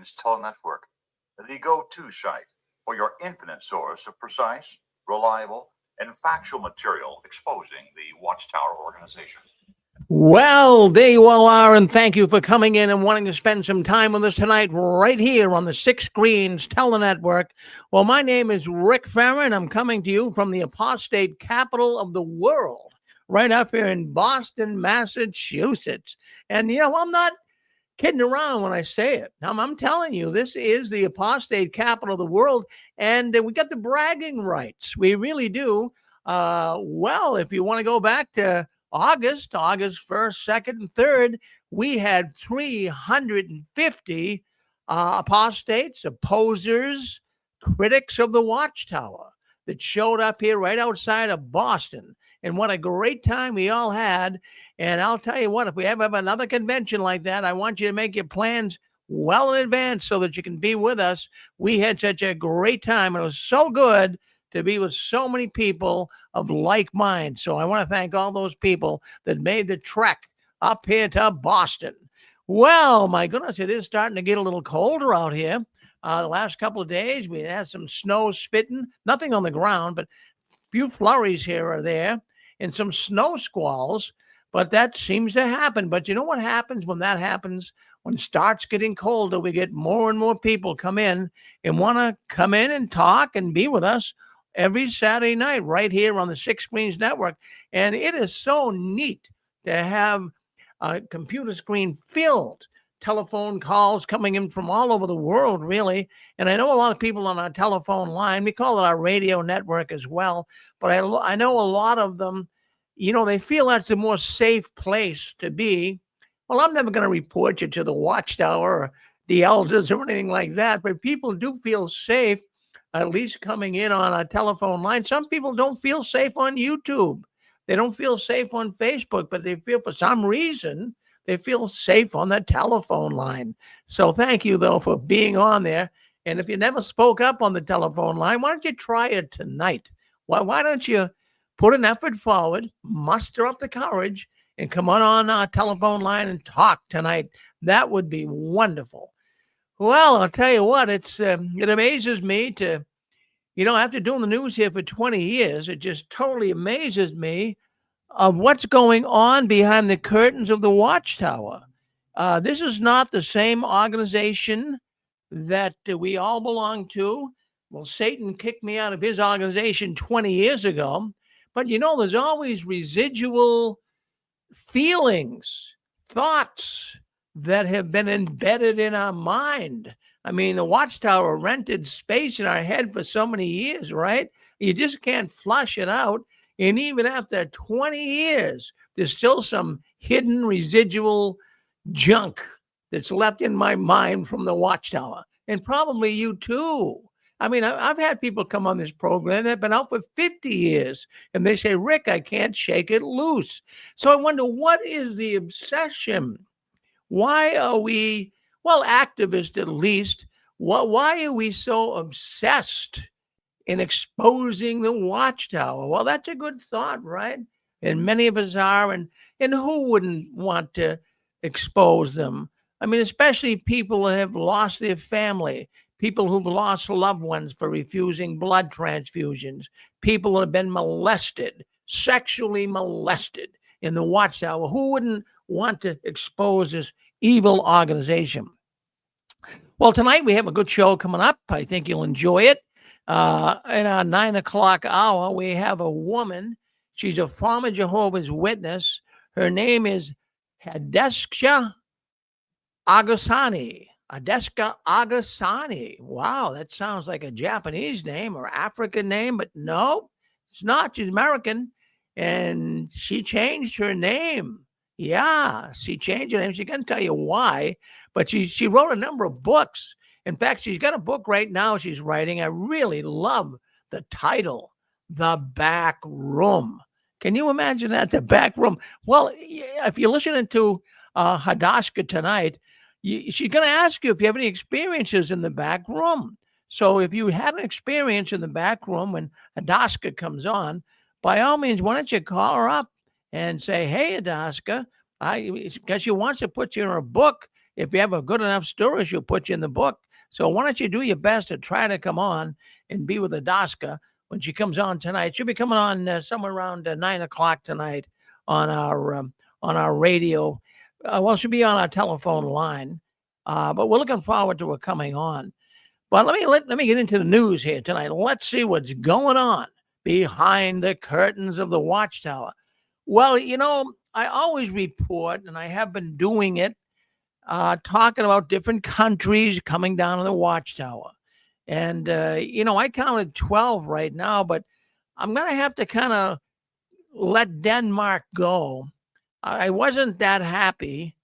Screens Telenetwork, the go-to site for your infinite source of precise, reliable, and factual material exposing the Watchtower organization. Well, there you all are, and thank you for coming in and wanting to spend some time with us tonight right here on the Six Screens Telenetwork. Well, my name is Rick Farron, and I'm coming to you from the apostate capital of the world, right up here in Boston, Massachusetts. And, I'm not kidding around when I say it. I'm telling you, this is the apostate capital of the world, and we got the bragging rights. We really do. Well, if you want to go back to August 1st, 2nd, and 3rd, we had 350 apostates, opposers, critics of the Watchtower that showed up here right outside of Boston. And what a great time we all had. And I'll tell you what, if we ever have another convention like that, I want you to make your plans well in advance so that you can be with us. We had such a great time. It was so good to be with so many people of like mind. So I want to thank all those people that made the trek up here to Boston. Well, my goodness, it is starting to get a little colder out here. The last couple of days, we had some snow spitting, nothing on the ground, but a few flurries here or there and some snow squalls. But that seems to happen. But you know what happens when that happens? When it starts getting colder, we get more and more people come in and want to come in and talk and be with us every Saturday night right here on the Six Screens Network. And it is so neat to have a computer screen filled, telephone calls coming in from all over the world, really. And I know a lot of people on our telephone line. We call it our radio network as well. But I know a lot of them, they feel that's a more safe place to be. Well, I'm never going to report you to the Watchtower or the elders or anything like that. But people do feel safe, at least coming in on a telephone line. Some people don't feel safe on YouTube. They don't feel safe on Facebook, but they feel for some reason they feel safe on the telephone line. So thank you, though, for being on there. And if you never spoke up on the telephone line, why don't you try it tonight? Why don't you put an effort forward, muster up the courage, and come on our telephone line and talk tonight? That would be wonderful. Well, I'll tell you what, it amazes me to, after doing the news here for 20 years, it just totally amazes me of what's going on behind the curtains of the Watchtower. This is not the same organization that we all belong to. Well, Satan kicked me out of his organization 20 years ago. But, there's always residual feelings, thoughts that have been embedded in our mind. I mean, the Watchtower rented space in our head for so many years, right? You just can't flush it out. And even after 20 years, there's still some hidden residual junk that's left in my mind from the Watchtower. And probably you too. I mean, I've had people come on this program that have been out for 50 years, and they say, Rick, I can't shake it loose. So I wonder, what is the obsession? Why are we, activists at least, why are we so obsessed in exposing the Watchtower? Well, that's a good thought, right? And many of us are, and who wouldn't want to expose them? I mean, especially people that have lost their family, people who've lost loved ones for refusing blood transfusions, people that have been molested, sexually molested in the Watchtower. Who wouldn't want to expose this evil organization? Well, tonight we have a good show coming up. I think you'll enjoy it. In our 9 o'clock hour, we have a woman. She's a former Jehovah's Witness. Her name is Hadeska Agasani. Hadeska Agasani. Wow, that sounds like a Japanese name or African name, but no, it's not. She's American, and she changed her name. Yeah, she changed her name. She can't tell you why, but she wrote a number of books. In fact, she's got a book right now she's writing. I really love the title, The Back Room. Can you imagine that, The Back Room? Well, if you're listening to Hadeska tonight, she's going to ask you if you have any experiences in the back room. So if you have an experience in the back room when Hadeska comes on, by all means, why don't you call her up and say, hey, Hadeska, because she wants to put you in her book if you have a good enough story, she'll put you in the book. So why don't you do your best to try to come on and be with Adaska when she comes on tonight? She'll be coming on somewhere around 9 o'clock tonight on our radio. Well, she'll be on our telephone line, but we're looking forward to her coming on. But let me get into the news here tonight. Let's see what's going on behind the curtains of the Watchtower. Well, I always report, and I have been doing it, talking about different countries coming down to the Watchtower. And, I counted 12 right now, but I'm going to have to kind of let Denmark go. I wasn't that happy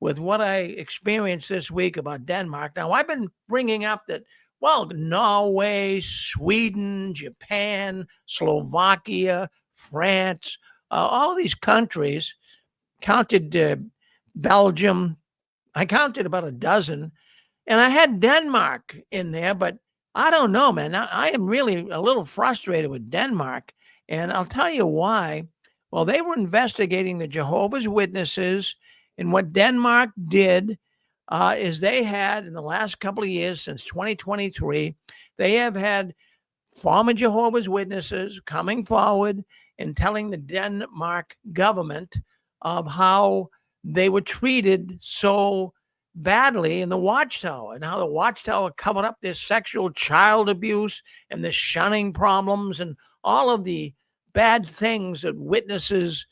with what I experienced this week about Denmark. Now, I've been bringing up that, well, Norway, Sweden, Japan, Slovakia, France, all of these countries, counted Belgium. I counted about a dozen, and I had Denmark in there, but I don't know, man. I am really a little frustrated with Denmark, and I'll tell you why. Well, they were investigating the Jehovah's Witnesses, and what Denmark did is they had, in the last couple of years, since 2023, they have had former Jehovah's Witnesses coming forward and telling the Denmark government of how they were treated so badly in the Watchtower, and how the Watchtower covered up this sexual child abuse and the shunning problems and all of the bad things that witnesses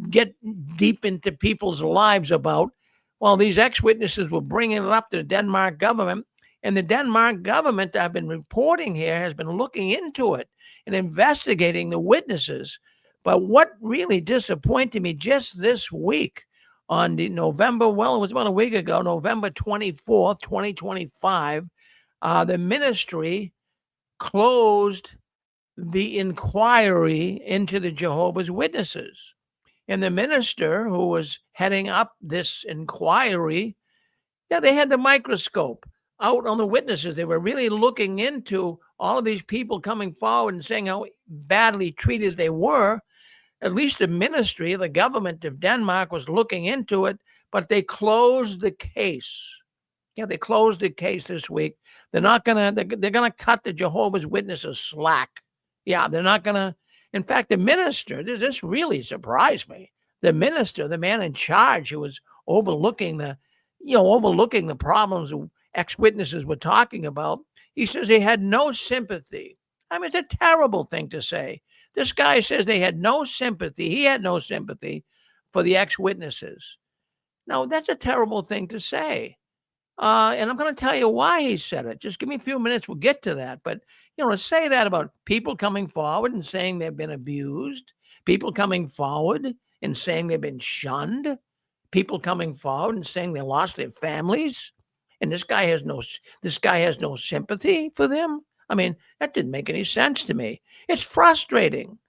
get deep into people's lives about. Well, these ex-witnesses were bringing it up to the Denmark government, and the Denmark government, I've been reporting here, has been looking into it and investigating the witnesses. But what really disappointed me just this week, on the November, well, it was about a week ago, November 24th, 2025, the ministry closed the inquiry into the Jehovah's Witnesses. And the minister who was heading up this inquiry, they had the microscope out on the witnesses. They were really looking into all of these people coming forward and saying how badly treated they were. At least the ministry, the government of Denmark, was looking into it, but they closed the case. Yeah, they closed the case this week. They're gonna cut the Jehovah's Witnesses slack. Yeah, they're not gonna. In fact, the minister, this really surprised me. The minister, the man in charge, who was overlooking the problems ex-witnesses were talking about, he says he had no sympathy. I mean, it's a terrible thing to say. This guy says they had no sympathy. He had no sympathy for the ex-witnesses. Now, that's a terrible thing to say. And I'm going to tell you why he said it. Just give me a few minutes. We'll get to that. But, to say that about people coming forward and saying they've been abused, people coming forward and saying they've been shunned, people coming forward and saying they lost their families, and this guy has no sympathy for them. I mean, that didn't make any sense to me. It's frustrating.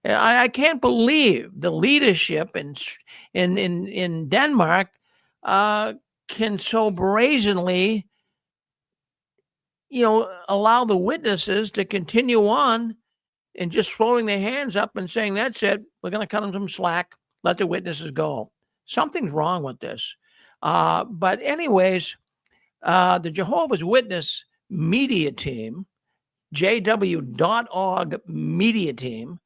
I can't believe the leadership in Denmark can so brazenly, allow the witnesses to continue on and just throwing their hands up and saying, that's it, we're going to cut them some slack, let the witnesses go. Something's wrong with this. But anyways, the Jehovah's Witness media team, jw.org media team,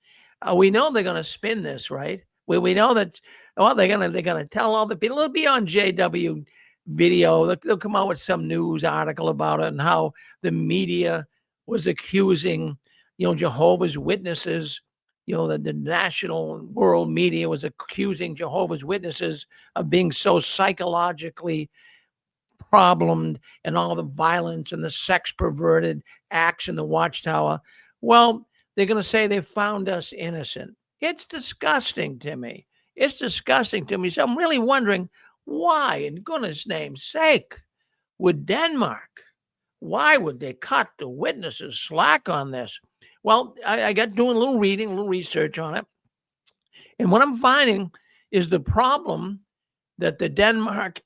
we know they're going to spin this, right? We know that, well, they're going to tell all the people. It'll be on JW video. They'll come out with some news article about it and how the media was accusing, Jehovah's Witnesses, the national world media was accusing Jehovah's Witnesses of being so psychologically problemed and all the violence and the sex perverted acts in the Watchtower. Well, they're going to say they found us innocent. It's disgusting to me. It's disgusting to me. So I'm really wondering, why, in goodness name's sake, would Denmark, why would they cut the witnesses slack on this? Well, I got doing a little reading, a little research on it. And what I'm finding is the problem that the Denmark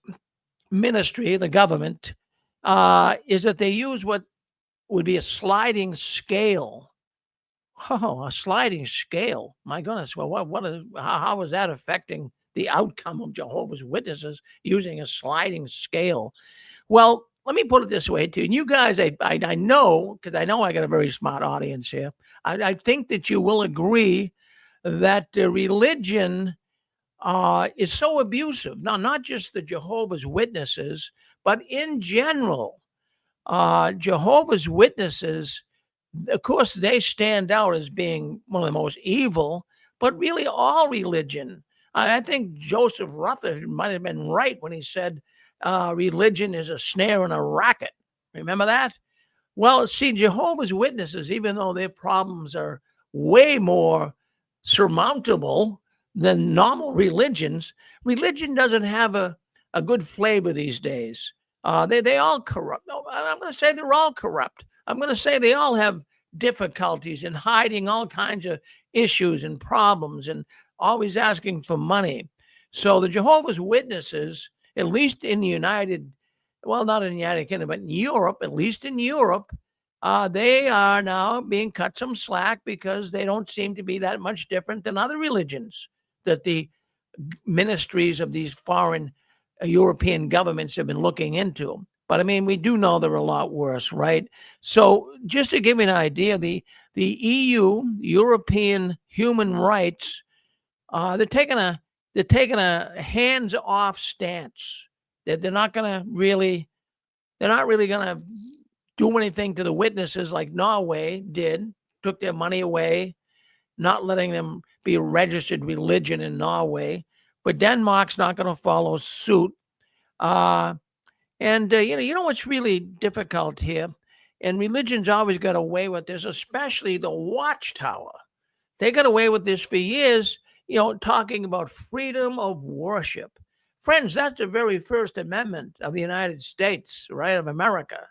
ministry, the government, is that they use what would be a sliding scale. Oh, a sliding scale. My goodness. Well, how is that affecting the outcome of Jehovah's Witnesses using a sliding scale. Well, let me put it this way too. And you guys, I know, because I know I got a very smart audience here. I think that you will agree that religion is so abusive. Now, not just the Jehovah's Witnesses, but in general, Jehovah's Witnesses, of course, they stand out as being one of the most evil, but really all religion. I think Joseph Rutherford might have been right when he said religion is a snare and a racket. Remember that? Well, see, Jehovah's Witnesses, even though their problems are way more surmountable than normal religions, religion doesn't have a good flavor these days. They all corrupt. No, I'm going to say they're all corrupt. I'm going to say they all have difficulties in hiding all kinds of issues and problems and always asking for money. So the Jehovah's Witnesses, at least in the United, well, not in the United Kingdom, but in Europe, at least in Europe, they are now being cut some slack because they don't seem to be that much different than other religions that the ministries of these foreign European governments have been looking into. But I mean, we do know they're a lot worse, right? So just to give you an idea, the EU, European human rights, they're taking a hands-off stance. They're not really going to do anything to the witnesses like Norway did, took their money away, not letting them be a registered religion in Norway. But Denmark's not going to follow suit. You know what's really difficult here, and religion's always got away with this, especially the Watchtower. They got away with this for years, talking about freedom of worship. Friends, that's the very First Amendment of the United States, right, of America,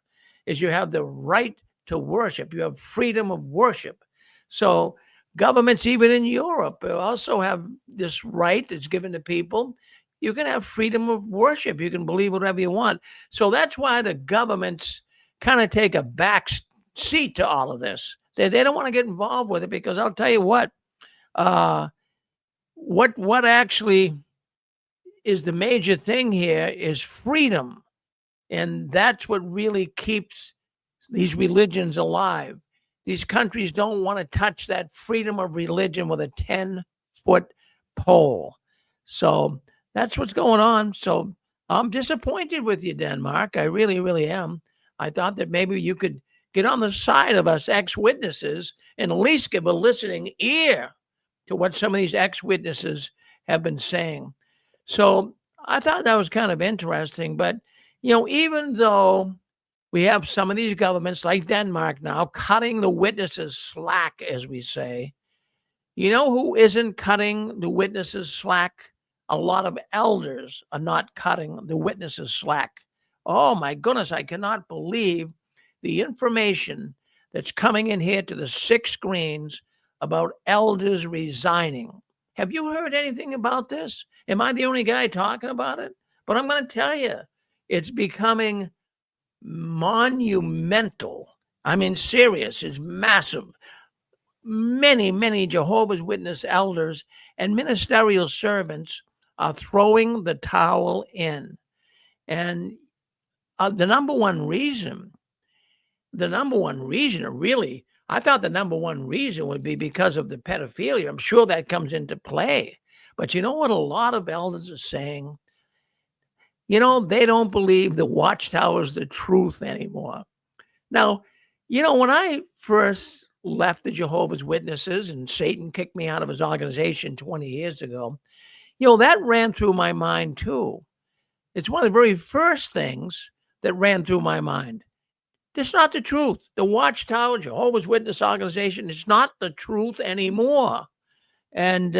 is you have the right to worship. You have freedom of worship. So governments, even in Europe, also have this right that's given to people. You can have freedom of worship. You can believe whatever you want. So that's why the governments kind of take a back seat to all of this. They don't want to get involved with it because I'll tell you what actually is the major thing here is freedom. And that's what really keeps these religions alive. These countries don't want to touch that freedom of religion with a 10-foot pole. So that's what's going on. So I'm disappointed with you, Denmark. I really, really am. I thought that maybe you could get on the side of us ex-witnesses and at least give a listening ear to what some of these ex-witnesses have been saying. So I thought that was kind of interesting. But, even though we have some of these governments like Denmark now cutting the witnesses slack, as we say, you know who isn't cutting the witnesses slack? A lot of elders are not cutting the witnesses slack. Oh my goodness, I cannot believe the information that's coming in here to the 6 screens about elders resigning. Have you heard anything about this? Am I the only guy talking about it? But I'm going to tell you, it's becoming monumental. I mean, serious. It's massive. Many, many Jehovah's Witness elders and ministerial servants are throwing the towel in. And the number one reason, really, I thought the number one reason would be because of the pedophilia. I'm sure that comes into play. But you know what a lot of elders are saying? They don't believe the Watchtower is the truth anymore. Now, when I first left the Jehovah's Witnesses and Satan kicked me out of his organization 20 years ago, that ran through my mind too. It's one of the very first things that ran through my mind. That's not the truth. The Watchtower, Jehovah's Witness organization, it's not the truth anymore. And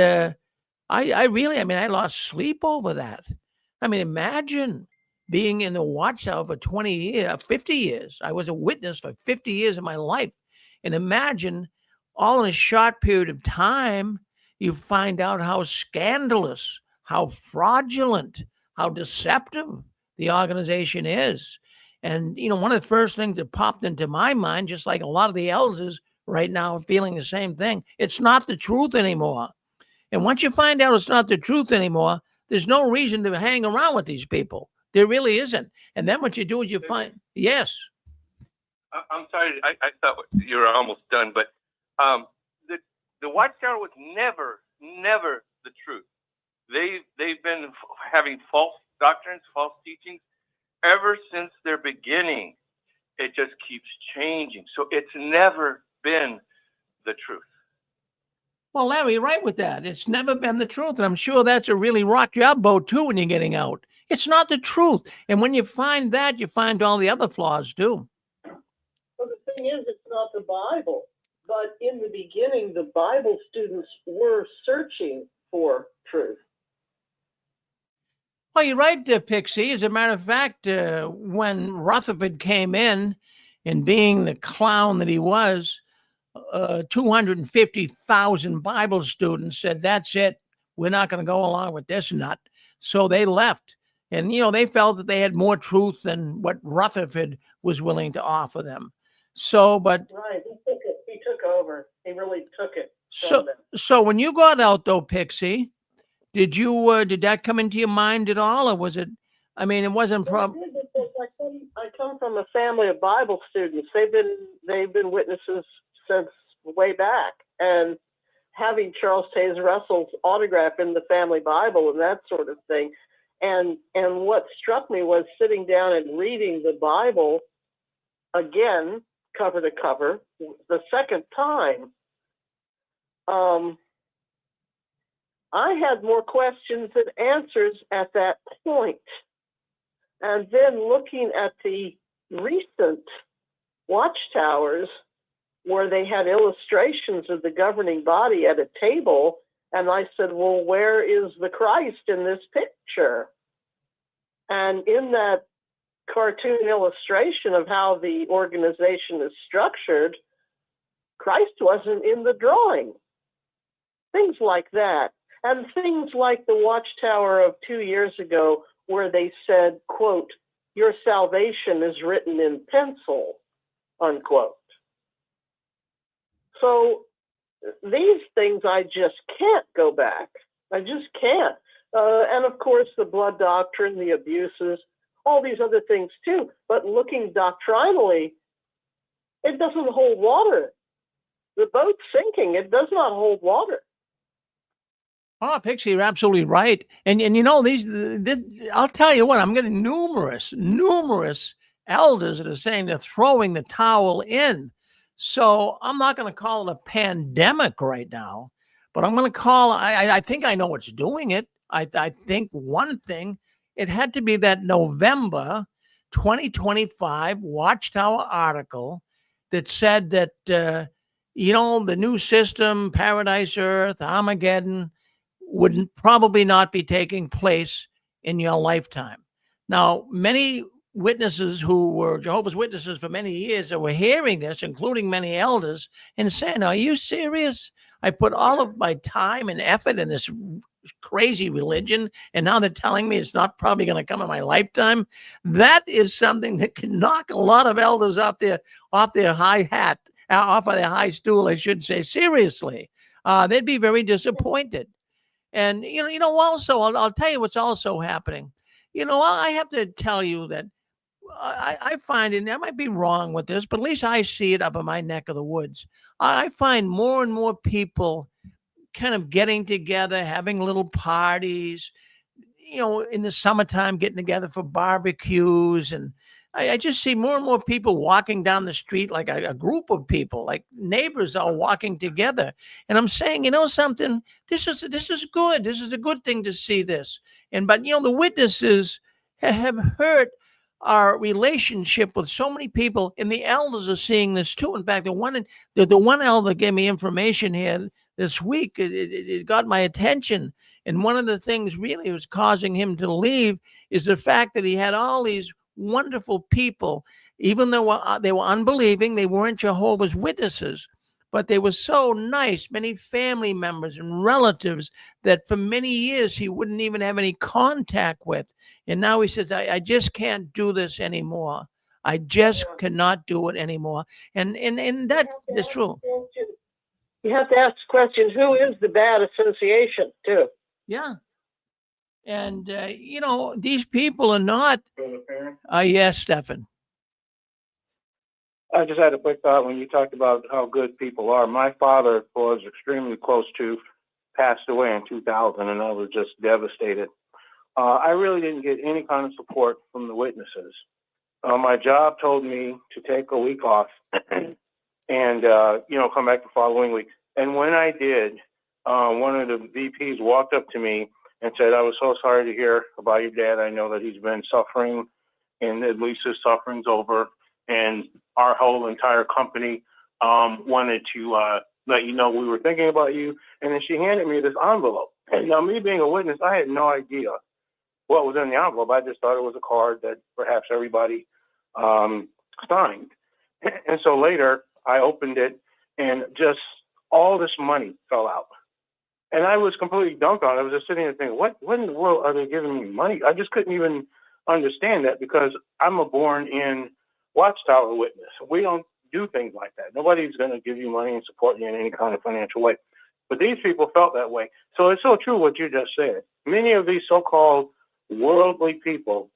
I lost sleep over that. I mean, imagine being in the Watchtower for 50 years. I was a witness for 50 years of my life. And imagine all in a short period of time, you find out how scandalous, how fraudulent, how deceptive the organization is. And, one of the first things that popped into my mind, just like a lot of the elders right now are feeling the same thing, it's not the truth anymore. And once you find out it's not the truth anymore, There's no reason to hang around with these people. There really isn't. And then what you do is you find, yes. I'm sorry, I thought you were almost done, but the Watchtower was never the truth. They've been having false doctrines, false teachings ever since their beginning. It just keeps changing. So it's never been the truth. Well, Larry, you're right with that. It's never been the truth. And I'm sure that's a really rock your boat too when you're getting out. It's not the truth. And when you find that, you find all the other flaws too. Well, the thing is, it's not the Bible. But in the beginning, the Bible students were searching for truth. Well, you're right, Pixie. As a matter of fact, when Rutherford came in and being the clown that he was, 250,000 Bible students said, that's it. We're not going to go along with this nut. So they left. And, they felt that they had more truth than what Rutherford was willing to offer them. So, but. Right. He took over. He really took it. So when you got out, though, Pixie, did that come into your mind at all? Or was it, it wasn't probably. I come from a family of Bible students. They've been witnesses since way back, and having Charles Taze Russell's autograph in the family Bible and that sort of thing. And what struck me was sitting down and reading the Bible again, cover to cover, the second time. I had more questions than answers at that point. And then looking at the recent watchtowers where they had illustrations of the governing body at a table, and I said, well, where is the Christ in this picture? And in that cartoon illustration of how the organization is structured, Christ wasn't in the drawing. Things like that. And things like the Watchtower of 2 years ago, where they said, quote, your salvation is written in pencil, unquote. So these things, I just can't go back. I just can't. And of course, the blood doctrine, the abuses, all these other things too. But looking doctrinally, it doesn't hold water. The boat's sinking. It does not hold water. Oh, Pixie, you're absolutely right. And I'll tell you what, I'm getting numerous elders that are saying they're throwing the towel in. So I'm not going to call it a pandemic right now, but I'm going to call, I think I know what's doing it. I think one thing, it had to be that November 2025 Watchtower article that said that, the new system, Paradise Earth, Armageddon, would probably not be taking place in your lifetime. Now, many witnesses who were Jehovah's Witnesses for many years that were hearing this, including many elders, and saying, are you serious? I put all of my time and effort in this crazy religion, and now they're telling me it's not probably going to come in my lifetime. That is something that can knock a lot of elders off their high hat, off of their high stool, I should say. Seriously, they'd be very disappointed. And, also, I'll tell you what's also happening. I have to tell you that I find, and I might be wrong with this, but at least I see it up in my neck of the woods. I find more and more people kind of getting together, having little parties, in the summertime, getting together for barbecues. And I just see more and more people walking down the street, like a group of people, like neighbors all walking together. And I'm saying, something, this is good. This is a good thing to see this. But the witnesses have hurt our relationship with so many people, and the elders are seeing this too. In fact, the one elder gave me information here this week. It got my attention. And one of the things really was causing him to leave is the fact that he had all these wonderful people, even though they were unbelieving, they weren't Jehovah's Witnesses, but they were so nice, many family members and relatives that for many years he wouldn't even have any contact with. And now he says, I just can't do this anymore. I just cannot do it anymore. And that's true. You have to ask the question, who is the bad association too? Yeah. And, these people are not, yes, Stefan. I just had a quick thought when you talked about how good people are. My father was extremely close to, passed away in 2000, and I was just devastated. I really didn't get any kind of support from the witnesses. My job told me to take a week off and, come back the following week. And when I did, one of the VPs walked up to me and said, "I was so sorry to hear about your dad. I know that he's been suffering, and at least his suffering's over. And our whole entire company wanted to let you know we were thinking about you." And then she handed me this envelope. And now, me being a witness, I had no idea what was in the envelope. I just thought it was a card that perhaps everybody signed. And so later, I opened it, and just all this money fell out. And I was completely dunked on it. I was just sitting there thinking, what in the world are they giving me money? I just couldn't even understand that, because I'm a born-in Watchtower witness. We don't do things like that. Nobody's going to give you money and support you in any kind of financial way. But these people felt that way. So it's so true what you just said. Many of these so-called worldly people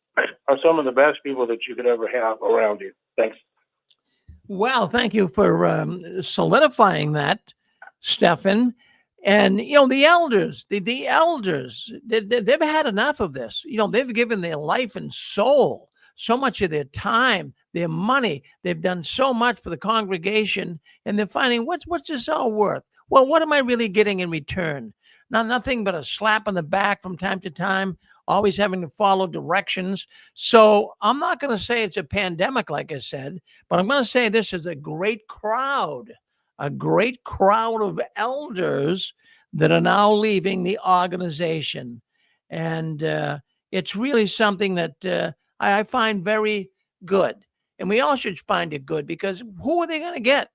are some of the best people that you could ever have around you. Thanks. Well, thank you for solidifying that, Stefan. And, the elders, the elders, they've had enough of this. They've given their life and soul, so much of their time, their money. They've done so much for the congregation, and they're finding, what's this all worth? Well, what am I really getting in return? Nothing but a slap on the back from time to time, always having to follow directions. So I'm not going to say it's a pandemic, like I said, but I'm going to say this is a great crowd of elders that are now leaving the organization. And it's really something that I find very good. And we all should find it good, because who are they going to get?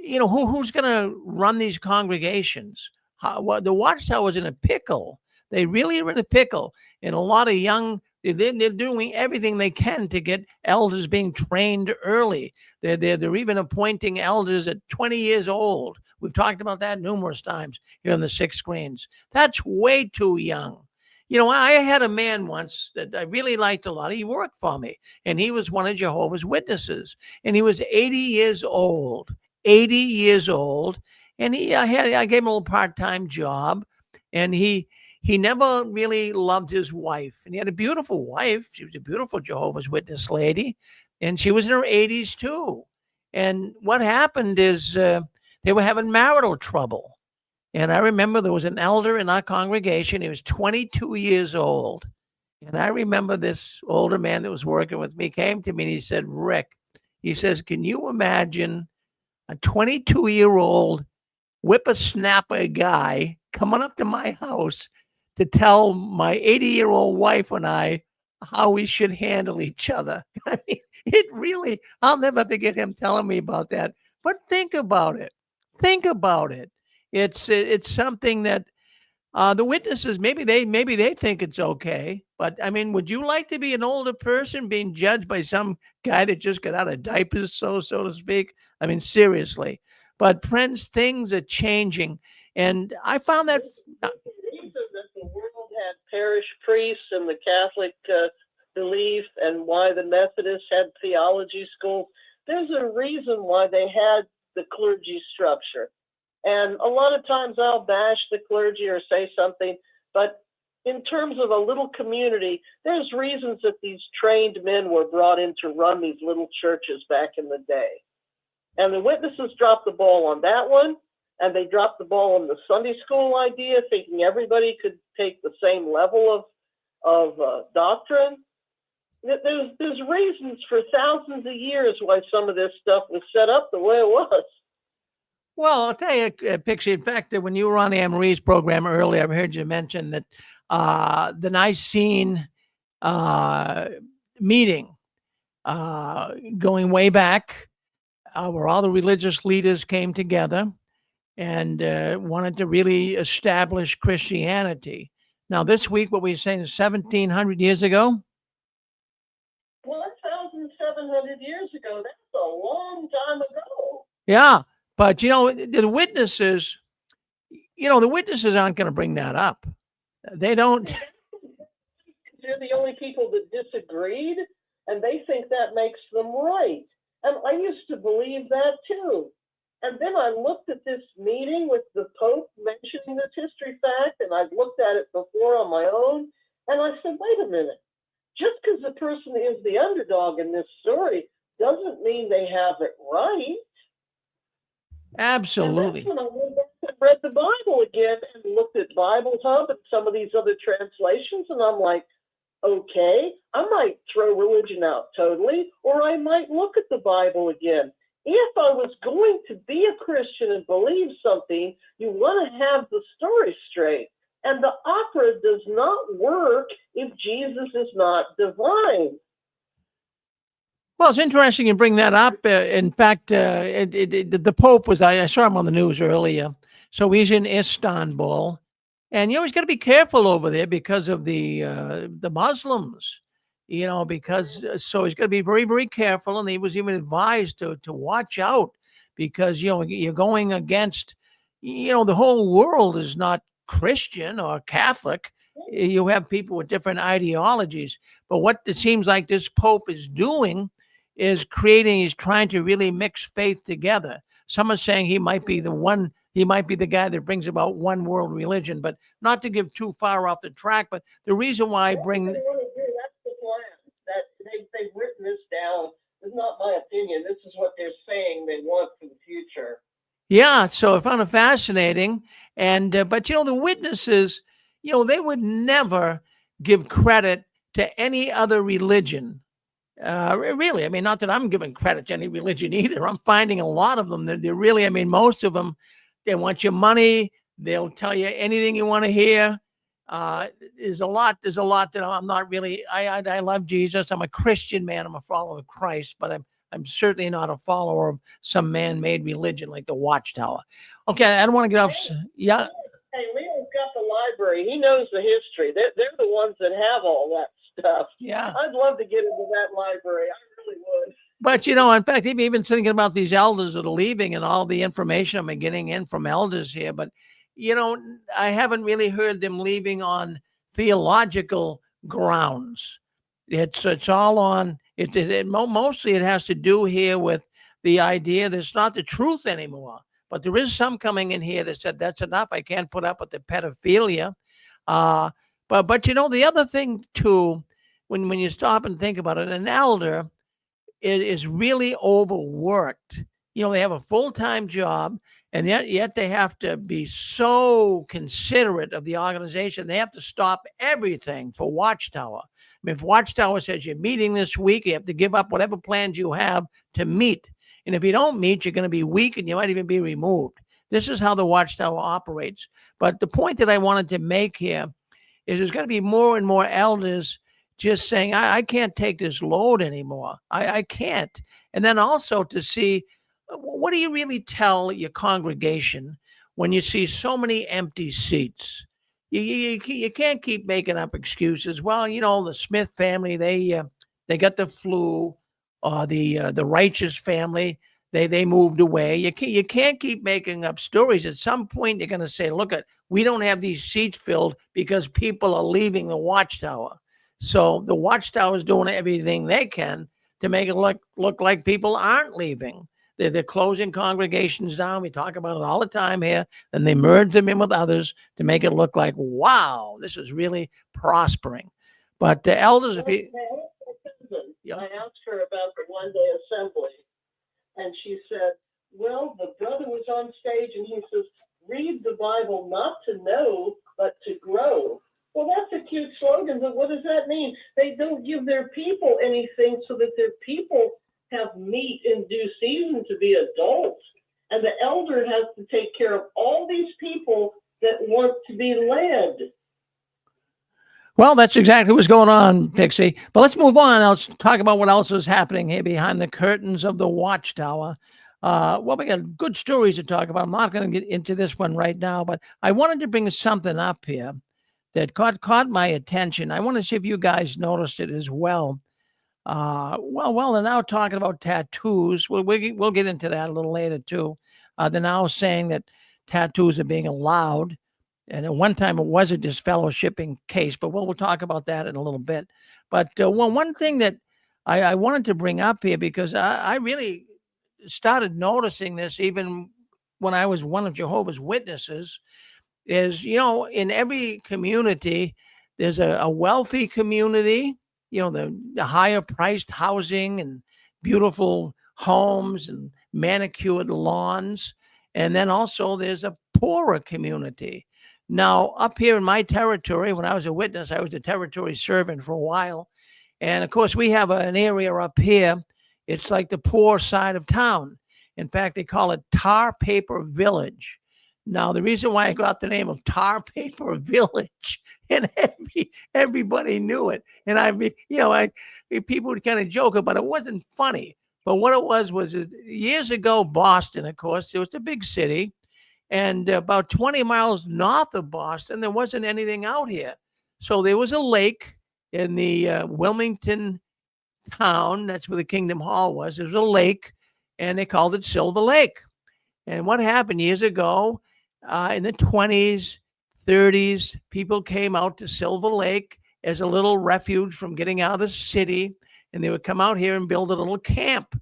Who's going to run these congregations? The Watchtower is in a pickle. They really are in a pickle. And a lot of young, they're doing everything they can to get elders being trained early. They're even appointing elders at 20 years old. We've talked about that numerous times here on the 6 screens. That's way too young. I had a man once that I really liked a lot. He worked for me, and he was one of Jehovah's Witnesses, and he was 80 years old. 80 years old, and I gave him a little part-time job, and he never really loved his wife, and he had a beautiful wife. She was a beautiful Jehovah's Witness lady, and she was in her 80s too. And what happened is they were having marital trouble. And I remember there was an elder in our congregation. He was 22 years old. And I remember this older man that was working with me came to me and he said, "Rick," he says, "can you imagine a 22-year-old whippersnapper guy coming up to my house to tell my 80-year-old wife and I how we should handle each other?" I mean, it really, I'll never forget him telling me about that. But think about it. Think about it. It's something that the witnesses, maybe they think it's okay. But I mean, would you like to be an older person being judged by some guy that just got out of diapers, so to speak? I mean, seriously. But friends, things are changing, and I found that The reason that the world had parish priests and the Catholic belief, and why the Methodists had theology schools, there's a reason why they had the clergy structure. And a lot of times I'll bash the clergy or say something, but in terms of a little community, there's reasons that these trained men were brought in to run these little churches back in the day. And the witnesses dropped the ball on that one, and they dropped the ball on the Sunday school idea, thinking everybody could take the same level of doctrine. There's reasons for thousands of years why some of this stuff was set up the way it was. Well, I'll tell you, Pixie. In fact, when you were on Anne Marie's program earlier, I heard you mention that the Nicene meeting going way back, where all the religious leaders came together and wanted to really establish Christianity. Now, this week, what we're saying is 1,700 years ago? Well, 1,700 years ago, that's a long time ago. Yeah. But, the witnesses, the witnesses aren't going to bring that up. They don't. agreed, and they think that makes them right. And I used to believe that too. And then I looked at this meeting with the Pope mentioning this history fact, and I've looked at it before on my own, and I said, wait a minute. Just because the person is the underdog in this story doesn't mean they have it right. Absolutely. And that's when I went back and read the Bible again and looked at Bible Hub and some of these other translations, and I'm like, okay, I might throw religion out totally, or I might look at the Bible again. If I was going to be a Christian and believe something, you want to have the story straight. And the opera does not work if Jesus is not divine. Well, it's interesting you bring that up. In fact, the Pope was, I saw him on the news earlier. So he's in Istanbul. And you always got to be careful over there because of the Muslims, because so he's got to be very, very careful. And he was even advised to watch out because, you're going against, the whole world is not Christian or Catholic. You have people with different ideologies. But what it seems like this Pope is doing is he's trying to really mix faith together. Some are saying he might be the guy that brings about one world religion, but not to give too far off the track. But the reason why I bring. That's the plan. That they've written this down. It's not my opinion. This is what they're saying they want for the future. Yeah, so I found it fascinating. And but the witnesses, they would never give credit to any other religion. Really, I mean, not that I'm giving credit to any religion either. I'm finding a lot of them. They're really, I mean, most of them, they want your money. They'll tell you anything you want to hear. There's a lot that I'm not really. I love Jesus. I'm a Christian man. I'm a follower of Christ, but I'm certainly not a follower of some man-made religion like the Watchtower. Okay, I don't want to get off. Yeah. Hey, Leo's got the library. He knows the history. They're the ones that have all that stuff. Yeah. I'd love to get into that library. I really would. But, in fact, even thinking about these elders that are leaving and all the information I'm getting in from elders here, but, I haven't really heard them leaving on theological grounds. It's all on, mostly it has to do here with the idea that it's not the truth anymore. But there is some coming in here that said, that's enough. I can't put up with the pedophilia. But the other thing too, when you stop and think about it, an elder is really overworked. They have a full-time job, and yet they have to be so considerate of the organization. They have to stop everything for Watchtower. I mean, if Watchtower says you're meeting this week, you have to give up whatever plans you have to meet. And if you don't meet, you're going to be weak and you might even be removed. This is how the Watchtower operates. But the point that I wanted to make here is there's going to be more and more elders just saying, I can't take this load anymore. I can't. And then also to see, what do you really tell your congregation when you see so many empty seats? You can't keep making up excuses. Well, the Smith family, they got the flu, or the Righteous family, they moved away. You can't keep making up stories. At some point, you're going to say, look, we don't have these seats filled because people are leaving the Watchtower. So the Watchtower is doing everything they can to make it look like people aren't leaving. They're closing congregations down. We talk about it all the time here. And they merge them in with others to make it look like, wow, this is really prospering. But the elders, if you... I asked her about the one-day assembly, and she said, well, the brother was on stage, and he says, read the Bible not to know, but to grow. Well, that's a cute slogan, but what does that mean? They don't give their people anything so that their people have meat in due season to be adults. And the elder has to take care of all these people that want to be led. Well, that's exactly what's going on, Pixie. But let's move on. Let's talk about what else is happening here behind the curtains of the Watchtower. Well, we got good stories to talk about. I'm not going to get into this one right now, but I wanted to bring something up here that caught my attention. I want to see if you guys noticed it as well. Well, they're now talking about tattoos. We'll get into that a little later too. They're now saying that tattoos are being allowed. And at one time it was a disfellowshipping case, but we'll talk about that in a little bit. But one thing that I wanted to bring up here, because I really started noticing this even when I was one of Jehovah's Witnesses, is, in every community, there's a wealthy community, the higher priced housing and beautiful homes and manicured lawns. And then also there's a poorer community. Now, up here in my territory, when I was a witness, I was the territory servant for a while. And of course, we have an area up here. It's like the poor side of town. In fact, they call it Tar Paper Village. Now, the reason why I got the name of Tar Paper Village, and everybody knew it, and people would kind of joke about it. It wasn't funny, but what it was years ago, Boston, of course, it was a big city, and about 20 miles north of Boston, there wasn't anything out here. So there was a lake in the Wilmington town. That's where the Kingdom Hall was. There was a lake, and they called it Silver Lake. And what happened years ago, in the 20s, 30s, people came out to Silver Lake as a little refuge from getting out of the city, and they would come out here and build a little camp.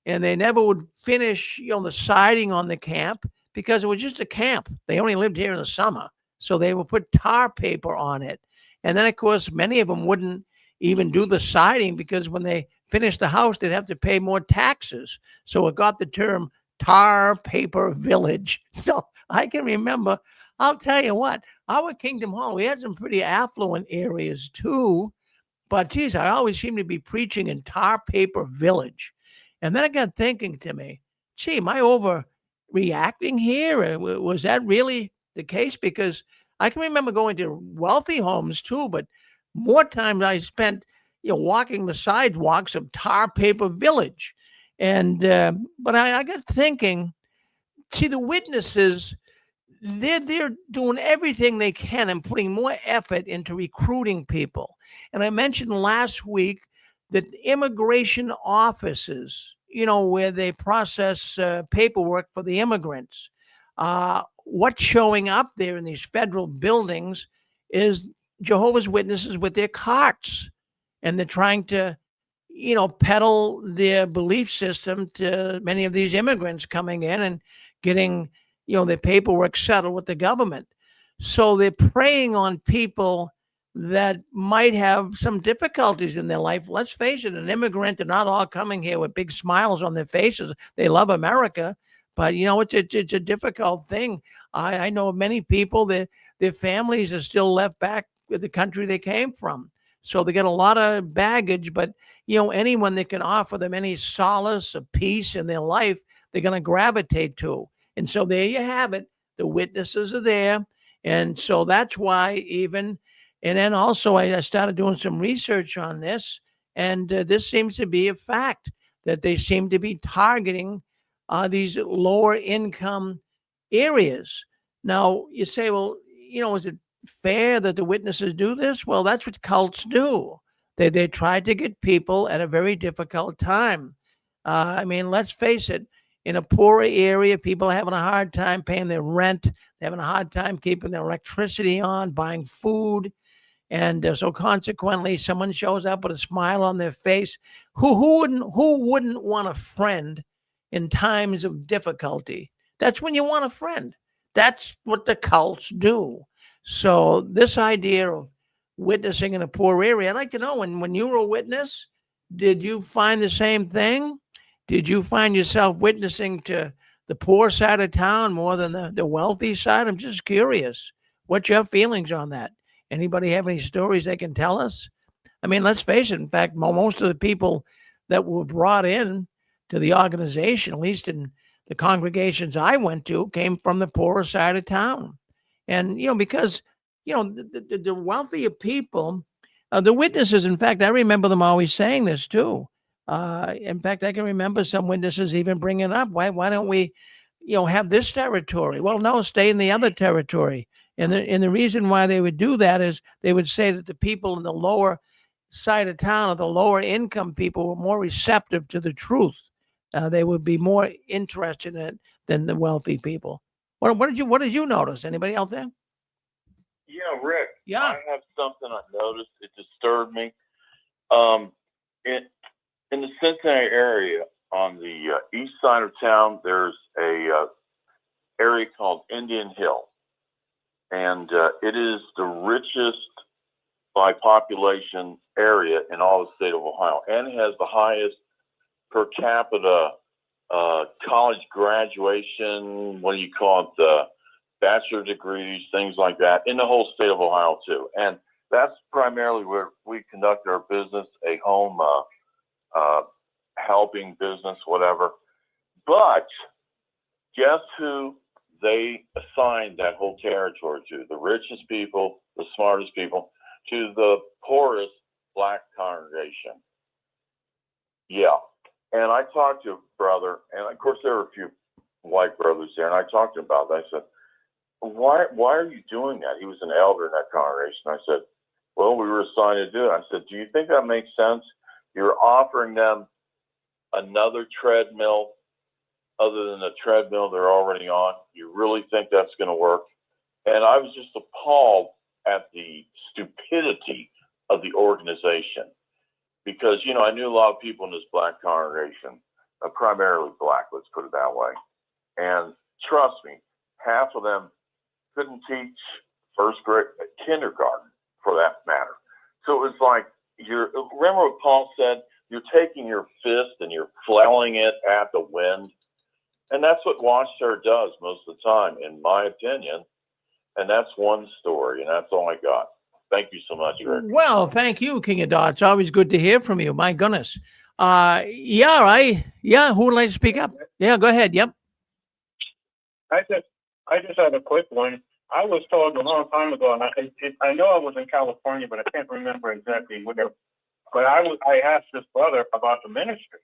And they never would finish, the siding on the camp, because it was just a camp. They only lived here in the summer, so they would put tar paper on it. And then, of course, many of them wouldn't even do the siding, because when they finished the house, they'd have to pay more taxes. So it got the term Tar Paper Village. So I can remember, I'll tell you what, our Kingdom Hall, we had some pretty affluent areas too, but geez, I always seem to be preaching in Tar Paper Village. And then I got thinking to me, gee, am I overreacting here? Was that really the case? Because I can remember going to wealthy homes too, but more time I spent, walking the sidewalks of Tar Paper Village. And but I got thinking, see, the witnesses, they're doing everything they can and putting more effort into recruiting people. And I mentioned last week that immigration offices, where they process paperwork for the immigrants, what's showing up there in these federal buildings is Jehovah's Witnesses with their carts, and they're trying to peddle their belief system to many of these immigrants coming in and getting, their paperwork settled with the government. So they're preying on people that might have some difficulties in their life. Let's face it, an immigrant, they're not all coming here with big smiles on their faces. They love America, but it's a difficult thing. I know of many people that their families are still left back with the country they came from. So they get a lot of baggage, but anyone that can offer them any solace or peace in their life, they're going to gravitate to. And so there you have it. The witnesses are there. And so that's why even, and then also I started doing some research on this, and this seems to be a fact that they seem to be targeting these lower income areas. Now you say, well, is it fair that the witnesses do this? Well, that's what cults do. They try to get people at a very difficult time. I mean, let's face it, in a poorer area, people are having a hard time paying their rent. They're having a hard time keeping their electricity on, buying food. And so consequently, someone shows up with a smile on their face. Who wouldn't want a friend in times of difficulty? That's when you want a friend. That's what the cults do. So this idea of witnessing in a poor area, I'd like to know, when you were a witness, did you find the same thing? Did you find yourself witnessing to the poor side of town more than the wealthy side? I'm just curious. What's your feelings on that? Anybody have any stories they can tell us? I mean, let's face it. In fact, most of the people that were brought in to the organization, at least in the congregations I went to, came from the poorer side of town. And, because, the wealthier people, the witnesses, in fact, I remember them always saying this too. In fact, I can remember some witnesses even bringing up, why don't we, have this territory? Well, no, stay in the other territory. And the reason why they would do that is they would say that the people in the lower side of town, or the lower income people, were more receptive to the truth. They would be more interested in it than the wealthy people. What did you notice? Anybody out there? Yeah. I have something I noticed. It disturbed me. In the Cincinnati area, on the east side of town, there's a area called Indian Hill, and it is the richest by population area in all the state of Ohio, and it has the highest per capita college graduation, what do you call it, bachelor degrees, things like that, in the whole state of Ohio too. And that's primarily where we conduct our business, a home helping business, whatever. But guess who they assigned that whole territory to? The richest people, the smartest people, to the poorest black congregation. Yeah. And I talked to a brother, and of course there were a few white brothers there, and I talked to him about that. I said, why are you doing that? He was an elder in that congregation. I said, well, we were assigned to do it. I said, do you think that makes sense? You're offering them another treadmill other than the treadmill they're already on. You really think that's going to work? And I was just appalled at the stupidity of the organization. Because, you know, I knew a lot of people in this black congregation, primarily black, let's put it that way. And trust me, half of them couldn't teach first grade, kindergarten for that matter. So it was like, remember what Paul said? You're taking your fist and you're flailing it at the wind. And that's what Watchtower does most of the time, in my opinion. And that's one story, and that's all I got. Thank you so much, Rick. Well, thank you, King of Dot. It's always good to hear from you. My goodness. Who would like to speak up? Yeah, go ahead. Yep. I just had a quick one. I was told a long time ago, and I know I was in California, but I can't remember exactly where. But I asked this brother about the ministry,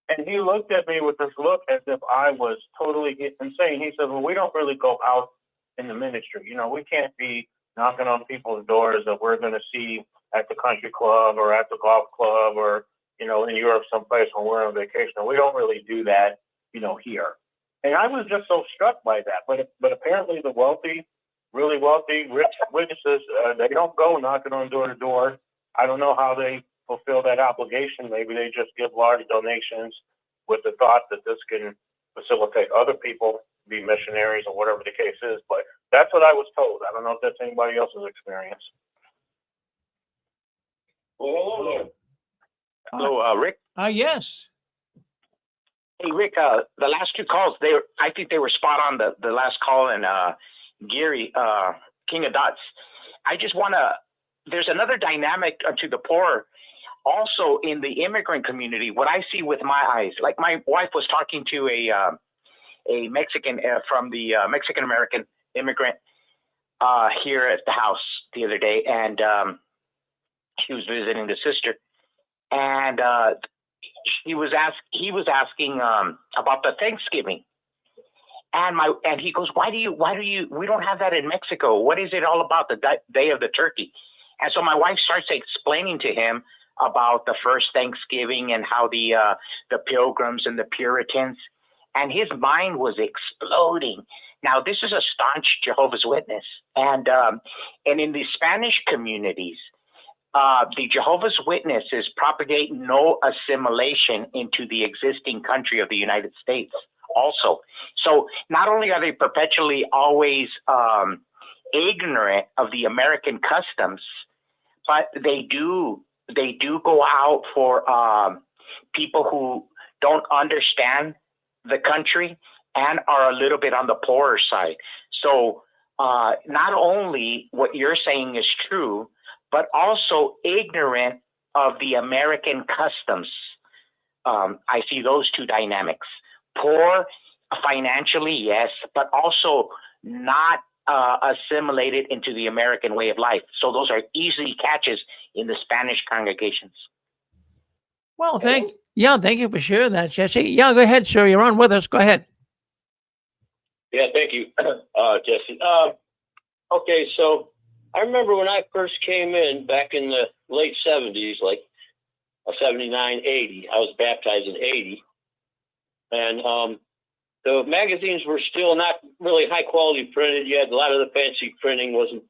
and he looked at me with this look as if I was totally insane. He said, well, we don't really go out in the ministry. You know, we can't be knocking on people's doors that we're going to see at the country club or at the golf club or, you know, in Europe someplace when we're on vacation. We don't really do that, you know, here. And I was just so struck by that. But apparently the wealthy, really wealthy, rich witnesses, they don't go knocking on door to door. I don't know how they fulfill that obligation. Maybe they just give large donations with the thought that this can facilitate other people be missionaries or whatever the case is. But that's what I was told. I don't know if that's anybody else's experience. Well, hello, Rick. Yes. Hey, Rick. The last two calls, I think they were spot on. The last call, and Gary, King of Dots. I just want to. There's another dynamic to the poor, also in the immigrant community. What I see with my eyes, like my wife was talking to a Mexican from the Mexican American immigrant here at the house the other day, and she was visiting the sister, and he was asking about the Thanksgiving, and he goes, why do you we don't have that in Mexico? What is it all about, the day of the turkey? And so my wife starts explaining to him about the first Thanksgiving and how the Pilgrims and the Puritans, and his mind was exploding. Now, this is a staunch Jehovah's Witness, and in the Spanish communities, the Jehovah's Witnesses propagate no assimilation into the existing country of the United States also. So not only are they perpetually always ignorant of the American customs, but they do go out for people who don't understand the country and are a little bit on the poorer side. So not only what you're saying is true, but also ignorant of the American customs. I see those two dynamics. Poor financially, yes, but also not assimilated into the American way of life. So those are easy catches in the Spanish congregations. Well, thank you for sharing that, Jesse. Yeah, go ahead, sir. You're on with us. Go ahead. Yeah, thank you, Jesse. Okay, so I remember when I first came in back in the late 70s, like 79, 80. I was baptized in 80. And the magazines were still not really high quality printed. You had a lot of the fancy printing wasn't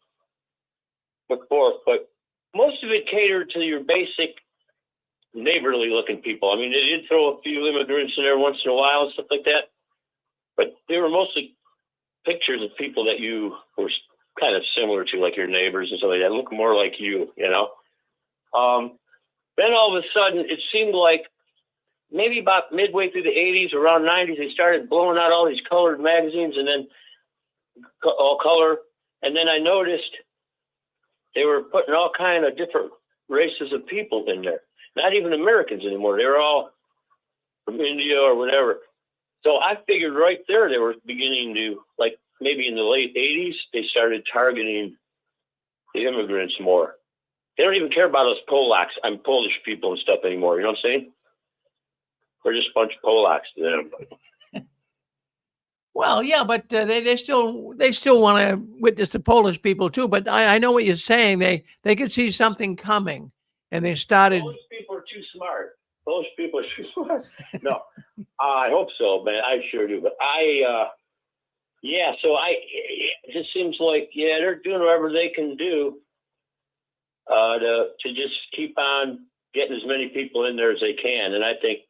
put forth, but most of it catered to your basic neighborly looking people. I mean, they did throw a few immigrants in there once in a while and stuff like that, but they were mostly pictures of people that you were kind of similar to, like your neighbors and stuff like that, look more like you, you know. Then all of a sudden, it seemed like maybe about midway through the 80s, around 90s, they started blowing out all these colored magazines and then all color. And then I noticed they were putting all kind of different races of people in there. Not even Americans anymore. They were all from India or whatever. So I figured right there they were beginning to, like maybe in the late 80s, they started targeting the immigrants more. They don't even care about us Polacks, Polish people and stuff anymore. You know what I'm saying? We're just a bunch of Polacks to them. Well, yeah, but they still want to witness the Polish people too. But I know what you're saying. They could see something coming, and they started. Polish people are too smart. Polish people are too smart. No, I hope so, man. I sure do. But yeah. So it just seems like they're doing whatever they can do to just keep on getting as many people in there as they can. And I think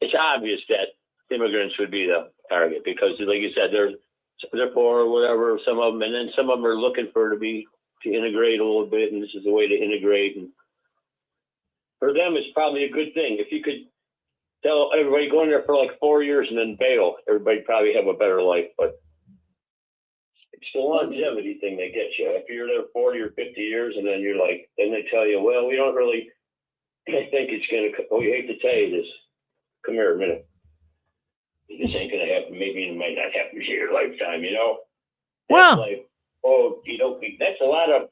it's obvious that immigrants would be the target because, like you said, they're poor or whatever, some of them, and then some of them are looking to integrate a little bit, and this is a way to integrate. And for them, it's probably a good thing. If you could tell everybody go in there for like 4 years and then bail, everybody'd probably have a better life. But it's the longevity thing that gets you. If you're there 40 or 50 years, and then then they tell you, well, we don't really think it's going to, we hate to tell you this. Come here a minute. This ain't going to happen. Maybe it might not happen in your lifetime, you know? Well, like, that's a lot of,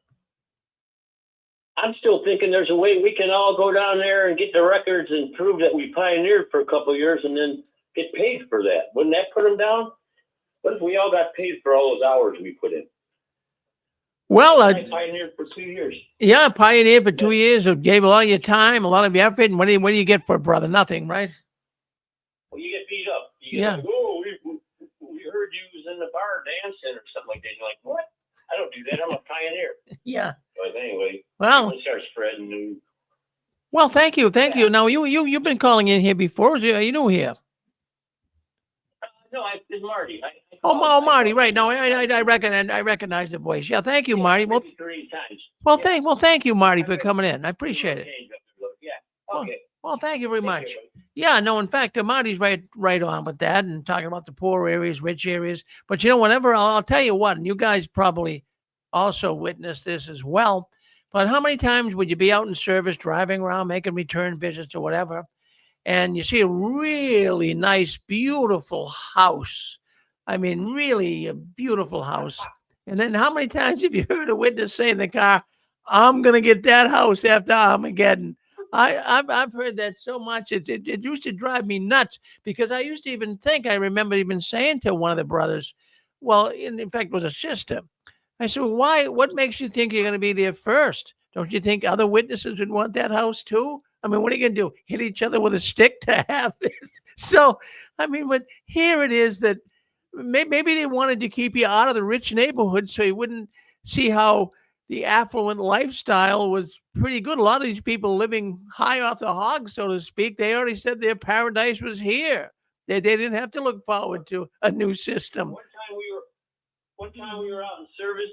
I'm still thinking there's a way we can all go down there and get the records and prove that we pioneered for a couple of years and then get paid for that. Wouldn't that put them down? What if we all got paid for all those hours we put in? Well, I pioneered for 2 years. Yeah, pioneered for 2 years. Who gave a lot of your time, a lot of your effort. And what do you get for it, brother? Nothing, right? Well, you get beat up. You get like, oh, we heard you was in the bar dancing or something like that. You're like, what? I don't do that. I'm a pioneer. Yeah. But anyway, well, start spreading news. Well, thank you. Now, you've been calling in here before. Are you new here? No, it's Marty. Marty, right? No, I recognize the voice. Yeah, thank you, Marty. Well, 3 times. Thank you, Marty, for coming in. I appreciate it. Yeah. Okay. Well, thank you very much. Yeah, no, in fact, Marty's right on with that and talking about the poor areas, rich areas. But whenever I'll tell you what, and you guys probably also witnessed this as well. But how many times would you be out in service, driving around, making return visits or whatever, and you see a really nice, beautiful house? I mean, really a beautiful house. And then how many times have you heard a witness say in the car, I'm going to get that house after Armageddon? I've heard that so much. It used to drive me nuts because I used to even think, I remember even saying to one of the brothers, well, in fact, it was a sister. I said, well, what makes you think you're going to be there first? Don't you think other witnesses would want that house too? I mean, what are you going to do? Hit each other with a stick to have it? So, I mean, but here it is that maybe they wanted to keep you out of the rich neighborhood so you wouldn't see how the affluent lifestyle was pretty good. A lot of these people living high off the hog, so to speak, they already said their paradise was here. They didn't have to look forward to a new system. One time we were out in service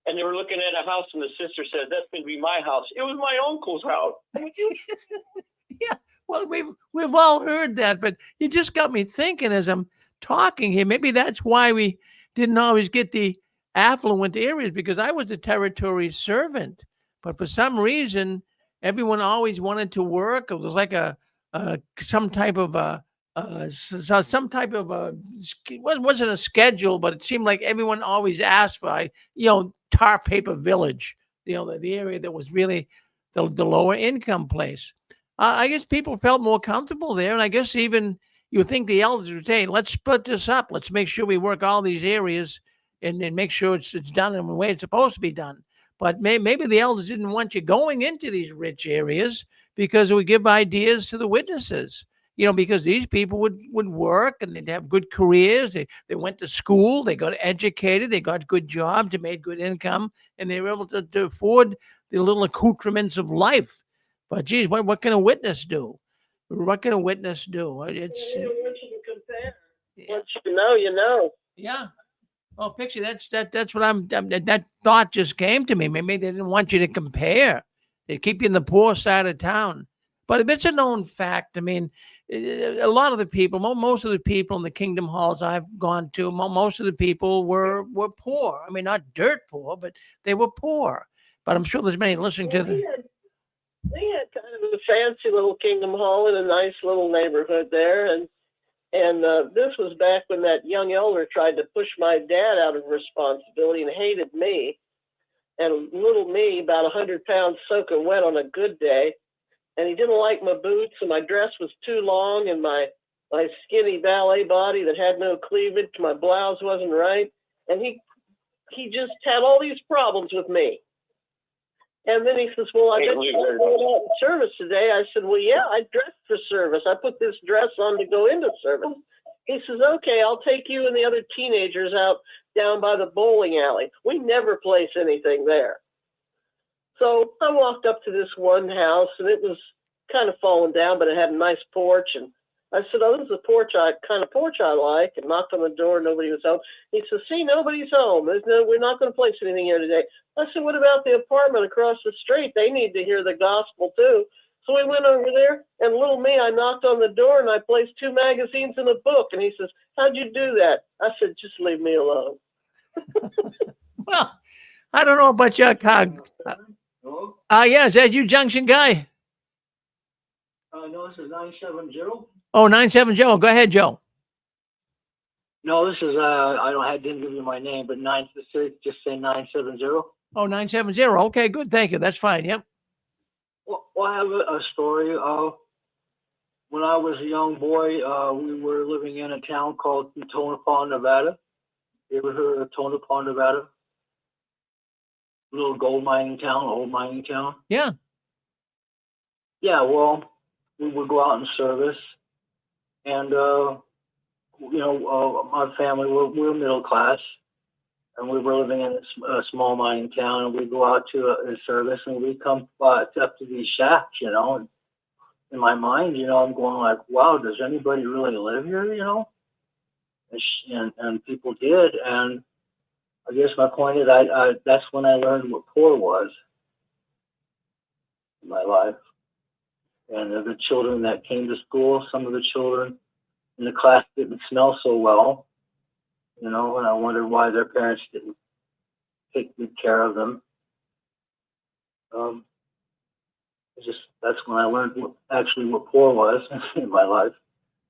and they were looking at a house and the sister said, that's going to be my house. It was my uncle's house. Yeah, well, we've all heard that, but you just got me thinking as I'm talking here. Maybe that's why we didn't always get the affluent areas, because I was the territory servant. But for some reason, everyone always wanted to work. It was like some type of it wasn't a schedule, but it seemed like everyone always asked for, Tar Paper Village, the area that was really the lower income place. I guess people felt more comfortable there. And I guess even you think the elders would say, let's split this up. Let's make sure we work all these areas and make sure it's done in the way it's supposed to be done. But maybe the elders didn't want you going into these rich areas because it would give ideas to the witnesses. because these people would work and they'd have good careers. They went to school, they got educated, they got good jobs, they made good income, and they were able to afford the little accoutrements of life. But geez, what can a witness do? What can a witness do? It's Once you can compare, yeah, once you know, you know. yeah. Oh, Pixie, that's what that thought just came to me. Maybe they didn't want you to compare. They keep you in the poor side of town. But if it's a known fact, I mean, a lot of the people, most of the people in the Kingdom Halls I've gone to, most of the people were poor. I mean, not dirt poor, but they were poor. But I'm sure there's many listening to Well, the. we had kind of a fancy little Kingdom Hall in a nice little neighborhood there, and this was back when that young elder tried to push my dad out of responsibility and hated me. And little me, about 100 pounds soaking wet on a good day, and he didn't like my boots, and my dress was too long, and my skinny ballet body that had no cleavage, my blouse wasn't right, and he just had all these problems with me. And then he says, well, I bet you're going out in service today. I said, well, yeah, I dressed for service. I put this dress on to go into service. He says, okay, I'll take you and the other teenagers out down by the bowling alley. We never place anything there. So I walked up to this one house, and it was kind of fallen down, but it had a nice porch. And I said, oh, this is a kind of porch I like, and knocked on the door. Nobody was home. He said, see, nobody's home. We're not going to place anything here today. I said, what about the apartment across the street? They need to hear the gospel too. So we went over there, and little me, I knocked on the door, and I placed 2 magazines and a book. And he says, how'd you do that? I said, just leave me alone. Well, I don't know about your cog. Hello? Yeah, is that you, Junction guy? No, this is 970. Oh, 97 Joe. Go ahead, Joe. No, this is didn't give you my name, but just say 970. Oh, 970. Okay, good. Thank you. That's fine. Yep. Well, I have a story. When I was a young boy, we were living in a town called Tonopah, Nevada. You ever heard of Tonopah, Nevada? Little gold mining town, old mining town. Yeah. Yeah, well, we would go out in service, and my family, we're middle class, and we were living in a small mining town, and we'd go out to a service, and we'd come up to these shacks, and in my mind, I'm going like, wow, does anybody really live here, and people did, and I guess my point is, that's when I learned what poor was in my life. And the children that came to school, some of the children in the class didn't smell so well, and I wondered why their parents didn't take good care of them. That's when I learned what poor was in my life.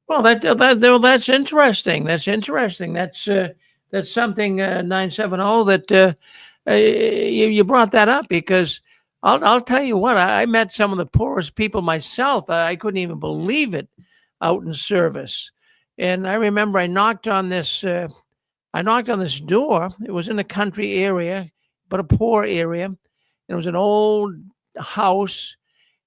Well, that's interesting. That's interesting. That's something 970 that you brought that up, because I'll tell you what, I met some of the poorest people myself. I couldn't even believe it out in service. And I remember I knocked on this door. It was in a country area, but a poor area. And it was an old house.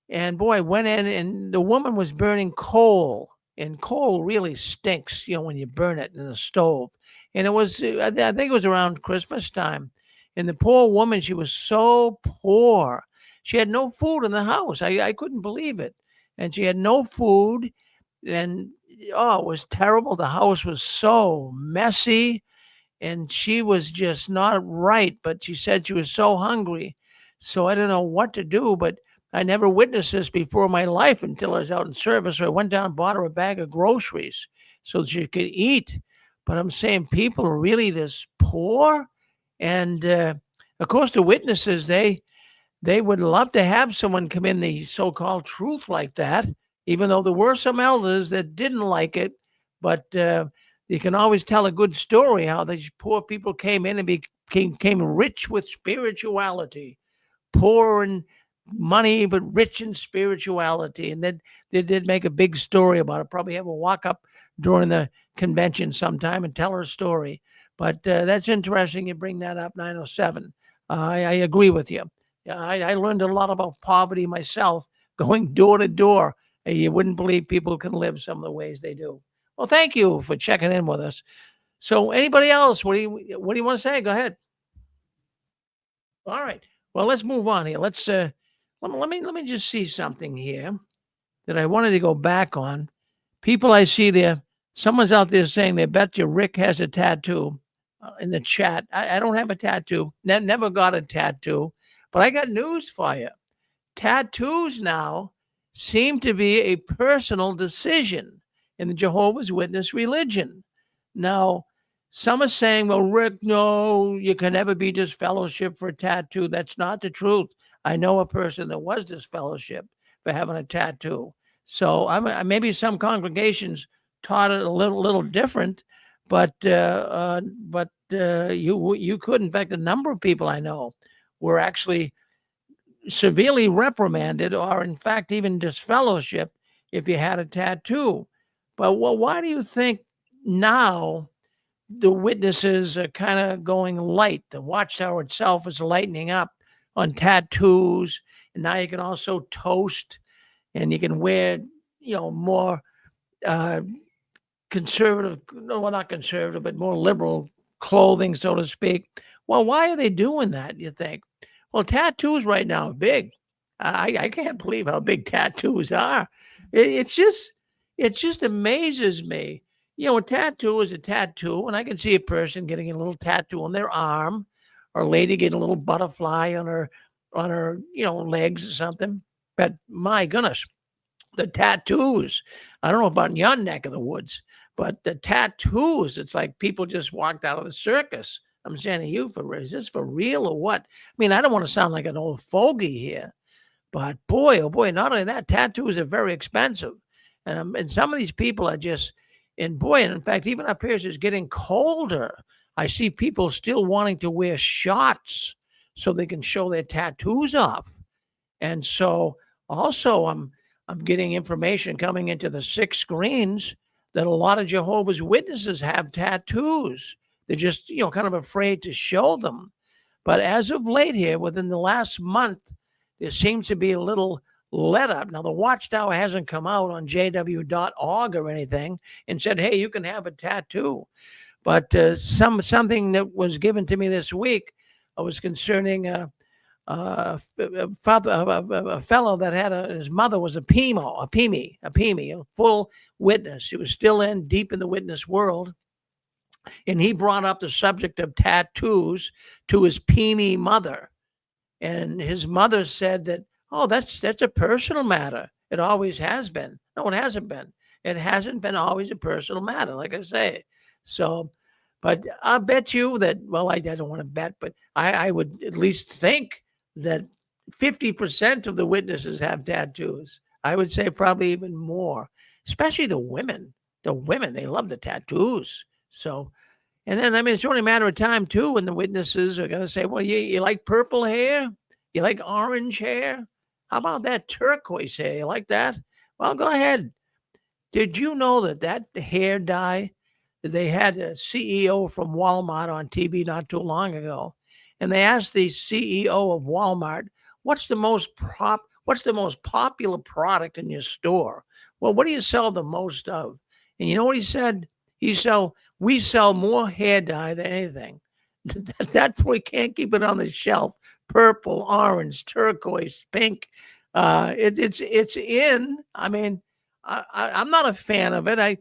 And boy, I went in, and the woman was burning coal. And coal really stinks, when you burn it in the stove. And it was, I think it was around Christmas time. And the poor woman, she was so poor. She had no food in the house. I couldn't believe it. And she had no food. And, it was terrible. The house was so messy. And she was just not right. But she said she was so hungry. So I don't know what to do. But I never witnessed this before in my life until I was out in service. So I went down and bought her a bag of groceries so she could eat. But I'm saying people are really this poor. And of course, the witnesses, they would love to have someone come in the so-called truth like that, even though there were some elders that didn't like it. But you can always tell a good story how these poor people came in and became rich with spirituality, poor in money, but rich in spirituality. And then they did make a big story about it. Probably have a walk up during the convention sometime and tell her story. But that's interesting. You bring that up, 907. I agree with you. I learned a lot about poverty myself, going door to door, You wouldn't believe people can live some of the ways they do. Well, thank you for checking in with us. So, anybody else? What do you want to say? Go ahead. All right. Well, let's move on here. Let's let me just see something here that I wanted to go back on. People I see there, someone's out there saying they bet you Rick has a tattoo in the chat. I don't have a tattoo. Never got a tattoo, but I got news for you. Tattoos now seem to be a personal decision in the Jehovah's Witness religion. Now, some are saying, well, Rick, no, you can never be disfellowship for a tattoo. That's not the truth. I know a person that was disfellowship for having a tattoo. So maybe some congregations taught it a little different, but you could. In fact, a number of people I know were actually severely reprimanded, or in fact even disfellowship, if you had a tattoo. But why do you think now the witnesses are kind of going light? The Watchtower itself is lightening up on tattoos, and now you can also toast, and you can wear, more conservative, no, well, not conservative, but more liberal clothing, so to speak. Well, why are they doing that, you think? Well, tattoos right now are big. I can't believe how big tattoos are. It just amazes me. A tattoo is a tattoo, and I can see a person getting a little tattoo on their arm, or a lady getting a little butterfly on her legs or something. But my goodness, the tattoos. I don't know about in your neck of the woods, but the tattoos, it's like people just walked out of the circus. I'm saying to you, is this for real or what? I mean, I don't want to sound like an old fogey here, but boy, oh boy, not only that, tattoos are very expensive. And some of these people are just, and in fact, even up here, it's getting colder. I see people still wanting to wear shorts so they can show their tattoos off. And so also I'm getting information coming into the 6 screens that a lot of Jehovah's Witnesses have tattoos. They're just, kind of afraid to show them. But as of late here, within the last month, there seems to be a little let up. Now, the Watchtower hasn't come out on jw.org or anything and said, hey, you can have a tattoo. But something that was given to me this week was concerning a fellow that had his mother was a PME, a full witness. She was still deep in the witness world. And he brought up the subject of tattoos to his PME mother. And his mother said that, oh, that's a personal matter. It always has been. No, it hasn't been. It hasn't been always a personal matter, like I say. So, but I bet you that, well, I don't want to bet, but I would at least think that 50% of the witnesses have tattoos. I would say probably even more, especially the women. The women, they love the tattoos. So, and then, it's only a matter of time, too, when the witnesses are going to say, well, you like purple hair? You like orange hair? How about that turquoise hair? You like that? Well, go ahead. Did you know that hair dye, they had a CEO from Walmart on TV not too long ago, and they asked the CEO of Walmart, what's the most popular product in your store? Well, what do you sell the most of? And you know what he said? We sell more hair dye than anything. That's why we can't keep it on the shelf. Purple, orange, turquoise, pink. It's in. I'm not a fan of it.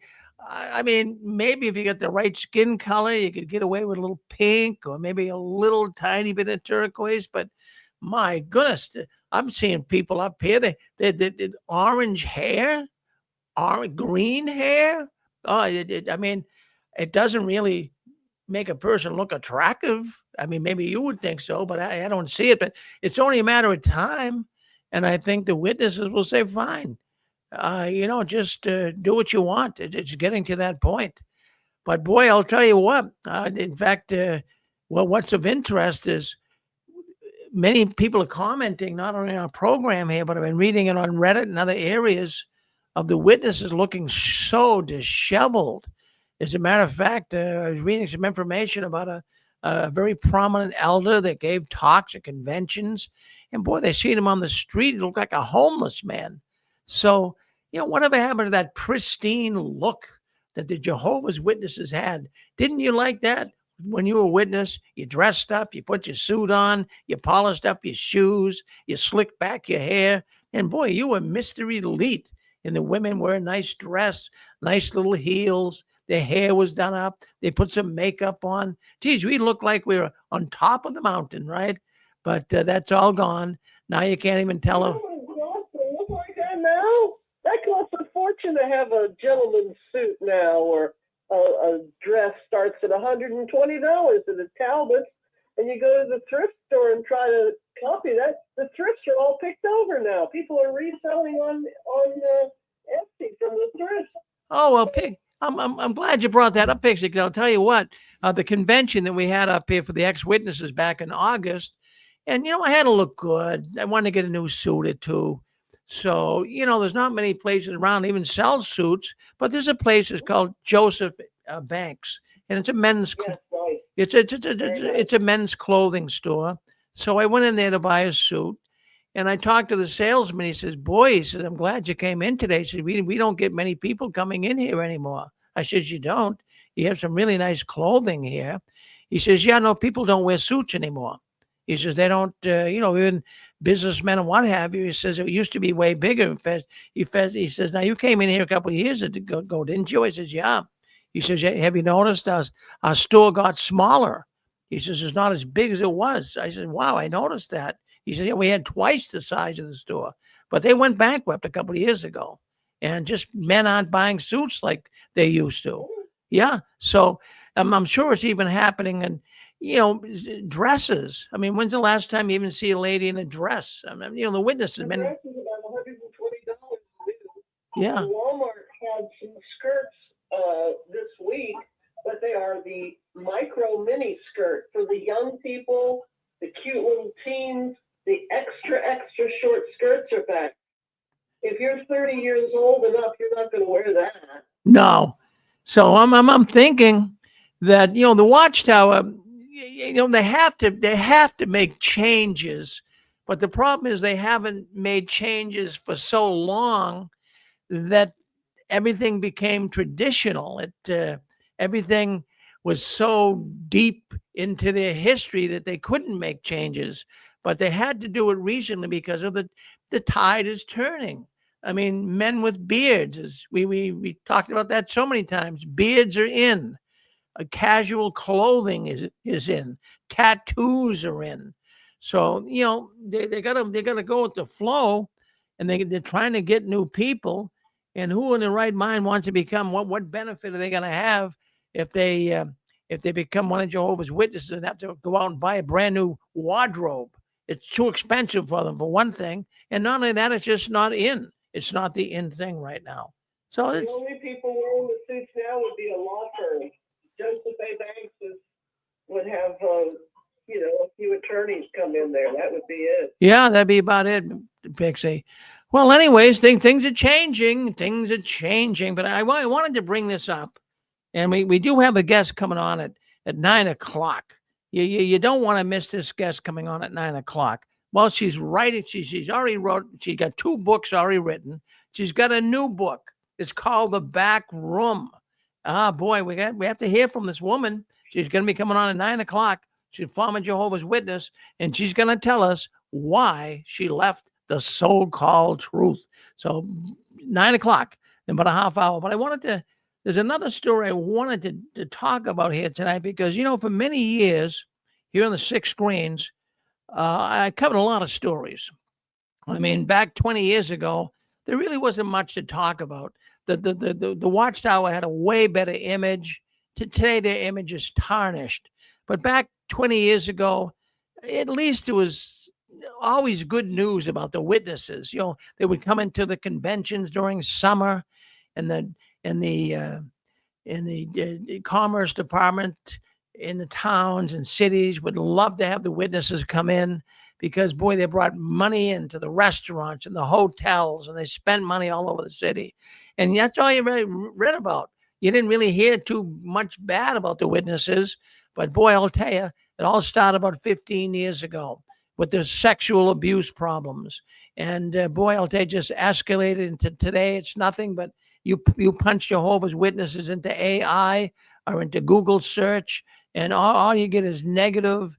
I mean, maybe if you get the right skin color, you could get away with a little pink or maybe a little tiny bit of turquoise. But my goodness, I'm seeing people up here. They orange hair, green hair. Oh, it doesn't really make a person look attractive. I mean, maybe you would think so, but I don't see it. But it's only a matter of time. And I think the witnesses will say, fine, just do what you want. It's getting to that point. But boy, I'll tell you what, in fact, what's of interest is many people are commenting, not only on our program here, but I've been reading it on Reddit and other areas of the witnesses looking so disheveled. As a matter of fact, I was reading some information about a very prominent elder that gave talks at conventions. And boy, they seen him on the street. He looked like a homeless man. So, whatever happened to that pristine look that the Jehovah's Witnesses had? Didn't you like that? When you were a witness, you dressed up, you put your suit on, you polished up your shoes, you slicked back your hair, and boy, you were Mr. Elite. And the women wear a nice dress, nice little heels. Their hair was done up. They put some makeup on. Geez, we looked like we were on top of the mountain, right? But that's all gone. Now you can't even tell them. Look like that now. That costs a fortune to have a gentleman's suit now, or a dress starts at $120 at a Talbot's, and you go to the thrift store and try to copy that. The thrifts are all picked over now. People are reselling on Etsy from the thrift. Oh well, Pig. I'm glad you brought that up, Pixie, because I'll tell you what, the convention that we had up here for the ex-witnesses back in August, and I had to look good. I wanted to get a new suit or two. So, there's not many places around that even sell suits, but there's a place, it's called Joseph Banks, and it's a men's Yes, right. it's a men's clothing store. So I went in there to buy a suit, and I talked to the salesman. He says, "Boy," he says, "I'm glad you came in today." He said, "We don't get many people coming in here anymore." I says, "You don't? You have some really nice clothing here." He says, "Yeah, no, people don't wear suits anymore." He says, "They don't, even businessmen and what have you." He says, "It used to be way bigger." In fact, he says, "Now you came in here a couple of years ago, didn't you?" I says, "Yeah." He says, "Yeah, have you noticed our store got smaller?" He says, "It's not as big as it was." I said, "Wow, I noticed that." He said, "Yeah, we had twice the size of the store, but they went bankrupt a couple of years ago, and just men aren't buying suits like they used to." Yeah, so I'm sure it's even happening in dresses. I mean, when's the last time you even see a lady in a dress? I mean, the witnesses. The Men, dress is about $120 new. yeah. Walmart had some skirts this week, but they are the micro mini skirt for the young people, the cute little teens. The extra short skirts are back. If you're 30 years old and up, you're not going to wear that. No. So I'm thinking that the Watchtower, they have to make changes, but the problem is they haven't made changes for so long that everything became traditional. Everything was so deep into their history that they couldn't make changes, but they had to do it recently because of the tide is turning. I mean, men with beards, we talked about that so many times. Beards are in. Casual clothing is in. Tattoos are in. So they gotta go with the flow, and they're trying to get new people. And who in their right mind wants to become? What benefit are they going to have if they become one of Jehovah's Witnesses and have to go out and buy a brand new wardrobe? It's too expensive for them, for one thing, and not only that, it's just not in. It's not the in thing right now. So The only people wearing the suits now would be a law firm. Joseph A. Banks would have a few attorneys come in there. That would be it. Yeah, that'd be about it, Pixie. Well, anyways, things are changing. Things are changing. But I wanted to bring this up, and we do have a guest coming on at 9:00. You don't want to miss this guest coming on at 9:00. Well, she's writing. She's already wrote. She's got 2 books already written. She's got a new book. It's called The Back Room. Ah, boy, we have to hear from this woman. She's going to be coming on at 9:00. She's a former Jehovah's Witness, and she's going to tell us why she left the so-called truth. So 9:00, in about a half hour. But there's another story I wanted to talk about here tonight because, for many years here on the 6 Screens, I covered a lot of stories. I mean, back 20 years ago, there really wasn't much to talk about. The Watchtower had a way better image. Today, their image is tarnished. But back 20 years ago, at least there was always good news about the witnesses. They would come into the conventions during summer, and the Commerce Department in the towns and cities would love to have the witnesses come in because, boy, they brought money into the restaurants and the hotels, and they spent money all over the city. And that's all you really read about. You didn't really hear too much bad about the witnesses. But, boy, I'll tell you, it all started about 15 years ago with the sexual abuse problems. And boy, I'll tell you, just escalated into today. It's nothing but you punch Jehovah's Witnesses into AI or into Google search, and all you get is negative,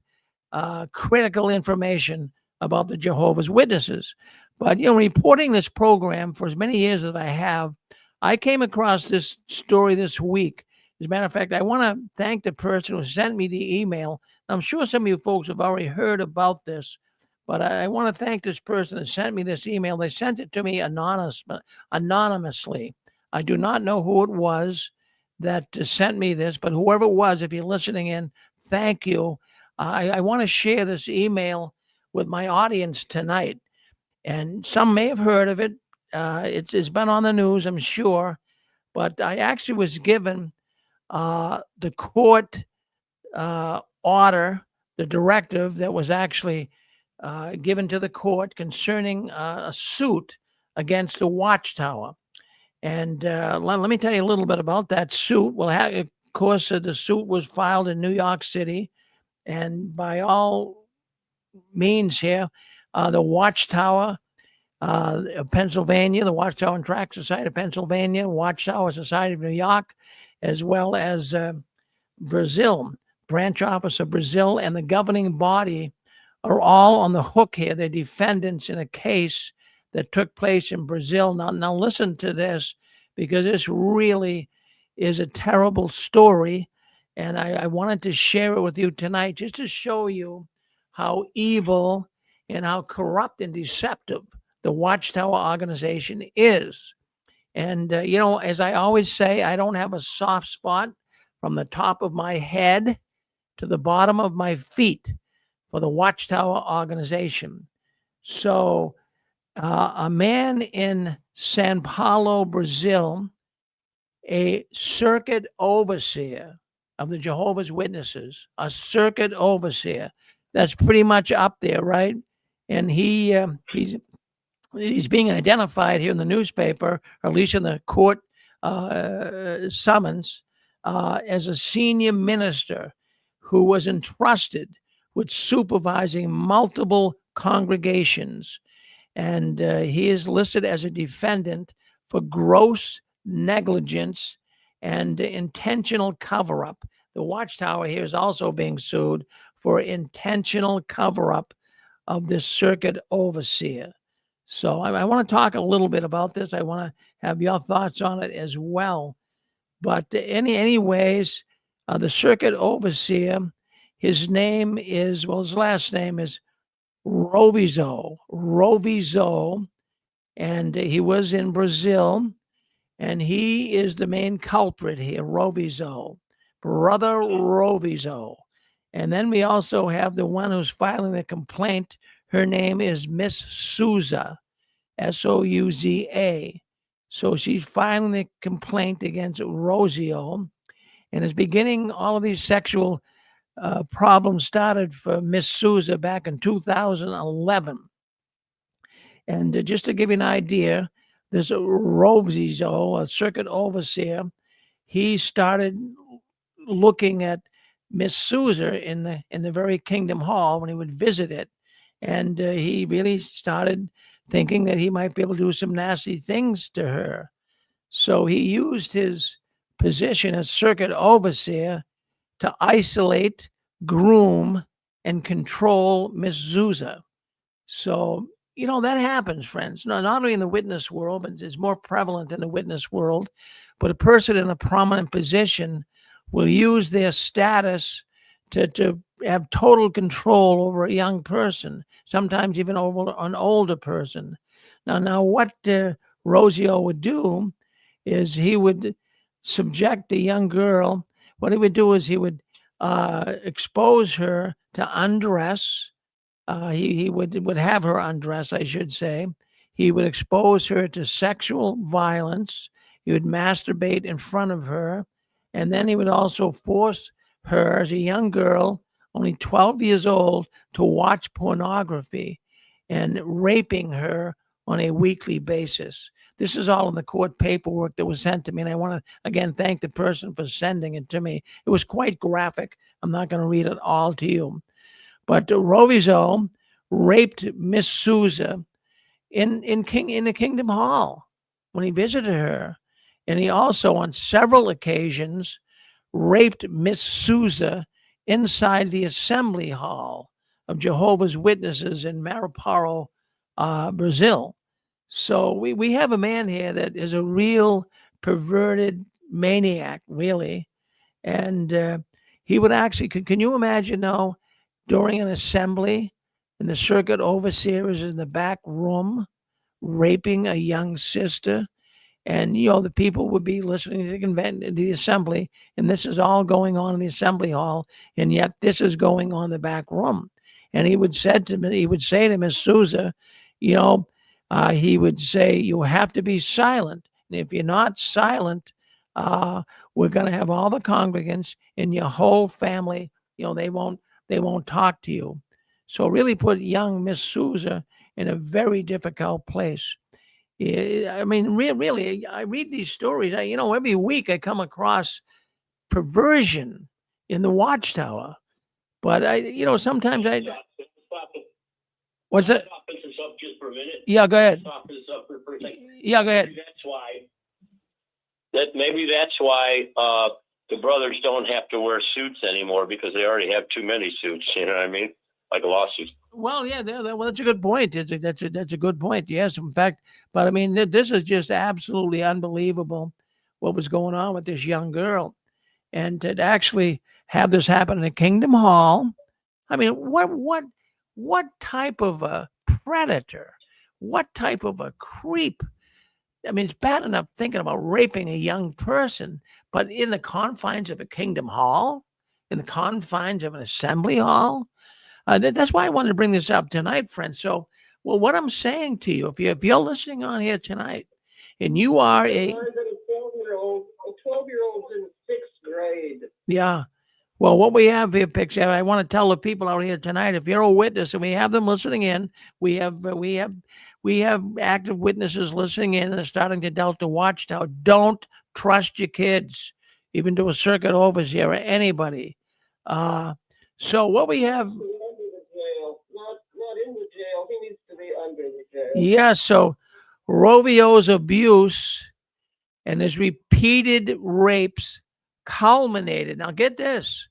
critical information about the Jehovah's Witnesses. But reporting this program for as many years as I have, I came across this story this week. As a matter of fact, I want to thank the person who sent me the email. I'm sure some of you folks have already heard about this, but I want to thank this person that sent me this email. They sent it to me anonymously. I do not know who it was that sent me this, but whoever it was, if you're listening in, thank you. I want to share this email with my audience tonight. And some may have heard of it. It's been on the news, I'm sure. But I actually was given the court order, the directive that was actually given to the court concerning a suit against the Watchtower. And let me tell you a little bit about that suit. Well, of course, the suit was filed in New York City. And by all means here, the Watchtower of Pennsylvania, the Watchtower and Tract Society of Pennsylvania, Watchtower Society of New York, as well as Brazil, branch office of Brazil, and the governing body are all on the hook here. They're defendants in a case that took place in Brazil. Now listen to this, because this really is a terrible story. And I wanted to share it with you tonight just to show you how evil and how corrupt and deceptive the Watchtower organization is. And, as I always say, I don't have a soft spot from the top of my head to the bottom of my feet for the Watchtower organization. So a man in Sao Paulo, Brazil, a circuit overseer of the Jehovah's Witnesses, a circuit overseer, that's pretty much up there, right? And he's being identified here in the newspaper, or at least in the court summons, as a senior minister who was entrusted with supervising multiple congregations. And he is listed as a defendant for gross negligence and intentional cover-up. The Watchtower here is also being sued for intentional cover-up of this circuit overseer. So I want to talk a little bit about this. I want to have your thoughts on it as well. But anyways, the circuit overseer, his name is, his last name is Rovizo, and he was in Brazil, and he is the main culprit here, Rovizo, Brother Rovizo. And then we also have the one who's filing the complaint. Her name is Miss Souza, Souza. So she's filing the complaint against Rosio, and is beginning all of these sexual problems started for Miss Souza back in 2011. And just to give you an idea, this Rosio, a circuit overseer, he started looking at Miss Souza in the very Kingdom Hall when he would visit it. And he really started thinking that he might be able to do some nasty things to her. So he used his position as circuit overseer to isolate, groom, and control Miss Souza. So, that happens, friends. Not only in the witness world, but it's more prevalent in the witness world. But a person in a prominent position will use their status to have total control over a young person, sometimes even over an older person. Now what Rosio would do is he would subject the young girl. What he would do is he would expose her to undress. He would have her undress, I should say. He would expose her to sexual violence. He would masturbate in front of her. And then he would also force her, as a young girl, only 12 years old, to watch pornography and raping her on a weekly basis. This is all in the court paperwork that was sent to me. And I want to, again, thank the person for sending it to me. It was quite graphic. I'm not going to read it all to you. But Rovizo raped Miss Souza in the Kingdom Hall when he visited her. And he also, on several occasions, raped Miss Souza inside the Assembly Hall of Jehovah's Witnesses in Maraparo, Brazil. So we have a man here that is a real perverted maniac, really. And he would actually, can you imagine now, during an assembly, and the circuit overseer is in the back room raping a young sister? And the people would be listening to the assembly, and this is all going on in the assembly hall, and yet this is going on in the back room. And he would say to Miss Souza, he would say, "You have to be silent. And if you're not silent, we're going to have all the congregants and your whole family. They won't talk to you." So really put young Miss Souza in a very difficult place. I mean, really, I read these stories. Every week I come across perversion in the Watchtower. But sometimes what's that? Stop this up just for a minute. Yeah, go ahead. Stop this up for a second. Yeah, go ahead. Maybe that's why the brothers don't have to wear suits anymore, because they already have too many suits. You know what I mean? Like a lawsuit. Well, yeah, well, that's a good point. That's a good point. Yes, in fact, but I mean, this is just absolutely unbelievable what was going on with this young girl, and to actually have this happen in a Kingdom Hall. I mean, what type of a predator? What type of a creep? I mean, it's bad enough thinking about raping a young person, but in the confines of a Kingdom Hall, in the confines of an assembly hall. That's why I wanted to bring this up tonight, friends. So, well, what I'm saying to you, if you're listening on here tonight, and you are a 12-year-old's in 6th grade. Yeah. Well, what we have here, Pixie, I want to tell the people out here tonight, if you're a witness and we have them listening in, we have active witnesses listening in and they're starting to doubt the Watchtower. Don't trust your kids, even to a circuit overseer or anybody. So what we have. Under the jail, not in the jail. He needs to be under the jail. Yeah. So Rovio's abuse and his repeated rapes culminated. Now get this.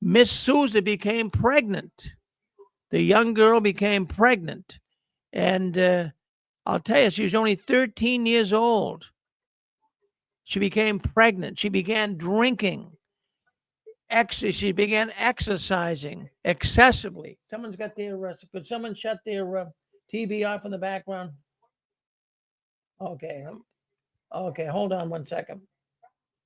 Miss Souza became pregnant. The young girl became pregnant. And I'll tell you, she was only 13 years old. She became pregnant. She began drinking. She began exercising excessively. Someone's got their could someone shut their TV off in the background? Okay. Okay, hold on one second.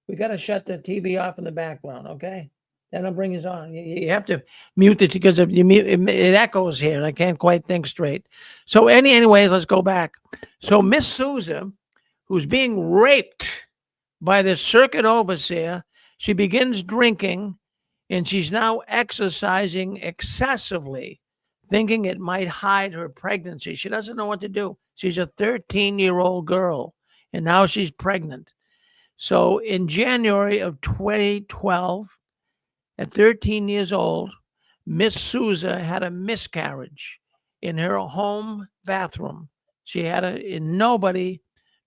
We got to shut the TV off in the background, okay? Then I'll bring it on. You have to mute it because it echoes here and I can't quite think straight. So anyways, let's go back. So Miss Souza, who's being raped by the circuit overseer, she begins drinking and she's now exercising excessively, thinking it might hide her pregnancy. She doesn't know what to do. She's a 13-year-old girl and now she's pregnant. So in January of 2012, at 13 years old, Miss Souza had a miscarriage in her home bathroom. She had and nobody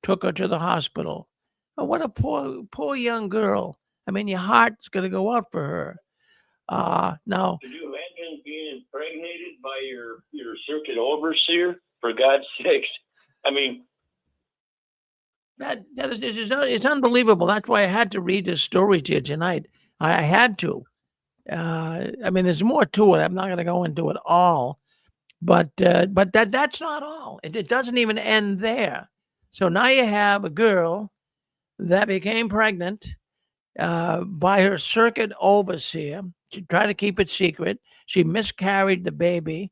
took her to the hospital. Oh, what a poor young girl. I mean, your heart's going to go out for her. Now, could you imagine being impregnated by your circuit overseer? For God's sakes, I mean, it's unbelievable. That's why I had to read this story to you tonight. I had to. I mean, there's more to it. I'm not going to go into it all, but that's not all. It doesn't even end there. So now you have a girl that became pregnant by her circuit overseer. She tried to keep it secret. She miscarried the baby,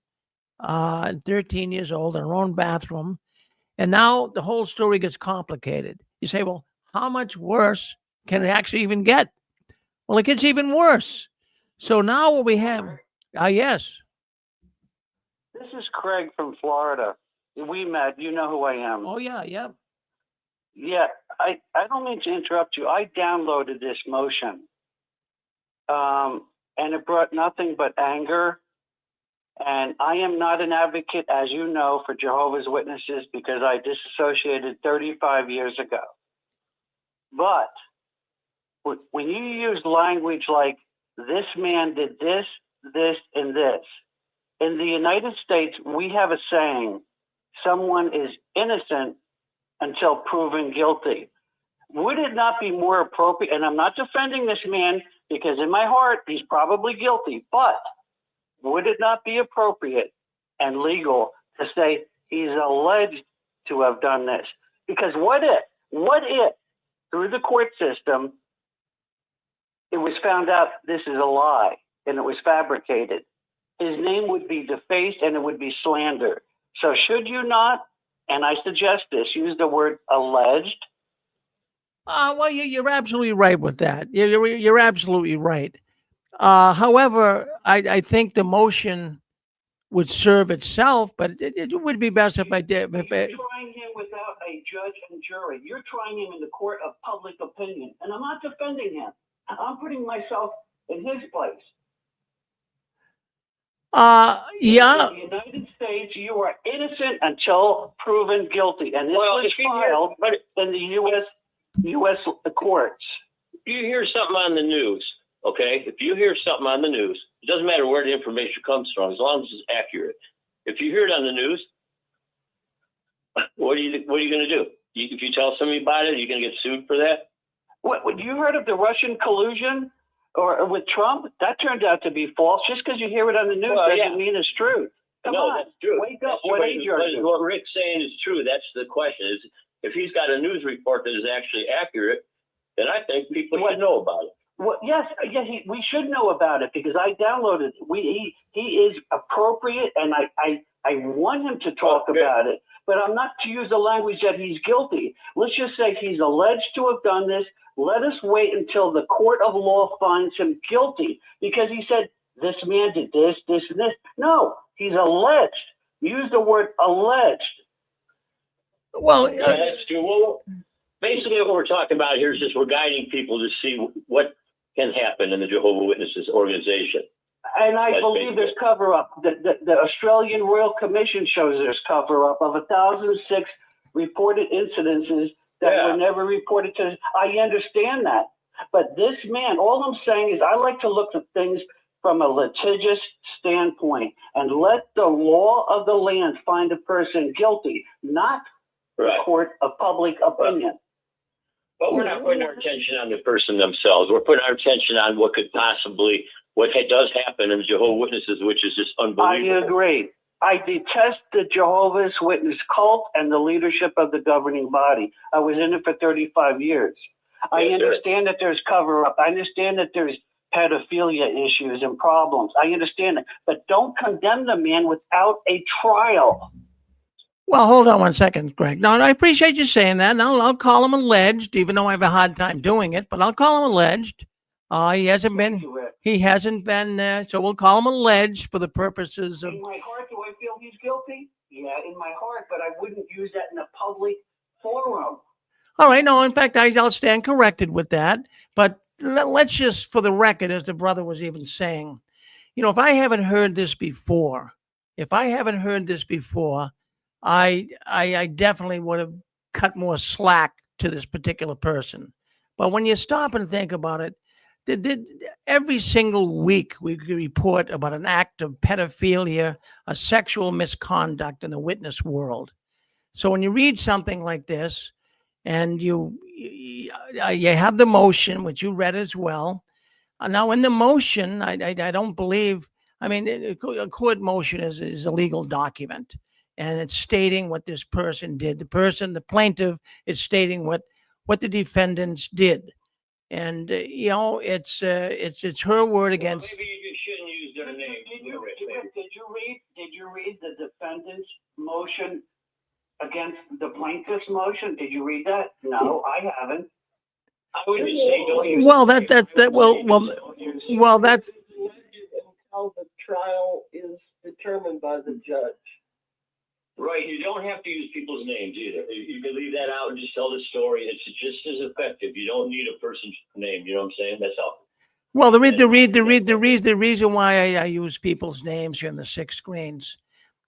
13 years old, in her own bathroom. And now the whole story gets complicated. You say, well, how much worse can it actually even get? Well, it gets even worse. So now what we have, yes. This is Craig from Florida. We met. You know who I am. Oh, yeah. Yeah, I don't mean to interrupt you. I downloaded this motion, and it brought nothing but anger And I am not an advocate, as you know, for Jehovah's Witnesses because I disassociated 35 years ago. But when you use language like this man did this, this, and this, in the United States, we have a saying, someone is innocent until proven guilty. Would it not be more appropriate, and I'm not defending this man because in my heart, he's probably guilty, but would it not be appropriate and legal to say he's alleged to have done this? Because what if through the court system, it was found out this is a lie and it was fabricated? His name would be defaced and it would be slander. So should you not, and I suggest this, use the word alleged? Well, you're absolutely right with that. You're absolutely right. However, I think the motion would serve itself, but it would be best if I did. You're trying him without a judge and jury. You're trying him in the court of public opinion. And I'm not defending him. I'm putting myself in his place. Yeah. In the United States, you are innocent until proven guilty. And this was filed in the U.S. courts. If you hear something on the news, okay? If you hear something on the news, it doesn't matter where the information comes from, as long as it's accurate. If you hear it on the news, what are you going to do? If you tell somebody about it, are you going to get sued for that? What you heard of the Russian collusion or with Trump? That turned out to be false. Just because you hear it on the news doesn't mean it's true. Come on, that's true. Wake up. What Rick's saying is true. That's the question. Is if he's got a news report that is actually accurate, then I think people should know about it. Well, yes, we should know about it because I downloaded it. He is appropriate, and I want him to talk about it, but I'm not to use the language that he's guilty. Let's just say he's alleged to have done this. Let us wait until the court of law finds him guilty because he said this man did this, this, and this. No, he's alleged. Use the word alleged. Well, yeah, that's true. Well, basically, what we're talking about here is just we're guiding people to see what can happen in the Jehovah's Witnesses organization. And I believe there's cover-up. The Australian Royal Commission shows there's cover-up of 1,006 reported incidences that were never reported to. I understand that. But this man, all I'm saying is I like to look at things from a litigious standpoint and let the law of the land find a person guilty, not the court of public opinion. But we're not putting our attention on the person themselves. We're putting our attention on what could possibly, what does happen in the Jehovah's Witnesses, which is just unbelievable. I agree. I detest the Jehovah's Witness cult and the leadership of the governing body. I was in it for 35 years. I understand that there's cover-up. I understand that there's pedophilia issues and problems. I understand that. But don't condemn the man without a trial. Well, hold on one second, Greg. No, I appreciate you saying that. And I'll call him alleged, even though I have a hard time doing it. But I'll call him alleged. He hasn't been. So we'll call him alleged for the purposes of. In my heart, do I feel he's guilty? Yeah, in my heart, but I wouldn't use that in a public forum. All right. No, in fact, I'll stand corrected with that. But let's just, for the record, as the brother was even saying, if I haven't heard this before, I definitely would have cut more slack to this particular person. But when you stop and think about it, every single week we report about an act of pedophilia, a sexual misconduct in the witness world. So when you read something like this and you have the motion, which you read as well. Now in the motion, I don't believe, a court motion is a legal document. And it's stating what this person did. The plaintiff, is stating what the defendants did, and it's her word against. Maybe you shouldn't use their name. Did you read the defendant's motion against the plaintiff's motion? Did you read that? No, I haven't. I would just say don't use. Well, that's until the trial is determined by the judge. Right, you don't have to use people's names either. You can leave that out and just tell the story. It's just as effective. You don't need a person's name. You know what I'm saying? That's all. Well, the reason why I use people's names here in the 6 screens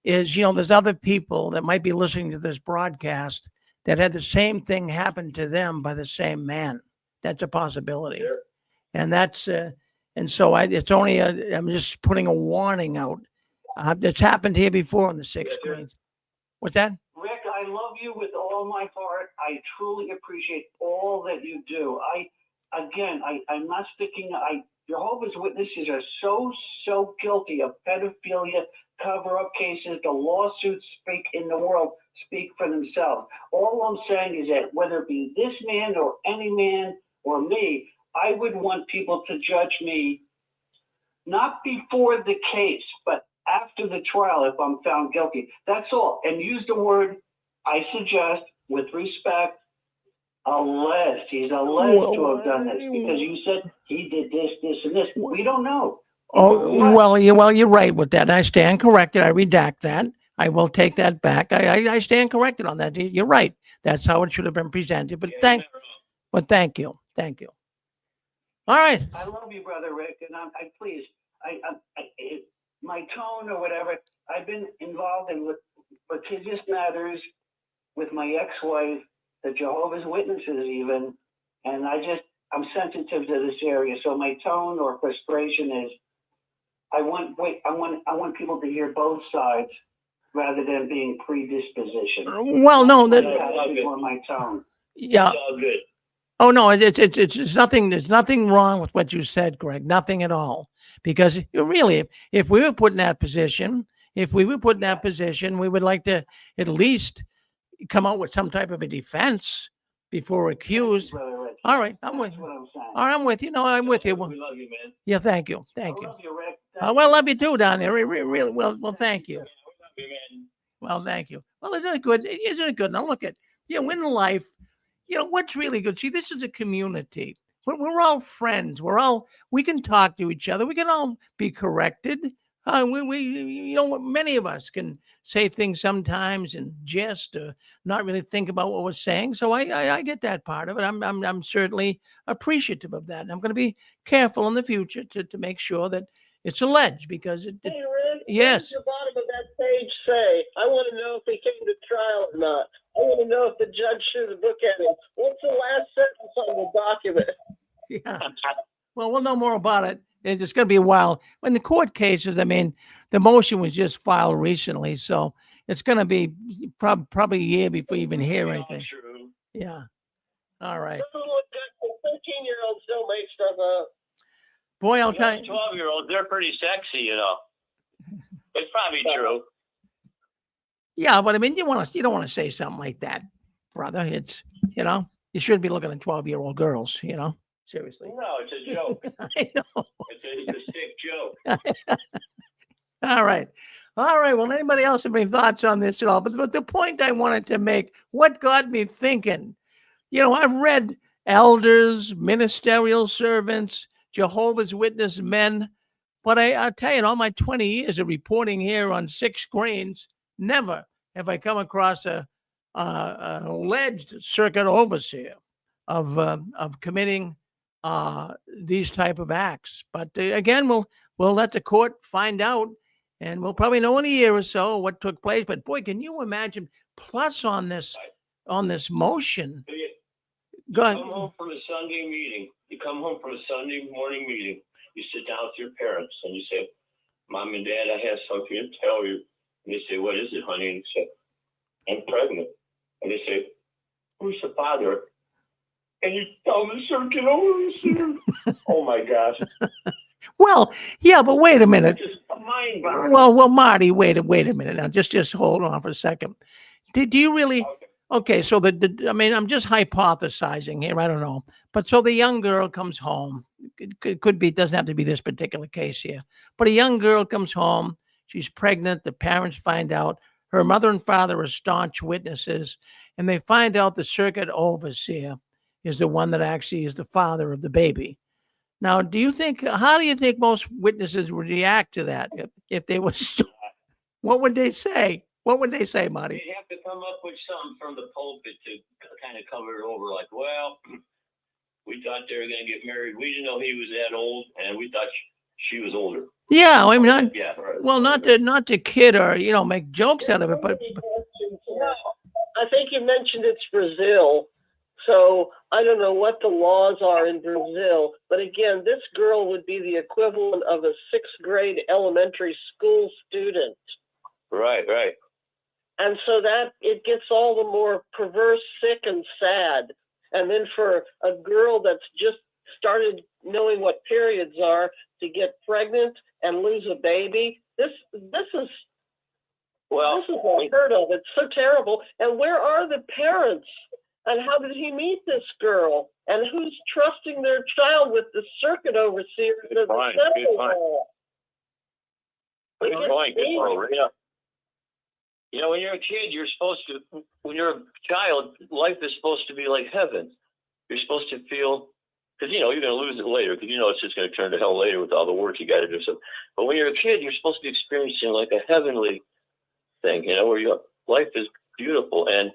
is, there's other people that might be listening to this broadcast that had the same thing happen to them by the same man. That's a possibility. Sure. And that's, and so I'm just putting a warning out. That's happened here before in the 6 Yes, sir. screens. What's that? Rick, I love you with all my heart. I truly appreciate all that you do. I'm not Jehovah's Witnesses are so guilty of pedophilia, cover-up cases. The lawsuits in the world speak for themselves. All I'm saying is that whether it be this man or any man or me, I would want people to judge me not before the case, but after the trial if I'm found guilty. That's all. And use the word, I suggest, with respect, alleged. He's alleged to have done this because you said he did this, and this. We don't know. Oh, well, you're right with that. I stand corrected. I redact that. I will take that back. I stand corrected on that. You're right. That's how it should have been presented. But thank you. Thank you. All right. I love you, brother Rick, and my tone or whatever. I've been involved in litigious matters with my ex-wife, the Jehovah's Witnesses, even, and I'm sensitive to this area. So my tone or frustration is, I want people to hear both sides rather than being predisposition. Well, no, That's my tone. Yeah. It's all good. Oh no, it's nothing. There's nothing wrong with what you said, Greg. Nothing at all. Because really, if we were put in that position, we would like to at least come out with some type of a defense before accused. All right, I'm with you. All right, I'm with you. No, I'm with you. We love you, man. Yeah, thank you. Thank you. I love you, Rick. Well, love you too down there. Really well. Well, thank you. We love you, man. Well, thank you. Well, isn't it good? Isn't it good? Now look at, in life, what's really good. See, this is a community. We're all friends. We can talk to each other. We can all be corrected. Many of us can say things sometimes and jest or not really think about what we're saying. So I get that part of it. I'm certainly appreciative of that. And I'm going to be careful in the future to make sure that it's alleged because Hey, Rick, yes. what does the bottom of that page say? I want to know if he came to trial or not. I want to know if the judge threw the book at him. What's the last sentence on the document? Yeah. Well, we'll know more about it. It's going to be a while. In the court cases, the motion was just filed recently, so it's going to be probably a year before you even hear anything. True. Yeah. All right. 13-year-olds don't make stuff up. Boy, I'll tell you. 12-year-olds, they're pretty sexy, It's probably true. Yeah, but you don't want to say something like that, brother. It's you shouldn't be looking at 12-year-old girls. Seriously. No, it's a joke. I know. It's a sick joke. All right. Well, anybody else have any thoughts on this at all? But the point I wanted to make, what got me thinking, I've read elders, ministerial servants, Jehovah's Witness men, but I'll tell you, in all my 20 years of reporting here on 6 screens, never have I come across an alleged circuit overseer of committing these type of acts. But again, we'll let the court find out, and we'll probably know in a year or so what took place. But boy, can you imagine? Plus, on this motion, go ahead. You come home from a Sunday meeting. You come home from a Sunday morning meeting. You sit down with your parents and you say, "Mom and Dad, I have something to tell you." And they say, "What is it, honey?" And you say, "I'm pregnant." And they say, "Who's the father?" And you tell them the circuit overseer. Oh my gosh. Well, yeah, but wait a minute. Just mind-boggling. Well, Marty, wait a minute now. Just hold on for a second. Do you really? Okay, so I'm just hypothesizing here. I don't know, but so the young girl comes home. It could be. It doesn't have to be this particular case here, but a young girl comes home. She's pregnant. The parents find out. Her mother and father are staunch witnesses, and they find out the circuit overseer is the one that actually is the father of the baby. Now, how do you think most witnesses would react to that if they were? What would they say? What would they say, Marty? They'd have to come up with something from the pulpit to kind of cover it over, like, well, We thought they were going to get married. We didn't know he was that old, and we thought she was older. Yeah, I mean, not, Yeah, right. well, not to kid or make jokes out of it, but I think you mentioned it's Brazil. So I don't know what the laws are in Brazil, but again, this girl would be the equivalent of a sixth grade elementary school student. Right, right. And so that it gets all the more perverse, sick, and sad. And then for a girl that's just started knowing what periods are to get pregnant and lose a baby, this is unheard of. It's so terrible. And where are the parents? And how did he meet this girl? And who's trusting their child with the circuit overseer to the assembly hall? Good point. Yeah. You know, when you're a kid, when you're a child, life is supposed to be like heaven. You're supposed to feel, because, you're going to lose it later, because it's just going to turn to hell later with all the work you got to do. So, but when you're a kid, you're supposed to be experiencing like a heavenly thing, where life is beautiful. And,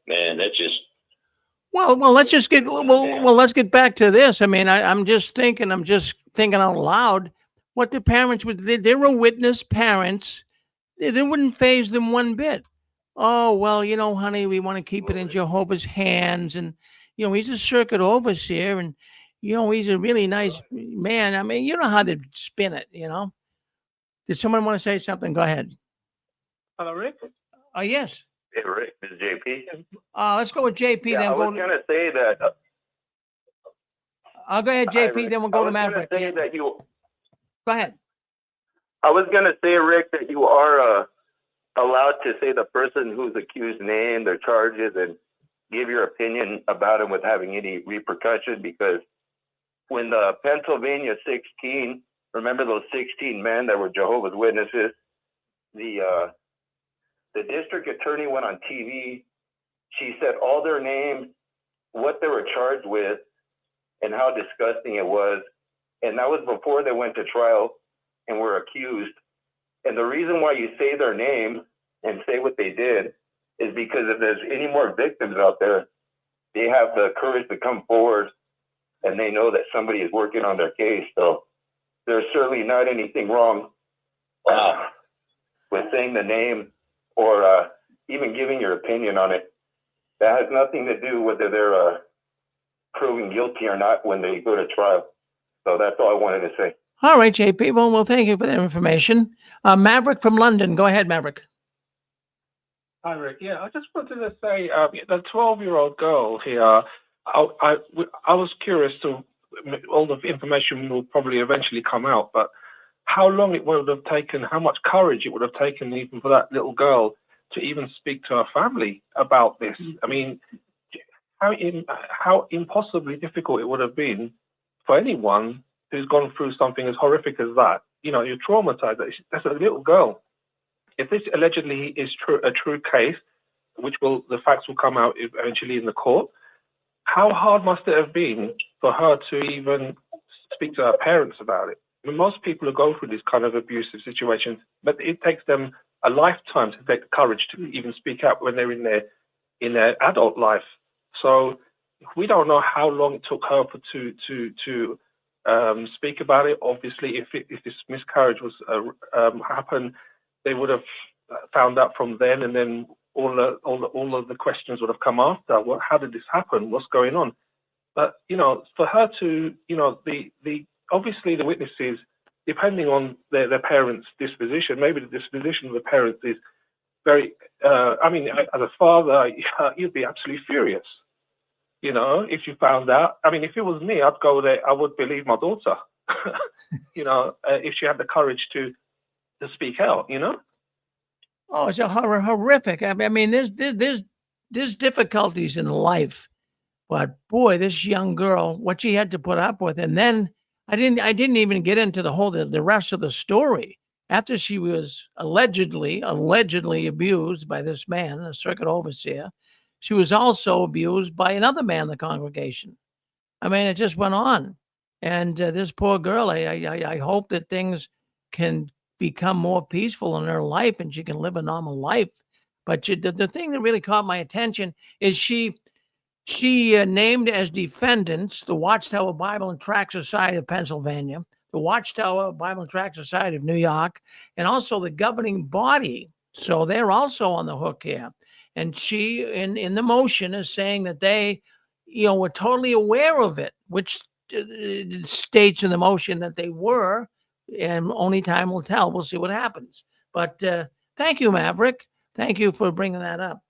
man, that's just. well, let's just get let's get back to this. I mean, I'm just thinking out loud. What the parents would, they were witness parents. It wouldn't faze them one bit. Oh, well, honey, we want to keep it in Jehovah's hands. And, he's a circuit overseer and, he's a really nice man. I mean, you know how they spin it, Did someone want to say something? Go ahead. Hello, Rick. Oh, yes. Hey, Rick, this is JP. Let's go with JP. Yeah, then I was going to say that. I'll go ahead, JP. Then we'll go to Maverick. Say that Go ahead. I was going to say, Rick, that you are allowed to say the person who's accused name, their charges, and give your opinion about them without having any repercussion. Because when the Pennsylvania 16, remember those 16 men that were Jehovah's Witnesses, the district attorney went on TV. She said all their names, what they were charged with, and how disgusting it was. And that was before they went to trial and were accused. And the reason why you say their name and say what they did is because if there's any more victims out there, they have the courage to come forward and they know that somebody is working on their case. So there's certainly not anything wrong with saying the name or even giving your opinion on it. That has nothing to do whether they're proven guilty or not when they go to trial. So that's all I wanted to say. All right, JP. Well, thank you for that information. Maverick from London. Go ahead, Maverick. Hi, Rick. Yeah, I just wanted to say the 12-year-old girl here, I was curious to, all the information will probably eventually come out, but how long it would have taken, how much courage it would have taken even for that little girl to even speak to her family about this. I mean, how impossibly difficult it would have been for anyone who's gone through something as horrific as that. You're traumatized. That's a little girl. If this allegedly is a true case, the facts will come out eventually in the court, how hard must it have been for her to even speak to her parents about it? I mean, most people who go through these kind of abusive situations, but it takes them a lifetime to take the courage to even speak out when they're in their adult life. So we don't know how long it took her to speak about it. Obviously, if this miscarriage was happened, they would have found out from then, and then all of the questions would have come after. How did this happen? What's going on? But for her to, obviously the witnesses, depending on their parents' disposition, maybe the disposition of the parents is very. I mean, as a father, you'd be absolutely furious. If you found out. I mean, if it was me, I'd go there. I would believe my daughter. If she had the courage to speak out. Oh, it's horrific. I mean, there's difficulties in life, but boy, this young girl, what she had to put up with, and then I didn't even get into the rest of the story. After she was allegedly abused by this man, a circuit overseer, she was also abused by another man in the congregation. I mean, it just went on, and this poor girl. I hope that things can become more peaceful in her life and she can live a normal life. But the thing that really caught my attention is she She named as defendants the Watchtower Bible and Tract Society of Pennsylvania, the Watchtower Bible and Tract Society of New York, and also the governing body. So they're also on the hook here. And she, in the motion, is saying that they, were totally aware of it, which states in the motion that they were, and only time will tell. We'll see what happens. But thank you, Maverick. Thank you for bringing that up.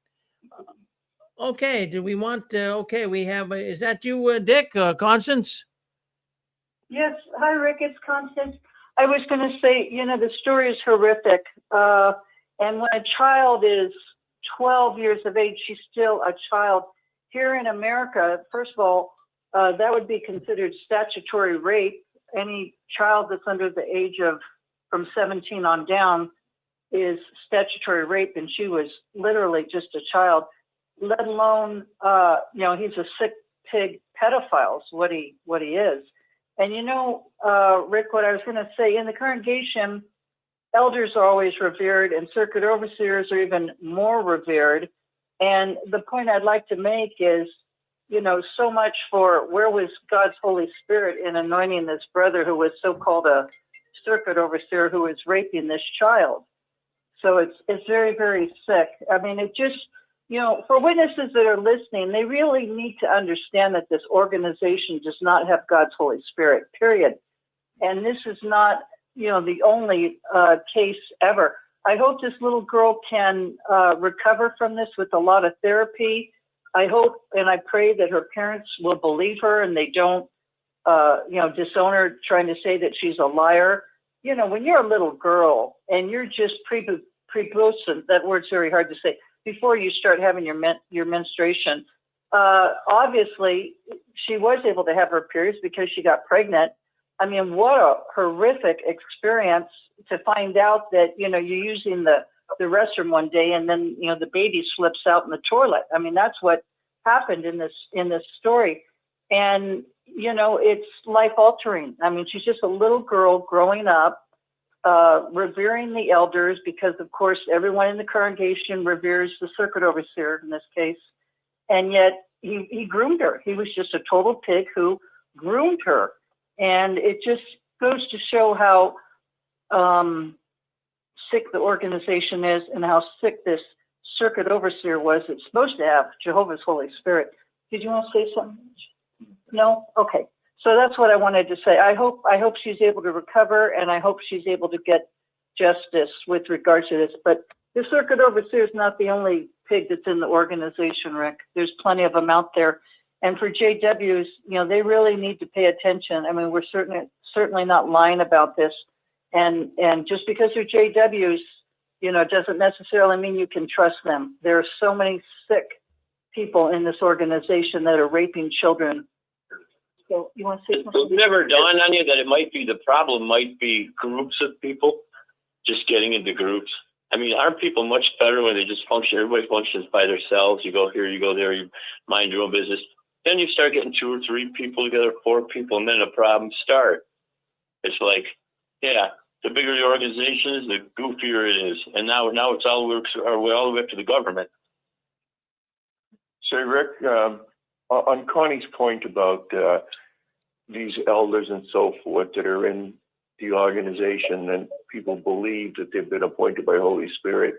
Okay, do we want, okay, we have, is that you, Dick, Constance? Yes. Hi, Rick. It's Constance. I was going to say, the story is horrific. And when a child is 12 years of age, she's still a child. Here in America, first of all, that would be considered statutory rape. Any child that's under the age of from 17 on down is statutory rape, and she was literally just a child. Let alone, he's a sick pig pedophile is what he is. And Rick, what I was going to say, in the congregation, elders are always revered, and circuit overseers are even more revered. And the point I'd like to make is, so much for where was God's Holy Spirit in anointing this brother who was so-called a circuit overseer who was raping this child. So it's very, very sick. I mean, it just, for witnesses that are listening, they really need to understand that this organization does not have God's Holy Spirit, period. And this is not, the only case ever. I hope this little girl can recover from this with a lot of therapy. I hope and I pray that her parents will believe her and they don't, disown her trying to say that she's a liar. When you're a little girl and you're just prepubescent, that word's very hard to say, before you start having your menstruation, obviously she was able to have her periods because she got pregnant. I mean, what a horrific experience to find out that, you're using the restroom one day and then, the baby slips out in the toilet. I mean, that's what happened in this story. And, it's life altering. I mean, she's just a little girl growing up, revering the elders because, of course, everyone in the congregation reveres the circuit overseer in this case. And yet he groomed her. He was just a total pig who groomed her. And it just goes to show how sick the organization is and how sick this circuit overseer was. It's supposed to have Jehovah's Holy Spirit. Did you want to say something? No? Okay. So that's what I wanted to say. I hope she's able to recover, and I hope she's able to get justice with regards to this. But the circuit overseer is not the only pig that's in the organization, Rick. There's plenty of them out there. And for JWs, they really need to pay attention. I mean, we're certainly not lying about this. And just because they're JWs, doesn't necessarily mean you can trust them. There are so many sick people in this organization that are raping children. So you want to say something? It never dawned on you that the problem might be groups of people, just getting into groups. I mean, aren't people much better when they just function? Everybody functions by themselves. You go here, you go there, you mind your own business. Then you start getting 2 or 3 people together, 4 people, and then the problems start. It's like, yeah, the bigger the organization is, the goofier it is. And now it's all works our way all the way up to the government. So, Rick, on Connie's point about these elders and so forth that are in the organization and people believe that they've been appointed by Holy Spirit,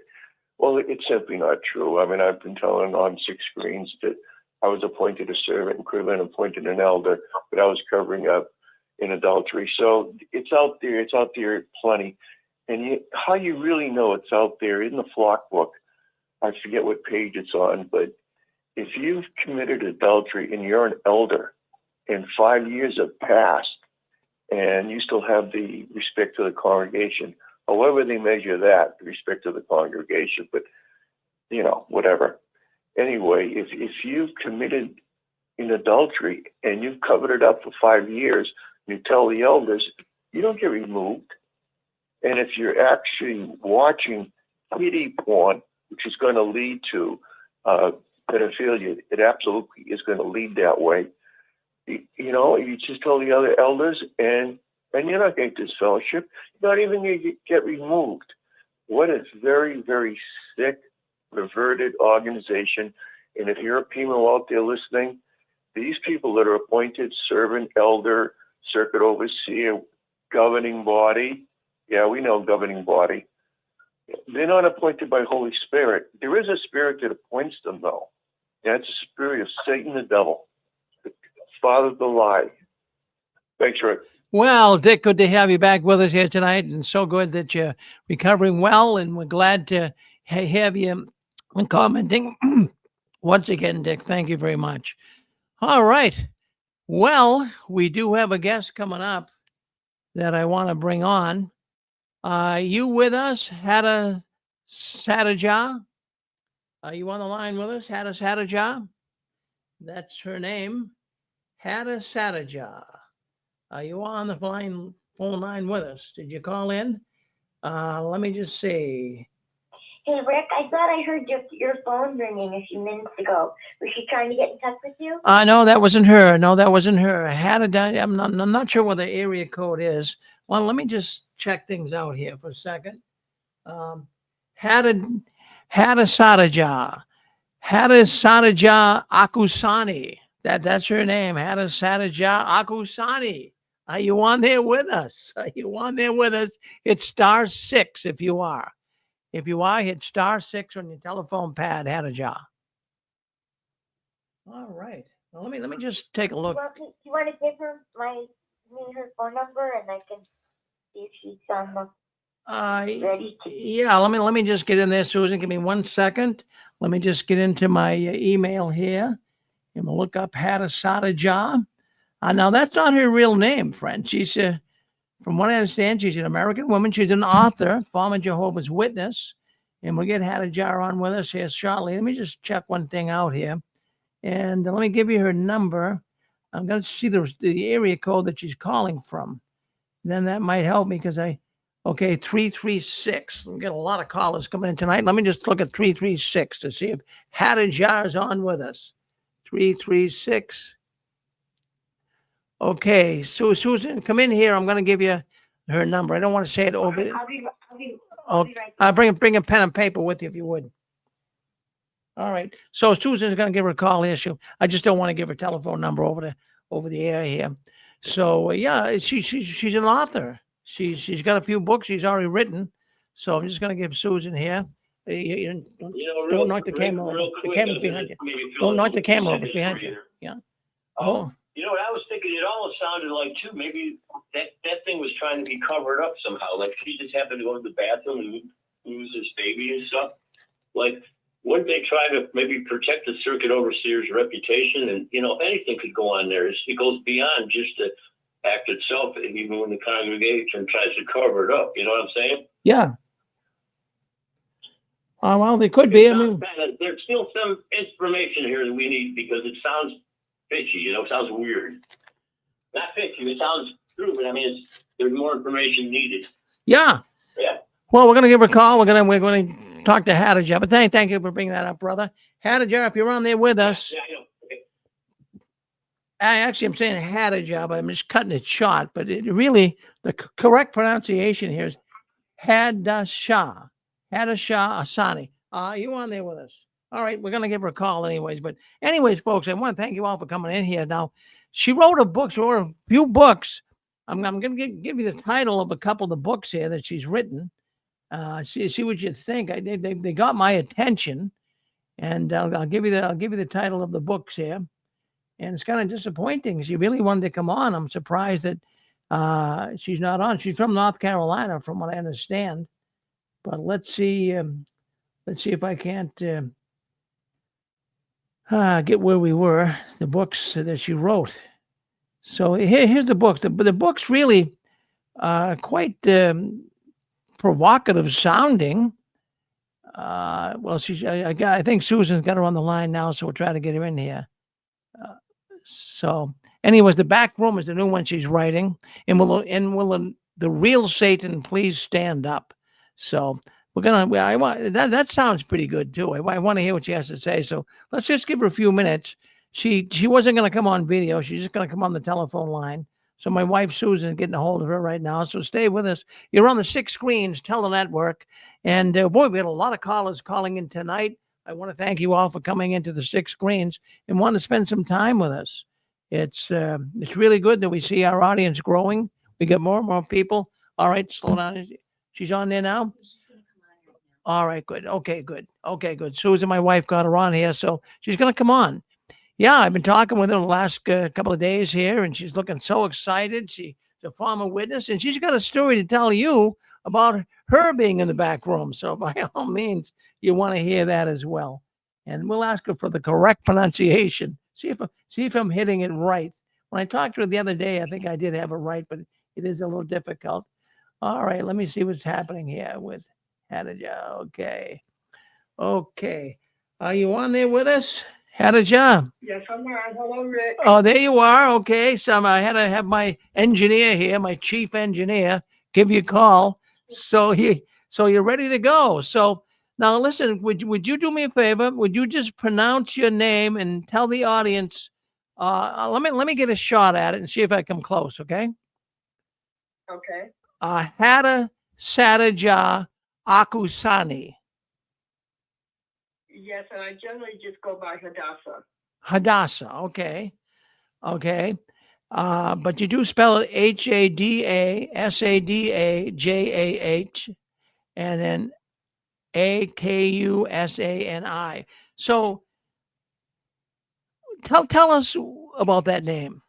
well, it's simply not true. I mean, I've been telling on 6 screens that I was appointed a servant and could have been appointed an elder, but I was covering up in adultery. So it's out there plenty. And how you really know it's out there in the flock book, I forget what page it's on, but if you've committed adultery and you're an elder and 5 years have passed and you still have the respect to the congregation, however they measure that, the respect to the congregation, but whatever. Anyway, if you've committed in adultery and you've covered it up for 5 years, you tell the elders, you don't get removed. And if you're actually watching kiddie porn, which is going to lead to pedophilia, it absolutely is going to lead that way. You just tell the other elders, and you're not going to disfellowship. You're not even going to get removed. What a very, very sick, perverted organization. And if you're a Pimo out there listening, these people that are appointed, servant, elder, circuit overseer, governing body, yeah, we know governing body, they're not appointed by Holy Spirit. There is a spirit that appoints them, though. That's a spirit of Satan the devil, the father of the lie. Thanks, Rick. Well, Dick, good to have you back with us here tonight, and so good that you're recovering well, and we're glad to have you commenting once again, Dick. Thank you very much. All right. Well, we do have a guest coming up that I want to bring on. You with us, Hada Satija? Are you on the line with us, Hada Satija? That's her name, Hada Satija. Are you on the phone line with us? Did you call in? Let me just see. Hey, Rick, I thought I heard your phone ringing a few minutes ago. Was she trying to get in touch with you? No, that wasn't her. No, that wasn't her. I'm not sure what the area code is. Well, let me just check things out here for a second. Hada Satija. Hada Satija Akusani. That's her name. Hada Satija Akusani. Are you on there with us? Are you on there with us? It's *6 if you are. If you are, hit *6 on your telephone pad, Hadija. All right. Well, let me just take a look. Do you want to give her her phone number, and I can see if she's ready? Yeah, let me just get in there, Susan. Give me 1 second. Let me just get into my email here, and we'll look up Hada Satija. Now, that's not her real name, friend. She's, from what I understand, she's an American woman. She's an author, former Jehovah's Witness. And we'll get Hadija on with us here shortly. Let me just check one thing out here. And let me give you her number. I'm going to see the area code that she's calling from. Then that might help me because 336. We get a lot of callers coming in tonight. Let me just look at 336 to see if Hadija is on with us. 336. Okay, so Susan, come in here. I'm going to give you her number. I don't want to say it over. I'll be right Bring a pen and paper with you if you would. All right. So Susan's going to give her a call here. I just don't want to give her telephone number over the air here. So yeah, she's an author. She's got a few books she's already written. So I'm just going to give Susan here. Don't knock the camera over. The camera's behind you. Don't knock the camera over. It's behind you. Yeah. Oh. You know what I was thinking? It almost sounded like too. Maybe that thing was trying to be covered up somehow. Like she just happened to go to the bathroom and lose his baby and stuff. Like, wouldn't they try to maybe protect the circuit overseer's reputation? And anything could go on there. It goes beyond just the act itself. And even when the congregation tries to cover it up, you know what I'm saying? Yeah. Well, they could be. There's still some information here that we need because it sounds fishy, it sounds weird. Not fishy, it sounds true, but there's more information needed. Yeah. Yeah. Well, we're going to give her a call. We're going to talk to Hadija. But thank you for bringing that up, brother. Hadija, if you're on there with us. Yeah, I know. Okay. I'm saying Hadija, but I'm just cutting it short. But the correct pronunciation here is Hadasha. Hadasha Asani. You on there with us? All right, we're going to give her a call anyways. But anyways, folks, I want to thank you all for coming in here. Now, she wrote a few books. I'm going to give you the title of a couple of the books here that she's written. See what you think. They got my attention, and I'll give you the title of the books here. And it's kind of disappointing. She really wanted to come on. I'm surprised that she's not on. She's from North Carolina, from what I understand. But let's see if I can't get where we were. The books that she wrote. So here's the books. The books really quite provocative sounding. Well, I think Susan's got her on the line now, so we'll try to get her in here. So, anyways, the back room is the new one she's writing, and will the real Satan please stand up? So that sounds pretty good too. I want to hear what she has to say. So let's just give her a few minutes. She wasn't going to come on video. She's just going to come on the telephone line. So my wife Susan is getting a hold of her right now. So stay with us. You're on the 6 Screens Tele Network, and boy, we had a lot of callers calling in tonight. I want to thank you all for coming into the 6 Screens and want to spend some time with us. It's really good that we see our audience growing. We get more and more people. All right, slow down. She's on there now? All right, good. Okay, good. Okay, good. Susan, my wife, got her on here, so she's going to come on. Yeah, I've been talking with her the last couple of days here, and she's looking so excited. She's a former witness, and she's got a story to tell you about her being in the back room. So by all means, you want to hear that as well. And we'll ask her for the correct pronunciation. See if I'm hitting it right. When I talked to her the other day, I think I did have it right, but it is a little difficult. All right, let me see what's happening here with Hadija. Okay. Okay. Are you on there with us? Hadija? Yes, I'm on. Hello, Rick. Oh, there you are. Okay. So I had to have my engineer here, my chief engineer, give you a call. So you're ready to go. So now listen, would you do me a favor? Would you just pronounce your name and tell the audience? Let me get a shot at it and see if I come close. Okay. Okay. Hada Sadija Akusani. Yes, and I generally just go by Hadassah. Hadassah. Okay. Okay. But you do spell it Hadasadajah and then Akusani. So tell us about that name.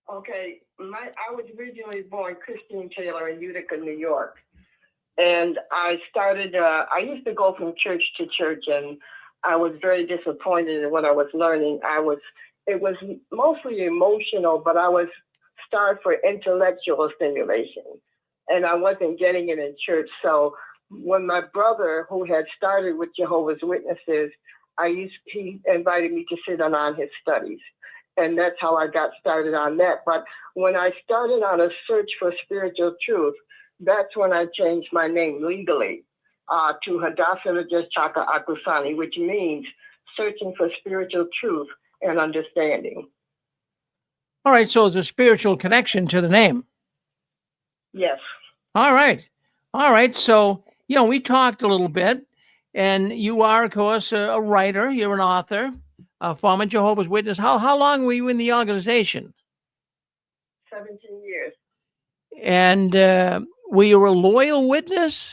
Okay, I was originally born Christine Taylor in Utica, New York. And I started, I used to go from church to church, and I was very disappointed in what I was learning. It was mostly emotional, but I was starved for intellectual stimulation, and I wasn't getting it in church. So when my brother, who had started with Jehovah's Witnesses, he invited me to sit on his studies. And that's how I got started on that. But when I started on a search for spiritual truth, that's when I changed my name legally to Hadassah Chaka Akusani, which means searching for spiritual truth and understanding. All right, so there's a spiritual connection to the name. Yes. All right. All right. So, we talked a little bit, and you are, of course, a writer. You're an author, a former Jehovah's Witness. How long were you in the organization? 17 years. And were you a loyal witness?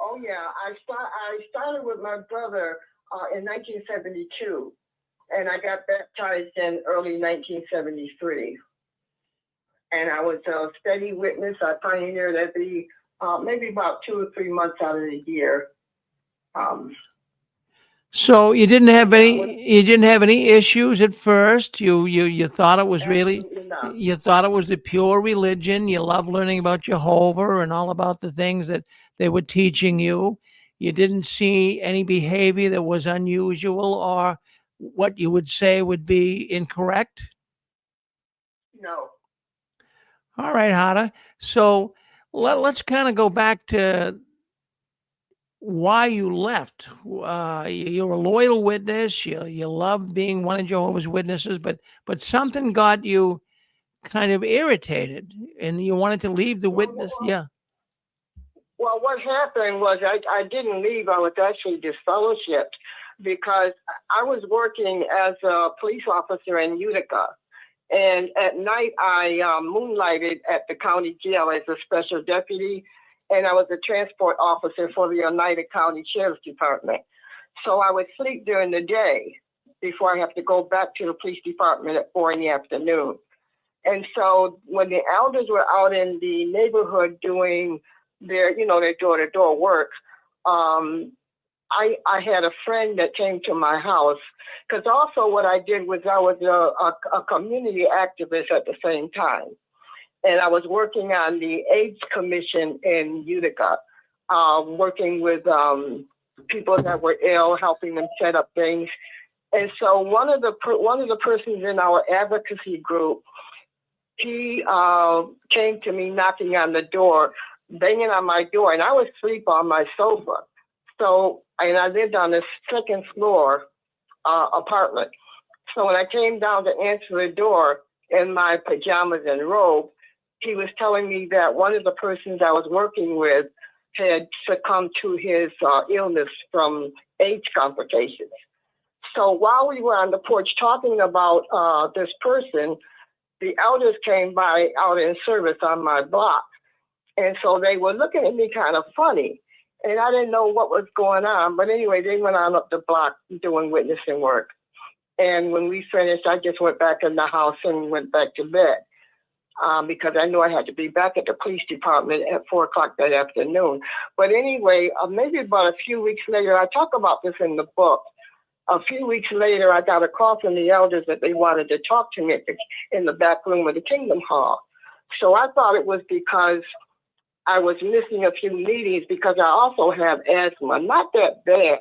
Oh, yeah. I started with my brother in 1972, and I got baptized in early 1973. And I was a steady witness. I pioneered every maybe about 2 or 3 months out of the year. So you didn't have any issues at first. You thought it was really, you thought it was the pure religion. You loved learning about Jehovah and all about the things that they were teaching you. You didn't see any behavior that was unusual or what you would say would be incorrect. No. All right, Hada. So let's kind of go back to why you left. You're a loyal witness. You love being one of Jehovah's Witnesses, but something got you kind of irritated, and you wanted to leave the witness. Yeah. Well, what happened was I didn't leave. I was actually disfellowshipped because I was working as a police officer in Utica. And at night, I moonlighted at the county jail as a special deputy, and I was a transport officer for the Oneida County Sheriff's Department. So I would sleep during the day before I have to go back to the police department at 4 in the afternoon. And so when the elders were out in the neighborhood doing their door-to-door work, I had a friend that came to my house, because also what I did was I was a community activist at the same time. And I was working on the AIDS Commission in Utica, working with people that were ill, helping them set up things. And so one of the persons in our advocacy group, he came to me knocking on the door, banging on my door, and I was asleep on my sofa. So, and I lived on the second floor apartment. So when I came down to answer the door in my pajamas and robe, he was telling me that one of the persons I was working with had succumbed to his illness from AIDS complications. So while we were on the porch talking about this person, the elders came by out in service on my block. And so they were looking at me kind of funny. And I didn't know what was going on. But anyway, they went on up the block doing witnessing work. And when we finished, I just went back in the house and went back to bed because I knew I had to be back at the police department at 4 o'clock that afternoon. But anyway, maybe about a few weeks later, I talk about this in the book. A few weeks later, I got a call from the elders that they wanted to talk to me in the back room of the Kingdom Hall. So I thought it was because I was missing a few meetings because I also have asthma. Not that bad.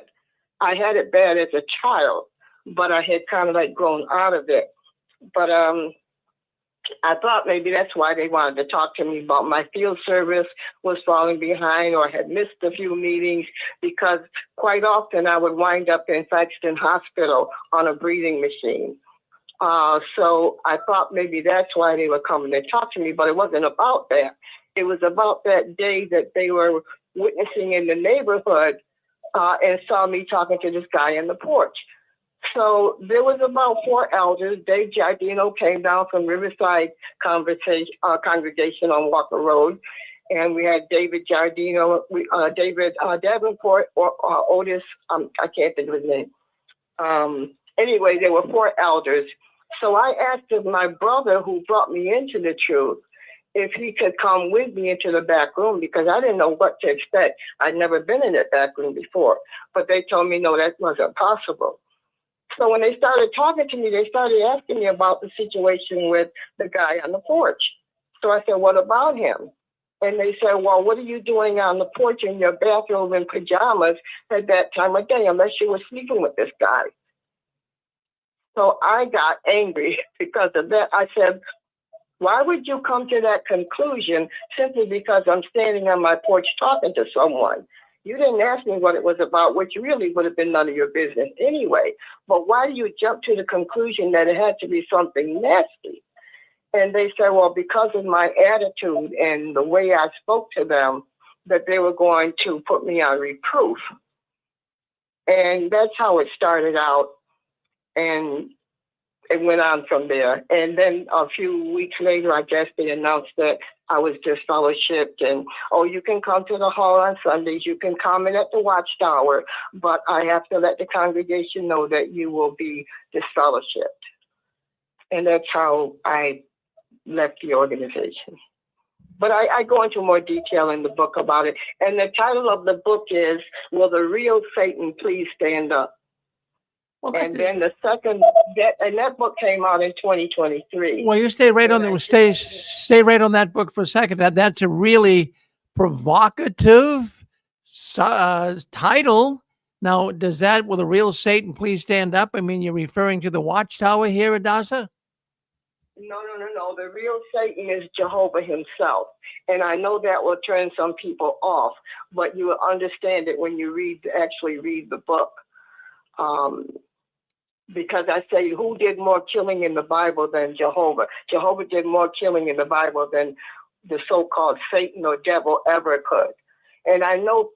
I had it bad as a child, but I had kind of like grown out of it. But I thought maybe that's why they wanted to talk to me about my field service was falling behind or had missed a few meetings, because quite often I would wind up in Faxton Hospital on a breathing machine. So I thought maybe that's why they were coming to talk to me, but it wasn't about that. It was about that day that they were witnessing in the neighborhood and saw me talking to this guy on the porch. So there was about 4 elders. Dave Giardino came down from Riverside congregation on Walker Road. And we had David Giardino, David Davenport, or Otis, I can't think of his name. Anyway, there were 4 elders. So I asked my brother, who brought me into the truth, if he could come with me into the back room, because I didn't know what to expect. I'd never been in that back room before. But they told me, no, that wasn't possible. So when they started talking to me, they started asking me about the situation with the guy on the porch. So I said, what about him? And they said, well, what are you doing on the porch in your bathrobe in pajamas at that time of day, unless you were sleeping with this guy? So I got angry because of that. I said, why would you come to that conclusion simply because I'm standing on my porch talking to someone? You didn't ask me what it was about, which really would have been none of your business anyway. But why do you jump to the conclusion that it had to be something nasty? And they said, well, because of my attitude and the way I spoke to them, that they were going to put me on reproof. And that's how it started out. And it went on from there. And then a few weeks later, I guess they announced that I was disfellowshipped, and, oh, you can come to the hall on Sundays, you can comment at the Watchtower, but I have to let the congregation know that you will be disfellowshipped. And that's how I left the organization. But I go into more detail in the book about it. And the title of the book is, Will the Real Satan Please Stand Up? Well, and then the second, that book came out in 2023. Well, you stay right on stay right on that book for a second. That's a really provocative title. Now, does that, will the real Satan please stand up? I mean, you're referring to the Watchtower here, Adasa? No. The real Satan is Jehovah himself. And I know that will turn some people off, but you will understand it when you actually read the book. Because I say, who did more killing in the Bible than Jehovah? Jehovah did more killing in the Bible than the so-called Satan or devil ever could. And I know,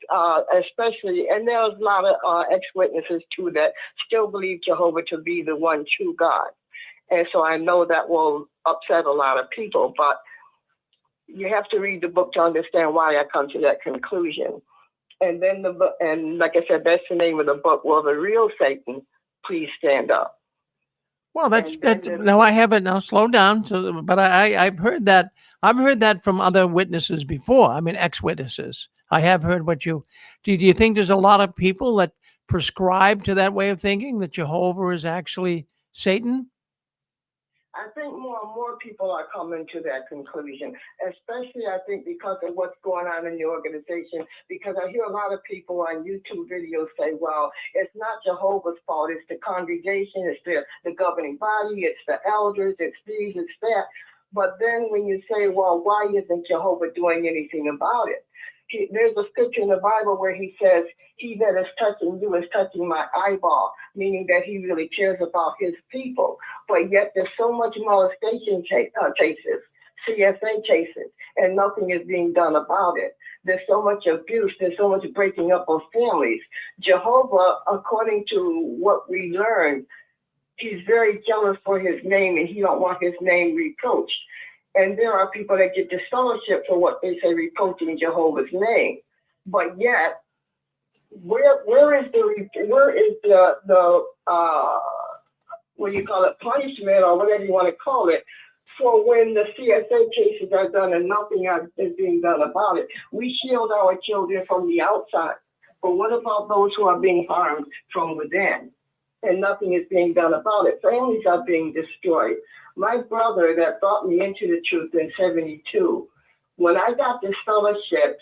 especially, and there's a lot of ex-witnesses too that still believe Jehovah to be the one true God. And so I know that will upset a lot of people, but you have to read the book to understand why I come to that conclusion. And then and like I said, that's the name of the book. Will the real Satan please stand up? Well, now I haven't. Now slow down. So, but I've heard that. I've heard that from other witnesses before. I mean, ex-witnesses. I have heard what you. Do you think there's a lot of people that prescribe to that way of thinking, that Jehovah is actually Satan? I think more and more people are coming to that conclusion, especially I think because of what's going on in the organization, because I hear a lot of people on YouTube videos say, well, it's not Jehovah's fault, it's the congregation, it's the governing body, it's the elders, it's these, it's that. But then when you say, well, why isn't Jehovah doing anything about it? There's a scripture in the Bible where he says, he that is touching you is touching my eyeball, meaning that he really cares about his people. But yet there's so much molestation cases, CSA cases, and nothing is being done about it. There's so much abuse. There's so much breaking up of families. Jehovah, according to what we learned, he's very jealous for his name, and he don't want his name reproached. And there are people that get disfellowship for what they say reproaching Jehovah's name. But yet, where is the what do you call it, punishment or whatever you want to call it, for when the CSA cases are done and nothing is being done about it? We shield our children from the outside, but what about those who are being harmed from within? And nothing is being done about it. Families are being destroyed. My brother that brought me into the truth in 72, when I got this fellowship,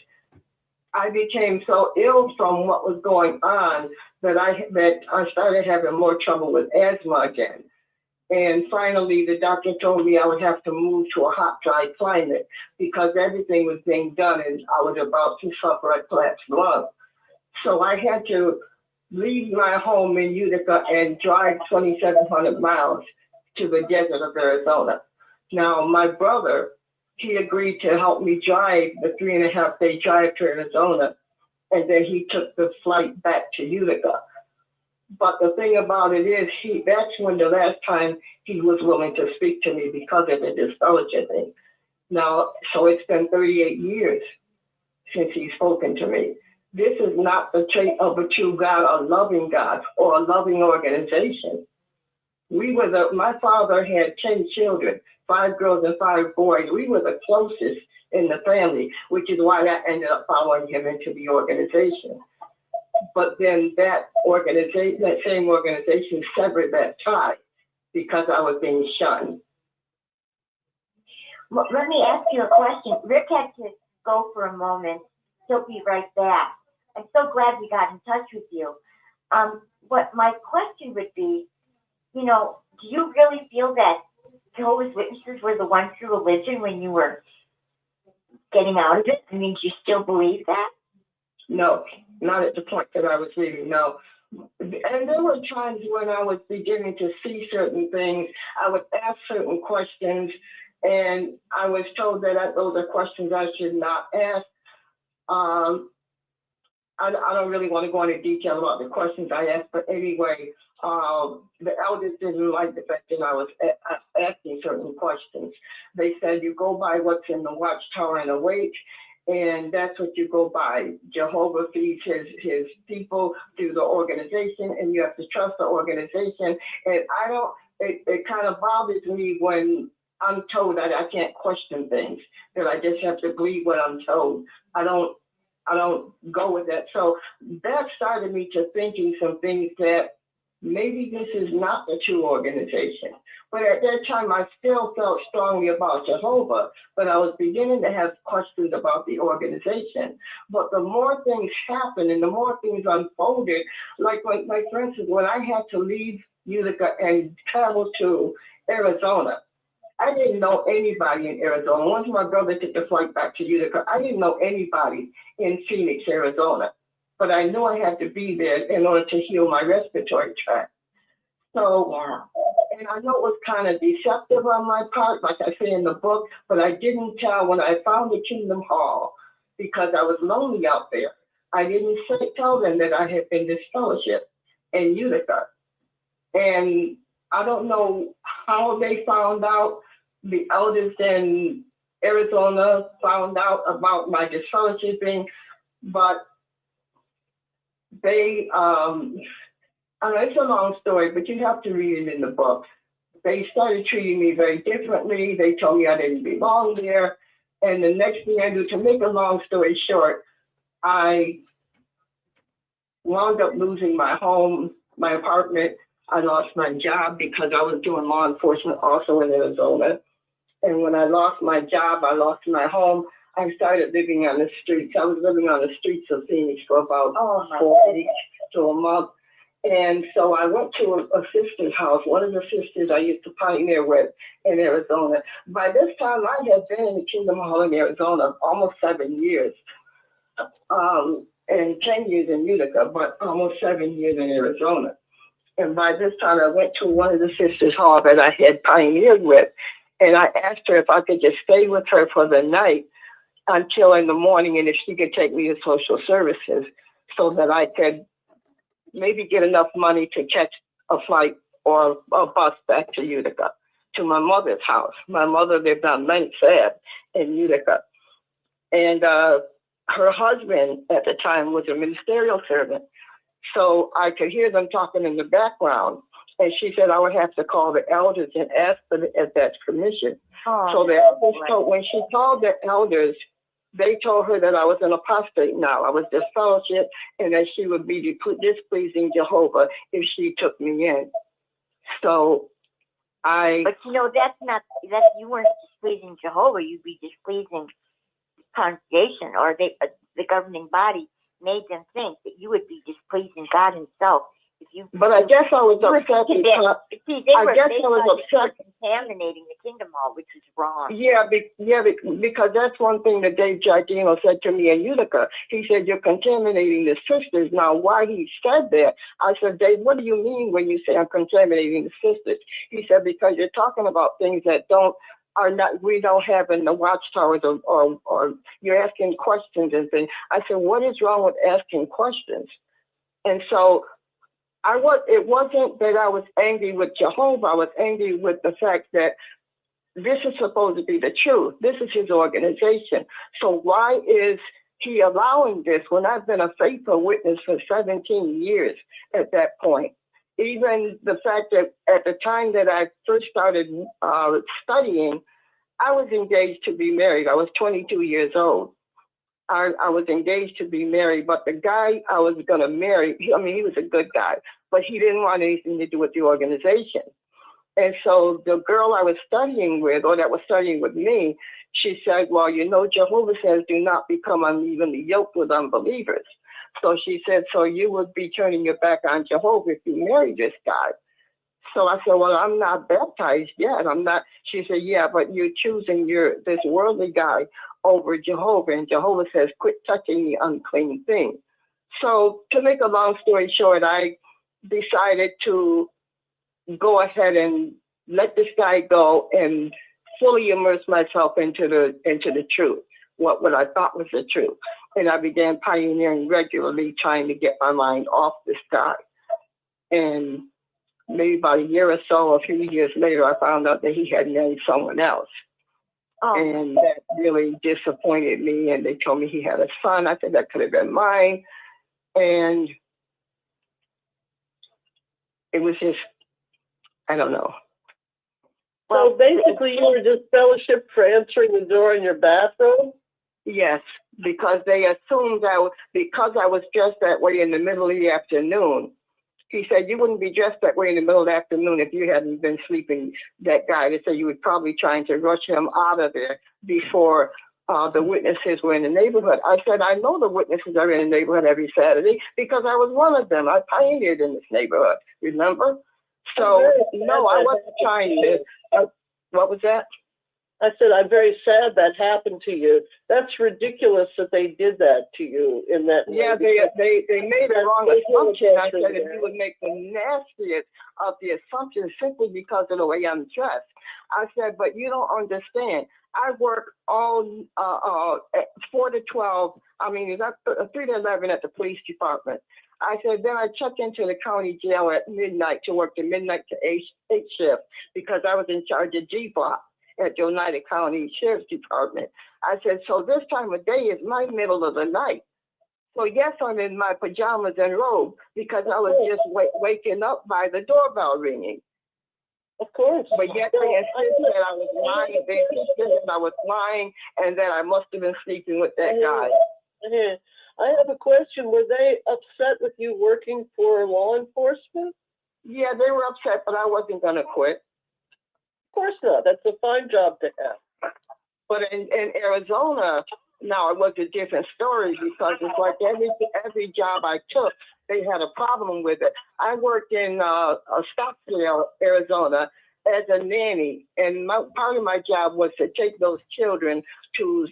I became so ill from what was going on that I started having more trouble with asthma again. And finally, the doctor told me I would have to move to a hot, dry climate because everything was being done and I was about to suffer a collapsed lung. So I had to leave my home in Utica and drive 2,700 miles to the desert of Arizona. Now, my brother, he agreed to help me drive the 3.5-day drive to Arizona, and then he took the flight back to Utica. But the thing about it is, that's when the last time he was willing to speak to me because of the disfellowship thing. Now, so it's been 38 years since he's spoken to me. This is not the trait of a true God, a loving God, or a loving organization. My father had 10 children, 5 girls and 5 boys. We were the closest in the family, which is why I ended up following him into the organization. But then that same organization severed that tie because I was being shunned. Well, let me ask you a question. Rick had to go for a moment. He'll be right back. I'm so glad we got in touch with you. What my question would be, do you really feel that Jehovah's Witnesses were the one true religion when you were getting out of it? I mean, do you still believe that? No, not at the point that I was reading, no. And there were times when I was beginning to see certain things. I would ask certain questions, and I was told that those are questions I should not ask. I don't really want to go into detail about the questions I asked, but anyway, the elders didn't like the fact that I was asking certain questions. They said, you go by what's in the Watchtower and awake, and that's what you go by. Jehovah feeds his people through the organization, and you have to trust the organization. And it kind of bothers me when I'm told that I can't question things, that I just have to believe what I'm told. I don't go with that. So that started me to thinking some things that maybe this is not the true organization. But at that time, I still felt strongly about Jehovah, but I was beginning to have questions about the organization. But the more things happened and the more things unfolded, like for instance, when I had to leave Utica and travel to Arizona, I didn't know anybody in Arizona. Once my brother took the flight back to Utica, I didn't know anybody in Phoenix, Arizona. But I knew I had to be there in order to heal my respiratory tract. So, and I know it was kind of deceptive on my part, like I say in the book, but I didn't tell when I found the Kingdom Hall because I was lonely out there. I didn't tell them that I had been disfellowshipped in Utica. And I don't know how they found out. The elders in Arizona found out about my disfellowshipping, but they, I know it's a long story, but you have to read it in the book. They started treating me very differently. They told me I didn't belong there. And the next thing I do, to make a long story short, I wound up losing my home, my apartment. I lost my job because I was doing law enforcement also in Arizona. And when I lost my job, I lost my home. I started living on the streets. I was living on the streets of Phoenix for about 4 weeks to a month. And so I went to a sister's house, one of the sisters I used to pioneer with in Arizona. By this time, I had been in the Kingdom Hall in Arizona almost 7 years, and 10 years in Utica, but almost 7 years in Arizona. And by this time, I went to one of the sisters' hall that I had pioneered with, And I asked her if I could just stay with her for the night until in the morning, and if she could take me to social services so that I could maybe get enough money to catch a flight or a bus back to Utica, to my mother's house. My mother lived on Lenox Ave in Utica. And her husband at the time was a ministerial servant. So I could hear them talking in the background. And she said I would have to call the elders and ask for that permission. So the elders told, when she called the elders, they told her that I was an apostate now. I was disfellowship and that she would be displeasing Jehovah if she took me in. So But you know, you weren't displeasing Jehovah, you'd be displeasing the congregation, or the governing body made them think that you would be displeasing God himself. But I guess I was upset because they were contaminating the kingdom hall, which is wrong. Yeah, because that's one thing that Dave Giardino said to me in Utica. He said, you're contaminating the sisters. Now, why he said that, I said, Dave, what do you mean when you say I'm contaminating the sisters? He said, because you're talking about things that we don't have in the watchtowers, or you're asking questions and things. I said, what is wrong with asking questions? And so it wasn't that I was angry with Jehovah. I was angry with the fact that this is supposed to be the truth. This is his organization. So why is he allowing this when I've been a faithful witness for 17 years at that point? Even the fact that at the time that I first started studying, I was engaged to be married. I was 22 years old. I was engaged to be married, but the guy I was going to marry, he was a good guy, but he didn't want anything to do with the organization. And so the girl I was studying with, or that was studying with me, she said, well, you know, Jehovah says, do not become unevenly yoked with unbelievers. So she said, so you would be turning your back on Jehovah if you marry this guy. So I said, well, I'm not baptized yet. I'm not. She said, yeah, but you're choosing this worldly guy over Jehovah. And Jehovah says, quit touching the unclean thing. So to make a long story short, I decided to go ahead and let this guy go and fully immerse myself into the truth, what I thought was the truth. And I began pioneering regularly, trying to get my mind off this guy. And maybe about a year or so, a few years later, I found out that he had married someone else. Oh. And that really disappointed me. And they told me he had a son. I said that could have been mine. And it was just, I don't know. So basically, you were just fellowship for answering the door in your bathroom? Yes, because they assumed because I was dressed that way in the middle of the afternoon. He said, you wouldn't be dressed that way in the middle of the afternoon if you hadn't been sleeping, that guy. They said you would probably trying to rush him out of there before the witnesses were in the neighborhood. I said, I know the witnesses are in the neighborhood every Saturday because I was one of them. I pioneered in this neighborhood, remember? So, no, I wasn't trying to. What was that? I said, I'm very sad that happened to you. That's ridiculous that they did that to you in that way. Yeah, they made a wrong assumption. I said if you would make the nastiest of the assumptions simply because of the way I'm dressed. I said, but you don't understand. I work all 4 to 12. It's 3 to 11 at the police department. I said, then I checked into the county jail at midnight to work the midnight to 8 shift because I was in charge of G block at the Oneida County Sheriff's Department. I said, so this time of day is my middle of the night. So yes, I'm in my pajamas and robe because I was just waking up by the doorbell ringing. Of course. But yet they insisted that I was lying. They insisted that I was lying and that I must have been sleeping with that guy. I have a question. Were they upset with you working for law enforcement? Yeah, they were upset, but I wasn't going to quit. Of course not. That's a fine job to have. But in Arizona, now it was a different story because it's like every job I took, they had a problem with it. I worked in Scottsdale, Arizona, as a nanny, and part of my job was to take those children to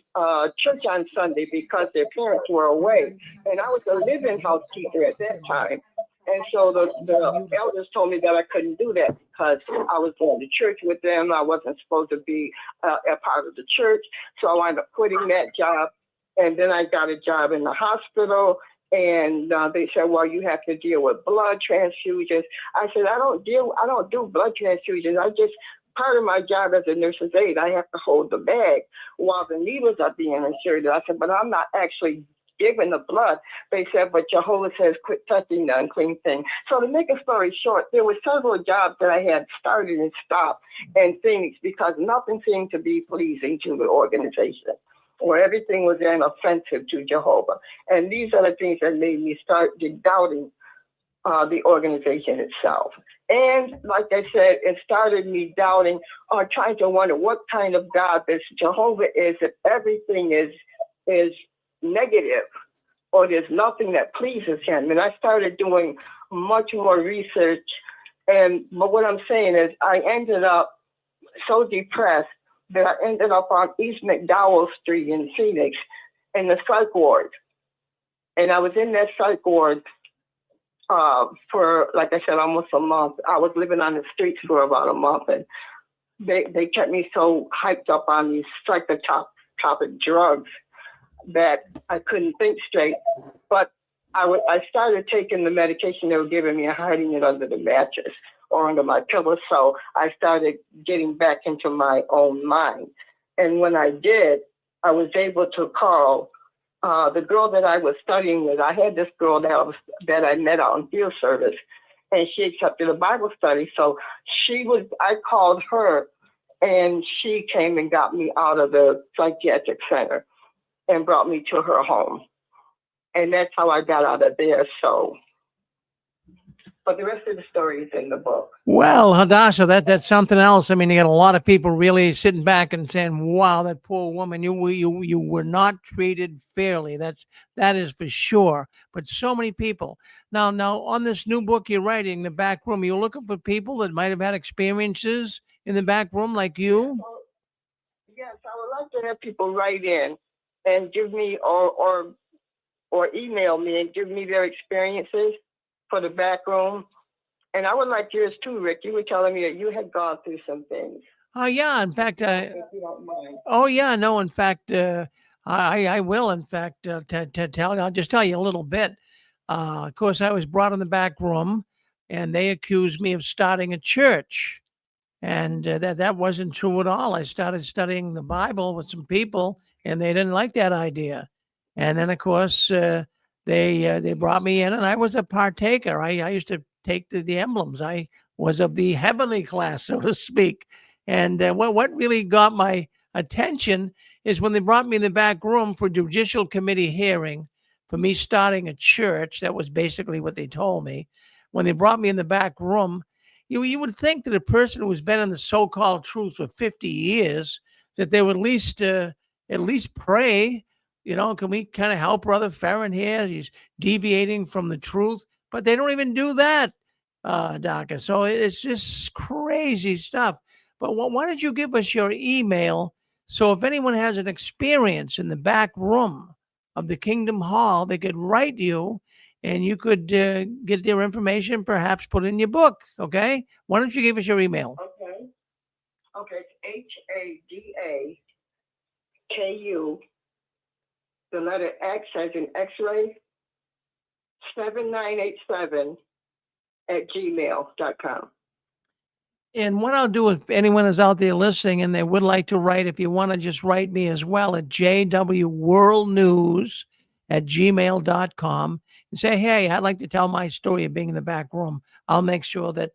church on Sunday because their parents were away. And I was a living housekeeper at that time. And so the elders told me that I couldn't do that because I was going to church with them. I wasn't supposed to be a part of the church. So I wound up quitting that job. And then I got a job in the hospital. And they said, well, you have to deal with blood transfusions. I said, I don't do blood transfusions. Part of my job as a nurse's aide, I have to hold the bag while the needles are being inserted. I said, but I'm not actually giving the blood. They said, but Jehovah says, quit touching the unclean thing. So to make a story short, there were several jobs that I had started and stopped in Phoenix because nothing seemed to be pleasing to the organization, where everything was then offensive to Jehovah. And these are the things that made me start doubting the organization itself. And like I said, it started me doubting or trying to wonder what kind of God this Jehovah is if everything is negative or there's nothing that pleases him. And I started doing much more research. But what I'm saying is I ended up so depressed that I ended up on East McDowell Street in Phoenix in the psych ward. And I was in that psych ward for, like I said, almost a month. I was living on the streets for about a month, and they kept me so hyped up on these psychotropic drugs that I couldn't think straight. But I started taking the medication they were giving me and hiding it under the mattress or under my pillow. So I started getting back into my own mind. And when I did, I was able to call the girl that I was studying with. I had this girl that I met out in field service, and she accepted a Bible study. So I called her, and she came and got me out of the psychiatric center and brought me to her home. And that's how I got out of there. So, but the rest of the story is in the book. Well, Hadassah, that's something else. I mean, you got a lot of people really sitting back and saying, "Wow, that poor woman, you were not treated fairly." That is for sure. But so many people now on this new book you're writing, The Back Room, you're looking for people that might have had experiences in the back room like you. Yes, I would like to have people write in and give me or email me and give me their experiences for the back room. And I would like yours too, Rick. You were telling me that you had gone through some things. Oh yeah, in fact, If you don't mind. oh yeah, no, in fact, I will. In fact, I'll just tell you a little bit. Of course, I was brought in the back room, and they accused me of starting a church, and that wasn't true at all. I started studying the Bible with some people, and they didn't like that idea. And then, of course, they brought me in, and I was a partaker. I used to take the emblems. I was of the heavenly class, so to speak. And what really got my attention is when they brought me in the back room for judicial committee hearing for me starting a church. That was basically what they told me. When they brought me in the back room, you would think that a person who's been in the so-called truth for 50 years, that they would at least pray. Can we kind of help Brother Farron here? He's deviating from the truth, but they don't even do that, Doctor. So it's just crazy stuff. But why don't you give us your email? So if anyone has an experience in the back room of the Kingdom Hall, they could write you and you could get their information, perhaps put in your book. Okay. Why don't you give us your email? Okay. It's HADAKU, the letter X as in X-ray, 7987 at gmail.com. And what I'll do, if anyone is out there listening and they would like to write, if you want to just write me as well at jwworldnews@gmail.com and say, hey, I'd like to tell my story of being in the back room. I'll make sure that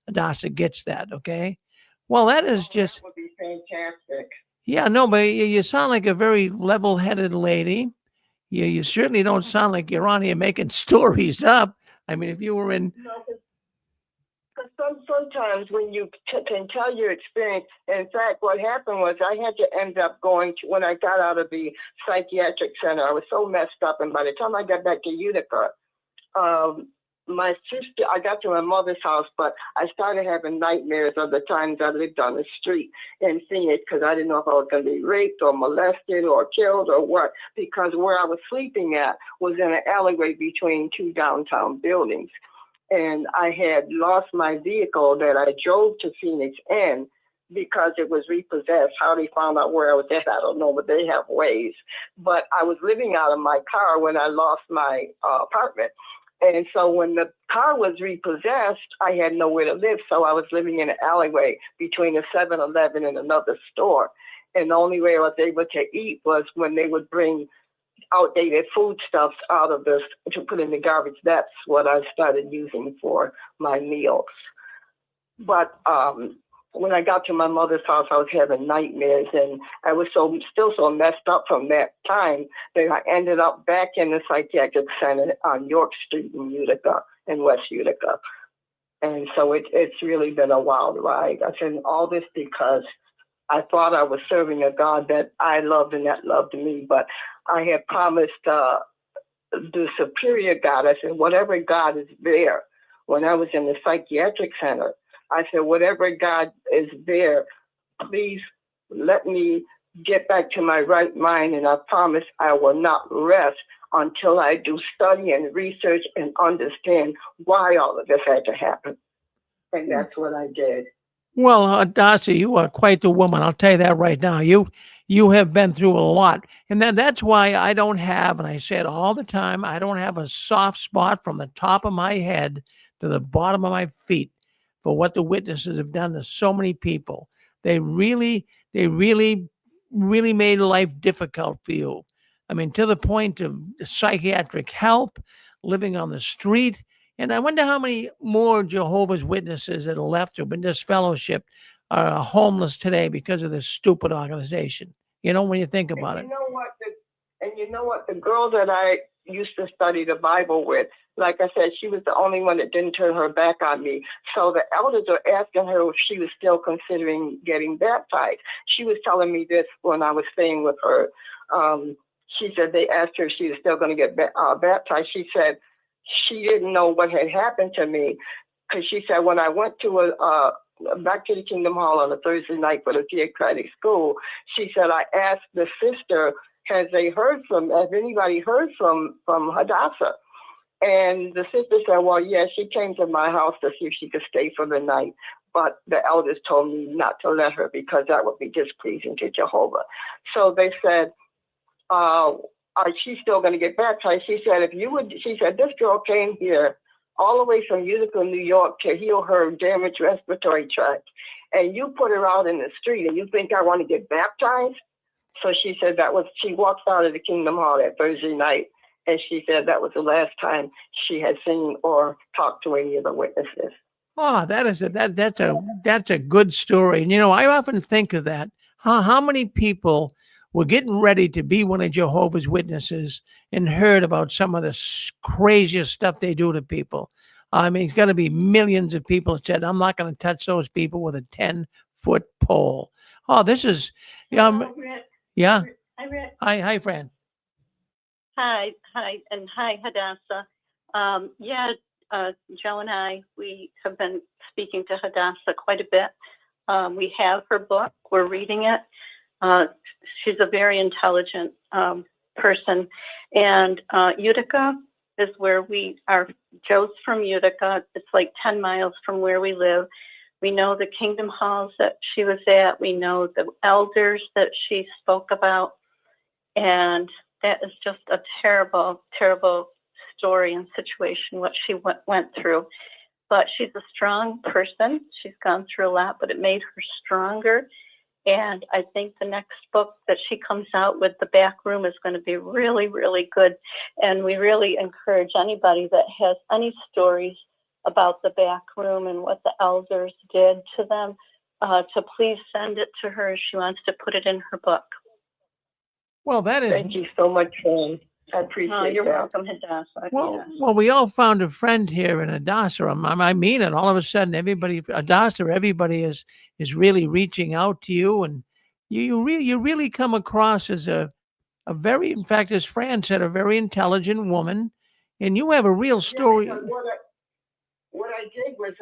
Hadassah gets that. Okay. Well, that is just. That would be fantastic. Yeah, no, but you sound like a very level-headed lady. You certainly don't sound like you're on here making stories up. I mean, if you were in. No, because sometimes when you can tell your experience, in fact, what happened was I had to end up going to, when I got out of the psychiatric center, I was so messed up. And by the time I got back to Utica, my sister, I got to my mother's house, but I started having nightmares of the times I lived on the street in Phoenix because I didn't know if I was going to be raped or molested or killed or what, because where I was sleeping at was in an alleyway between two downtown buildings. and I had lost my vehicle that I drove to Phoenix in because it was repossessed. How they found out where I was at, I don't know, but they have ways. But I was living out of my car when I lost my apartment. And so when the car was repossessed, I had nowhere to live. So I was living in an alleyway between a 7-Eleven and another store. And the only way I was able to eat was when they would bring outdated foodstuffs out of this to put in the garbage. That's what I started using for my meals. But when I got to my mother's house, I was having nightmares, and I was still so messed up from that time that I ended up back in the psychiatric center on York Street in Utica, in West Utica. And so it's really been a wild ride. I said all this because I thought I was serving a God that I loved and that loved me, but I had promised the superior God, I said, whatever God is there. When I was in the psychiatric center, I said, whatever God is there, please let me get back to my right mind. And I promise I will not rest until I do study and research and understand why all of this had to happen. And that's what I did. Well, Darcy, you are quite the woman. I'll tell you that right now. You have been through a lot. And that's why I don't have, and I say it all the time, I don't have a soft spot from the top of my head to the bottom of my feet for what the witnesses have done to so many people. They really made life difficult for you. I mean, to the point of psychiatric help, living on the street. And I wonder how many more Jehovah's Witnesses that are left or in disfellowshipped are homeless today because of this stupid organization. You know, when you think about it. You know what? The girl that I used to study the Bible with, like I said, she was the only one that didn't turn her back on me. So the elders are asking her if she was still considering getting baptized. She was telling me this when I was staying with her. She said they asked her if she was still going to get baptized. She said she didn't know what had happened to me, because she said when I went to back to the Kingdom Hall on a Thursday night for the theocratic school, she said I asked the sister, has anybody heard from Hadassah? And the sister said, well, yeah, she came to my house to see if she could stay for the night. But the elders told me not to let her because that would be displeasing to Jehovah. So they said, she's still going to get baptized. She said, she said, this girl came here all the way from Utica, New York to heal her damaged respiratory tract. And you put her out in the street and you think I want to get baptized? So she said she walked out of the Kingdom Hall that Thursday night. And she said that was the last time she had seen or talked to any of the witnesses. Oh, that's a good story. And, you know, I often think of that. How many people were getting ready to be one of Jehovah's Witnesses and heard about some of the craziest stuff they do to people? I mean, it's going to be millions of people that said, I'm not going to touch those people with a 10-foot pole. Oh, this is, yeah. Hi, Rick. Hi, Fran. Hi, and hi, Hadassah. Joe and I, we have been speaking to Hadassah quite a bit. We have her book. We're reading it. She's a very intelligent person. And Utica is where we are. Joe's from Utica. It's like 10 miles from where we live. We know the Kingdom Halls that she was at. We know the elders that she spoke about. And that is just a terrible, terrible story and situation, what she went through. But she's a strong person. She's gone through a lot, but it made her stronger. And I think the next book that she comes out with, The Back Room, is going to be really, really good. And we really encourage anybody that has any stories about the back room and what the elders did to them to please send it to her. She wants to put it in her book. Well, that is. Thank you so much, Fran. I appreciate you're that. welcome, Hadassah. Well, we all found a friend here in Hadassah. I mean it. All of a sudden, everybody is really reaching out to you, and you really come across as a very, in fact, as Fran said, a very intelligent woman, and you have a real story. Yeah, what I did was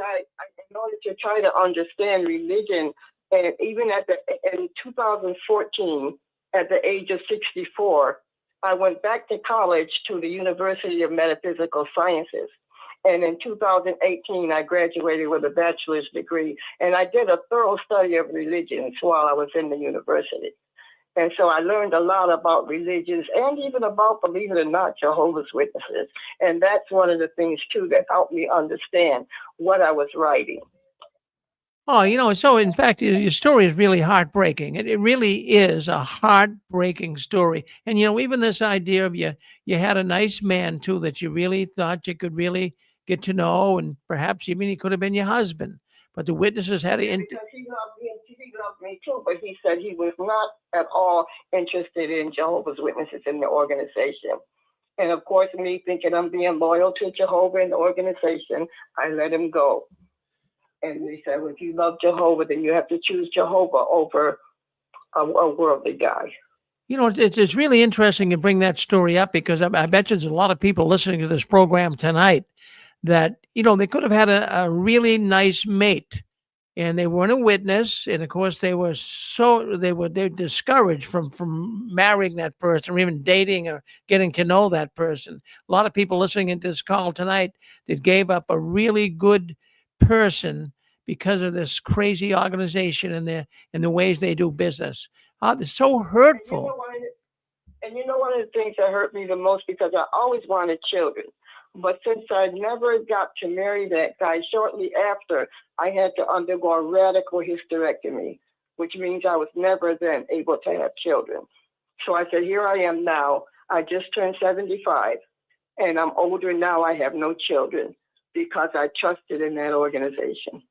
in order to try to understand religion, and even in 2014, at the age of 64, I went back to college to the University of Metaphysical Sciences. And in 2018, I graduated with a bachelor's degree, and I did a thorough study of religions while I was in the university. And so I learned a lot about religions and even about, believe it or not, Jehovah's Witnesses. And that's one of the things, too, that helped me understand what I was writing. Oh, so in fact, your story is really heartbreaking. It really is a heartbreaking story. And even this idea of you had a nice man too that you really thought you could really get to know, and perhaps even he could have been your husband. But the witnesses had to. Because he loved me too, but he said he was not at all interested in Jehovah's Witnesses in the organization. And of course, me thinking I'm being loyal to Jehovah and the organization, I let him go. And they said, well, if you love Jehovah, then you have to choose Jehovah over a worldly guy. It's really interesting to bring that story up, because I bet there's a lot of people listening to this program tonight that, they could have had a really nice mate, and they weren't a witness. And of course they were discouraged from marrying that person or even dating or getting to know that person. A lot of people listening into this call tonight that gave up a really good person because of this crazy organization and the ways they do business. They're so hurtful. And one of the things that hurt me the most, because I always wanted children. But since I never got to marry that guy, shortly after, I had to undergo a radical hysterectomy, which means I was never then able to have children. So I said, here I am now. I just turned 75, and I'm older now. I have no children because I trusted in that organization.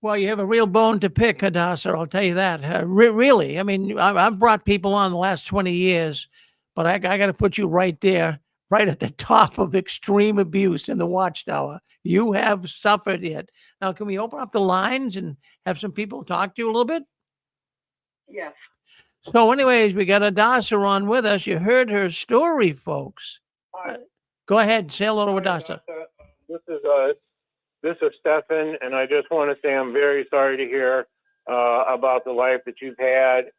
Well, you have a real bone to pick, Hadassah, I'll tell you that. Really. I mean, I've brought people on the last 20 years, but I got to put you right there, right at the top of extreme abuse in the Watchtower. You have suffered it. Now, can we open up the lines and have some people talk to you a little bit? Yes. So anyways, we got Hadassah on with us. You heard her story, folks. Go ahead. Say hello to Hadassah. This is Stefan, and I just want to say I'm very sorry to hear about the life that you've had.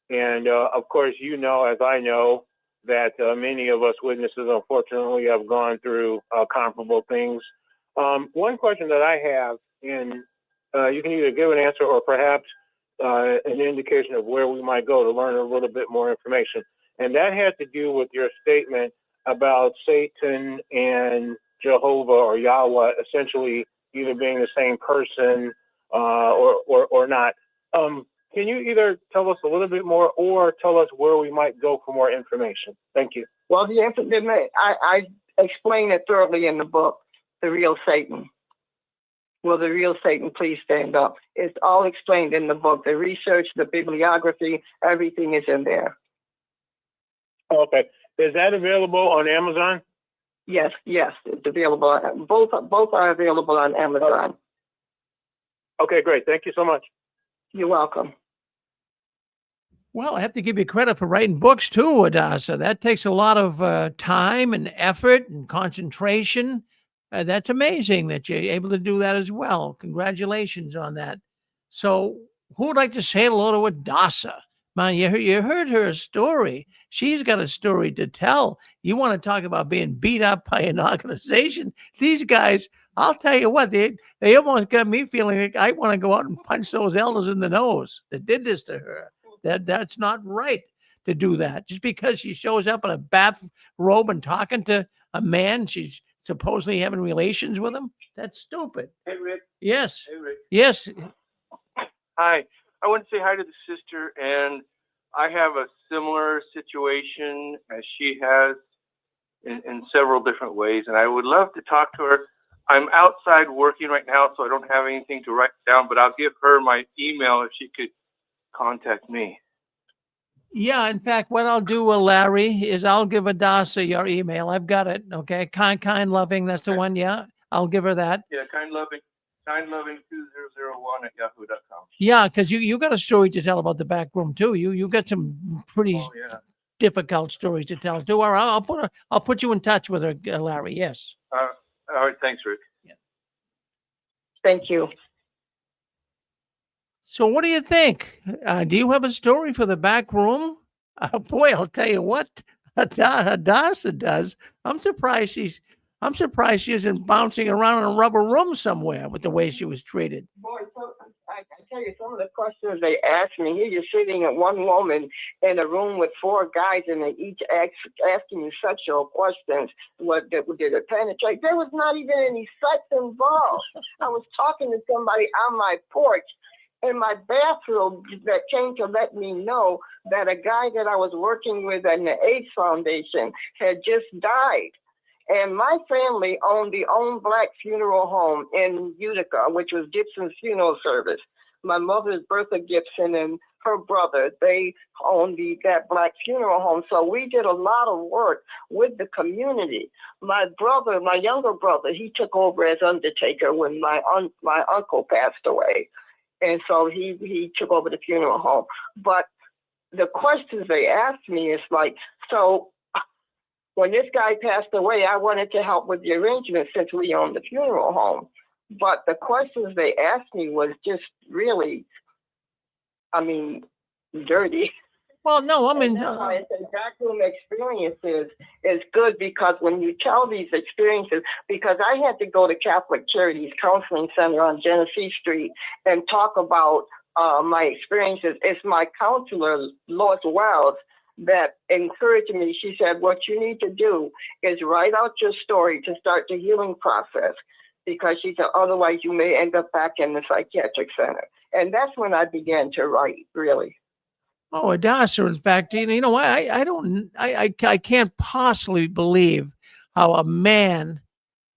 And of course, as I know, that many of us witnesses, unfortunately, have gone through comparable things. One question that I have, and you can either give an answer or perhaps an indication of where we might go to learn a little bit more information. And that had to do with your statement about Satan and Jehovah or Yahweh essentially either being the same person or not. Can you either tell us a little bit more or tell us where we might go for more information? Thank you. Well, the answer I explain it thoroughly in the book, The Real Satan. Will the real Satan please stand up? It's all explained in the book. The research, the bibliography, everything is in there. Okay. Is that available on Amazon? Yes, it's available. Both are available on Amazon. Okay, great. Thank you so much. You're welcome. Well, I have to give you credit for writing books too, Hadassah. That takes a lot of time and effort and concentration. That's amazing that you're able to do that as well. Congratulations on that. So who would like to say hello to Hadassah? Man, you heard her story. She's got a story to tell. You want to talk about being beat up by an organization? These guys, I'll tell you what, they almost got me feeling like I want to go out and punch those elders in the nose that did this to her. That's not right to do that. Just because she shows up in a bathrobe and talking to a man, she's supposedly having relations with him. That's stupid. Hey, Rick. Yes. Hey, Rick. Yes. Hi. I want to say hi to the sister, and I have a similar situation as she has in several different ways, and I would love to talk to her. I'm outside working right now, so I don't have anything to write down, but I'll give her my email if she could contact me. Yeah, in fact, what I'll do, Larry, is I'll give Hadassah your email. I've got it. Okay, kind loving. That's the one. Yeah, I'll give her that. Yeah, kindloving 2001@yahoo.com. Yeah, because you got a story to tell about the back room too. You got some pretty difficult stories to tell too. All right, I'll put you in touch with her, Larry. Yes. All right. Thanks, Rick. Yeah. Thank you. So what do you think? Do you have a story for the back room? Boy, I'll tell you what, Hadassah does. I'm surprised I'm surprised she isn't bouncing around in a rubber room somewhere with the way she was treated. Boy, so, I tell you, some of the questions they asked me, here you're sitting at one woman in a room with four guys, and they each asking you sexual questions. What did it penetrate? There was not even any sex involved. I was talking to somebody on my porch in my bathroom that came to let me know that a guy that I was working with in the AIDS Foundation had just died. And my family owned the own black funeral home in Utica, which was Gibson's Funeral Service. My mother's Bertha Gibson and her brother, they owned that black funeral home. So we did a lot of work with the community. My younger brother, he took over as undertaker when my uncle passed away. And so he took over the funeral home. But the questions they asked me is like, so when this guy passed away, I wanted to help with the arrangements since we owned the funeral home. But the questions they asked me was just really, I mean, dirty. Well, no, I mean, that's why I said backroom experiences is good, because when you tell these experiences, because I had to go to Catholic Charities Counseling Center on Genesee Street and talk about my experiences. It's my counselor, Lois Wells, that encouraged me. She said, what you need to do is write out your story to start the healing process, because she said, otherwise you may end up back in the psychiatric center. And that's when I began to write, really. Oh, Adasa, in fact, you know, I can't possibly believe how a man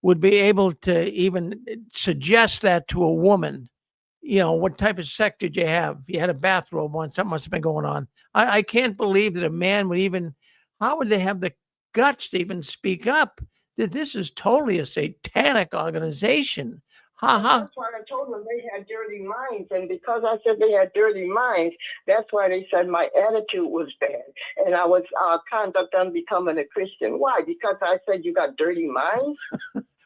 would be able to even suggest that to a woman. You know, what type of sex did you have? You had a bathrobe on, something must have been going on. I can't believe that a man would even, how would they have the guts to even speak up that this is totally a satanic organization? That's why I told them they had dirty minds. And because I said they had dirty minds, that's why they said my attitude was bad. And I was conduct unbecoming a Christian. Why? Because I said you got dirty minds?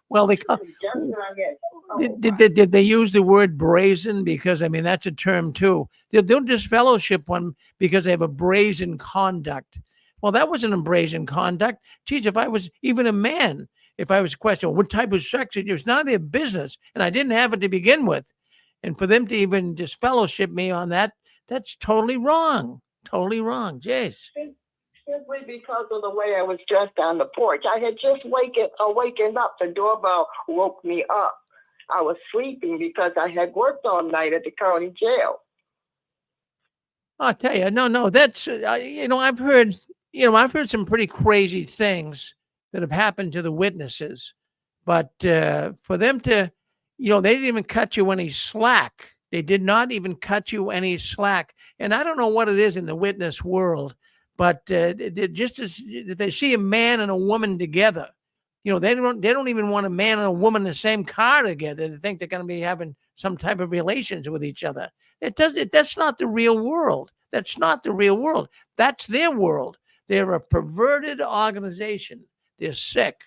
Well, they did they use the word brazen? Because I mean that's a term too. They'll disfellowship one because they have a brazen conduct. Well, that wasn't a brazen conduct. Geez, if I was even a man, if I was questioned what type of sex it was, none of their business, and I didn't have it to begin with. And for them to even disfellowship me on that, that's totally wrong. Totally wrong. Jeez. Simply because of the way I was dressed on the porch. I had just wakened up. The doorbell woke me up. I was sleeping because I had worked all night at the county jail. I'll tell you, no, that's, you know, I've heard some pretty crazy things that have happened to the witnesses, but for them to, you know, they didn't even cut you any slack. They did not even cut you any slack. And I don't know what it is in the witness world, but just as they see a man and a woman together, you know, they don't even want a man and a woman in the same car together. They think they're going to be having some type of relations with each other. That's not the real world. That's not the real world. That's their world. They're a perverted organization. They're sick,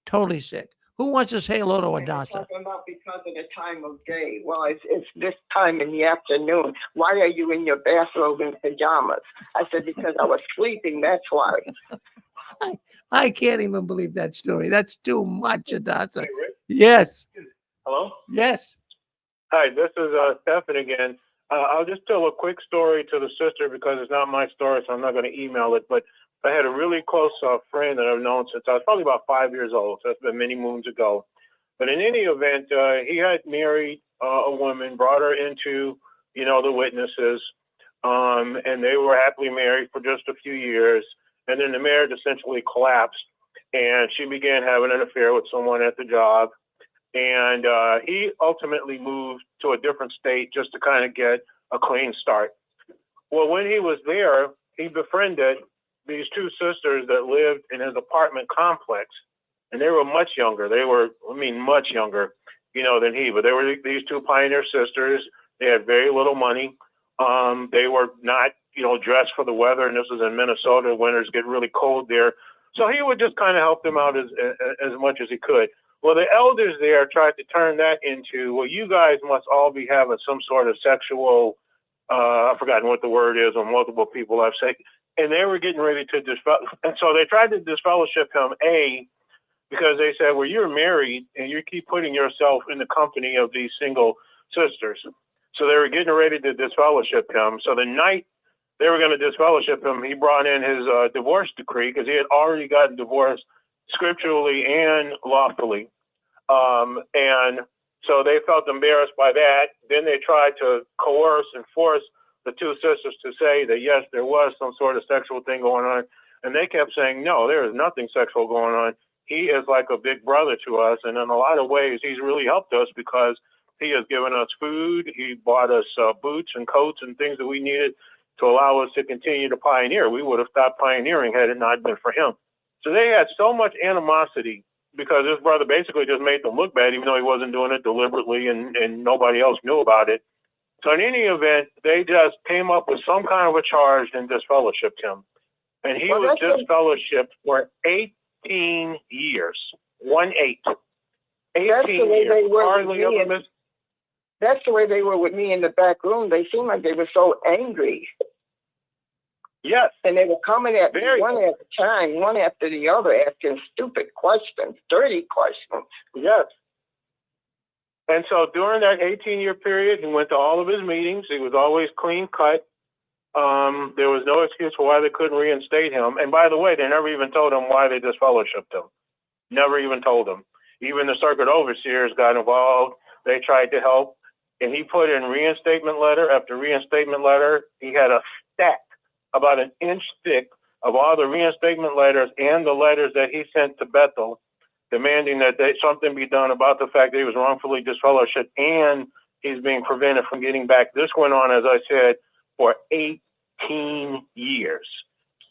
totally sick. Who wants to say hello to Adasa? Talking about because of the time of day. Well, it's this time in the afternoon. Why are you in your bathrobe and pajamas? I said, because I was sleeping, that's why. I can't even believe that story. That's too much, Adasa. Yes. Hello? Yes. Hi, this is Stephen again. I'll just tell a quick story to the sister because it's not my story, so I'm not going to email it. But I had a really close friend that I've known since I was probably about 5 years old. So that's been many moons ago. But in any event, he had married a woman, brought her into, you know, the witnesses, and they were happily married for just a few years. And then the marriage essentially collapsed, and she began having an affair with someone at the job. And he ultimately moved to a different state just to kind of get a clean start. Well, when he was there, he befriended these two sisters that lived in his apartment complex, and they were much younger. They were, much younger, you know, than he. But they were these two pioneer sisters. They had very little money. They were not, you know, dressed for the weather, and this was in Minnesota. Winters get really cold there, so he would just kind of help them out as much as he could. Well, the elders there tried to turn that into, well, you guys must all be having some sort of sexual, I've forgotten what the word is, on multiple people I've said, and they were getting ready to and so they tried to disfellowship him, A, because they said, well, you're married and you keep putting yourself in the company of these single sisters. So they were getting ready to disfellowship him. So the night they were going to disfellowship him, he brought in his divorce decree because he had already gotten divorced scripturally and lawfully. And so they felt embarrassed by that. Then they tried to coerce and force the two sisters to say that, yes, there was some sort of sexual thing going on. And they kept saying, no, there is nothing sexual going on. He is like a big brother to us. And in a lot of ways, he's really helped us because he has given us food. He bought us boots and coats and things that we needed to allow us to continue to pioneer. We would have stopped pioneering had it not been for him. So they had so much animosity because this brother basically just made them look bad, even though he wasn't doing it deliberately and nobody else knew about it. So in any event, they just came up with some kind of a charge and disfellowshipped him. And he was disfellowshipped for 18 years. 1-8. 18 years. That's the way they were with me in the back room. They seemed like they were so angry. Yes. And they were coming at me one at a time, one after the other, asking stupid questions, dirty questions. Yes. And so during that 18-year period, he went to all of his meetings. He was always clean cut. There was no excuse for why they couldn't reinstate him. And by the way, they never even told him why they disfellowshipped him. Never even told him. Even the circuit overseers got involved. They tried to help. And he put in reinstatement letter after reinstatement letter. He had a stack about an inch thick of all the reinstatement letters and the letters that he sent to Bethel, demanding that something be done about the fact that he was wrongfully disfellowshipped and he's being prevented from getting back. This went on, as I said, for 18 years.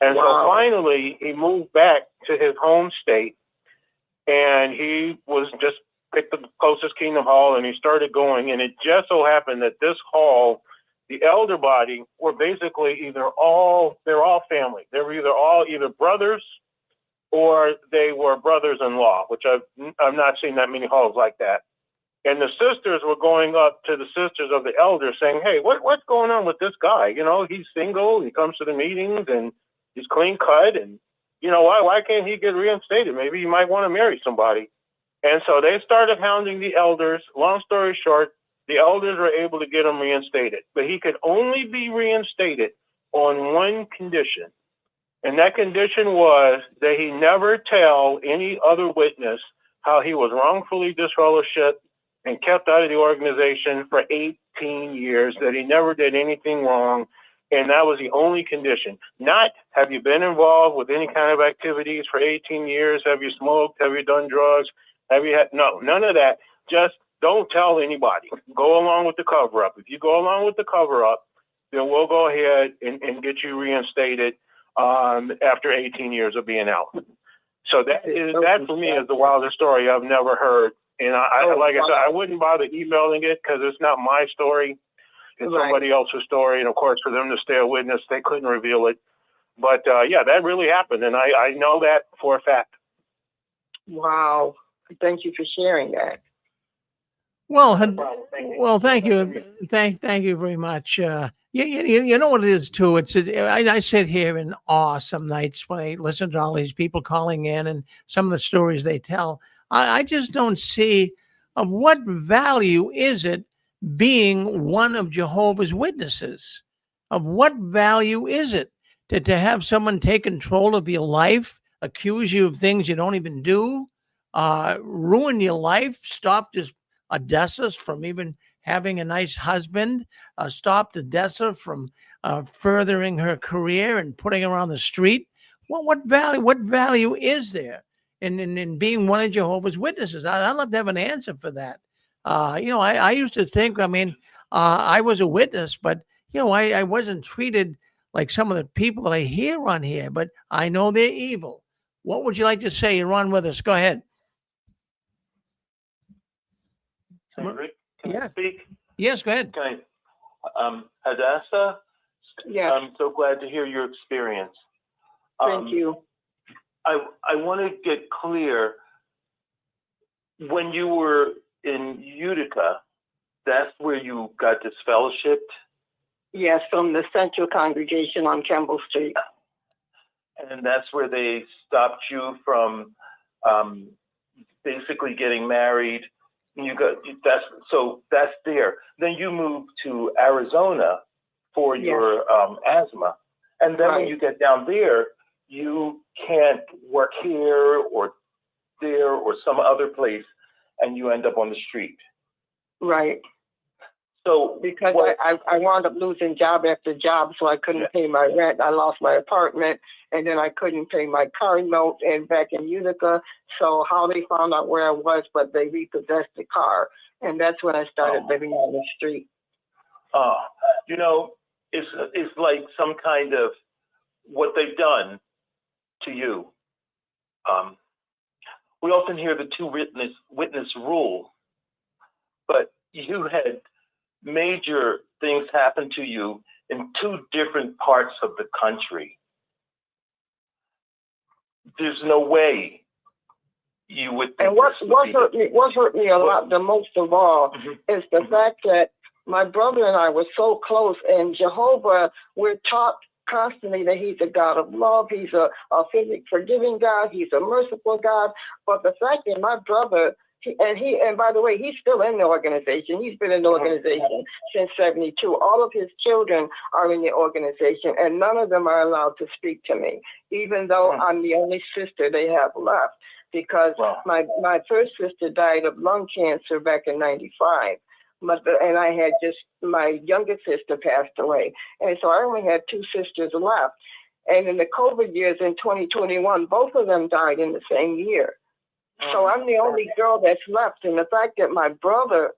And so finally, he moved back to his home state, and he was just picked the closest Kingdom Hall, and he started going. And it just so happened that this hall, the elder body, were basically they're all family. They were either brothers or they were brothers-in-law, which I've not seen that many halls like that. And the sisters were going up to the sisters of the elders saying, hey, what's going on with this guy? You know, he's single, he comes to the meetings, and he's clean cut, and, you know, why can't he get reinstated? Maybe he might want to marry somebody. And so they started hounding the elders. Long story short, the elders were able to get him reinstated. But he could only be reinstated on one condition. And that condition was that he never tell any other witness how he was wrongfully disfellowshipped and kept out of the organization for 18 years, that he never did anything wrong. And that was the only condition. Not, have you been involved with any kind of activities for 18 years? Have you smoked? Have you done drugs? Have you had, no, none of that. Just don't tell anybody. Go along with the cover-up. If you go along with the cover-up, then we'll go ahead and get you reinstated after 18 years of being out. So that for me is the wildest story I've never heard. And like I said, I wouldn't bother emailing it because it's not my story. It's somebody else's story. And of course, for them to stay a witness, they couldn't reveal it. But yeah, that really happened. And I know that for a fact. Wow. Thank you for sharing that. Well, thank you. Thank you very much. You know what it is too. I sit here in awe some nights when I listen to all these people calling in and some of the stories they tell. I just don't see of what value is it being one of Jehovah's Witnesses. Of what value is it to have someone take control of your life, accuse you of things you don't even do, ruin your life, stop Odessa from even having a nice husband, stopped Odessa from furthering her career and putting her on the street. What value is there in being one of Jehovah's Witnesses? I'd love to have an answer for that. I used to think, I was a witness, but, I wasn't treated like some of the people that I hear on here, but I know they're evil. What would you like to say? You're on with us. Go ahead. Rick, can I speak? Yes, go ahead. Okay. Hadassah, yes. I'm so glad to hear your experience. Thank you. I want to get clear. When you were in Utica, that's where you got disfellowshipped? Yes, from the Central Congregation on Campbell Street. And that's where they stopped you from basically getting married. And that's there. Then you move to Arizona for your asthma, and then when you get down there, you can't work here or there or some other place, and you end up on the street. Right. So because I wound up losing job after job, so I couldn't pay my rent. I lost my apartment, and then I couldn't pay my car note and back in Utica. So how they found out where I was, but they repossessed the car, and that's when I started living on the street. You know, it's like some kind of what they've done to you. We often hear the two witness rule, but you had major things happen to you in two different parts of the country. There's no way you would. And what hurt me a lot, the most of all, is the fact that my brother and I were so close, and Jehovah, we're taught constantly that he's a God of love, he's a forgiving God, he's a merciful God. But the fact that my brother, and by the way, he's still in the organization. He's been in the organization since '72. All of his children are in the organization, and none of them are allowed to speak to me, even though I'm the only sister they have left. Because my first sister died of lung cancer back in '95. And I had my youngest sister passed away. And so I only had two sisters left. And in the COVID years in 2021, both of them died in the same year. So I'm the only girl that's left. And the fact that my brother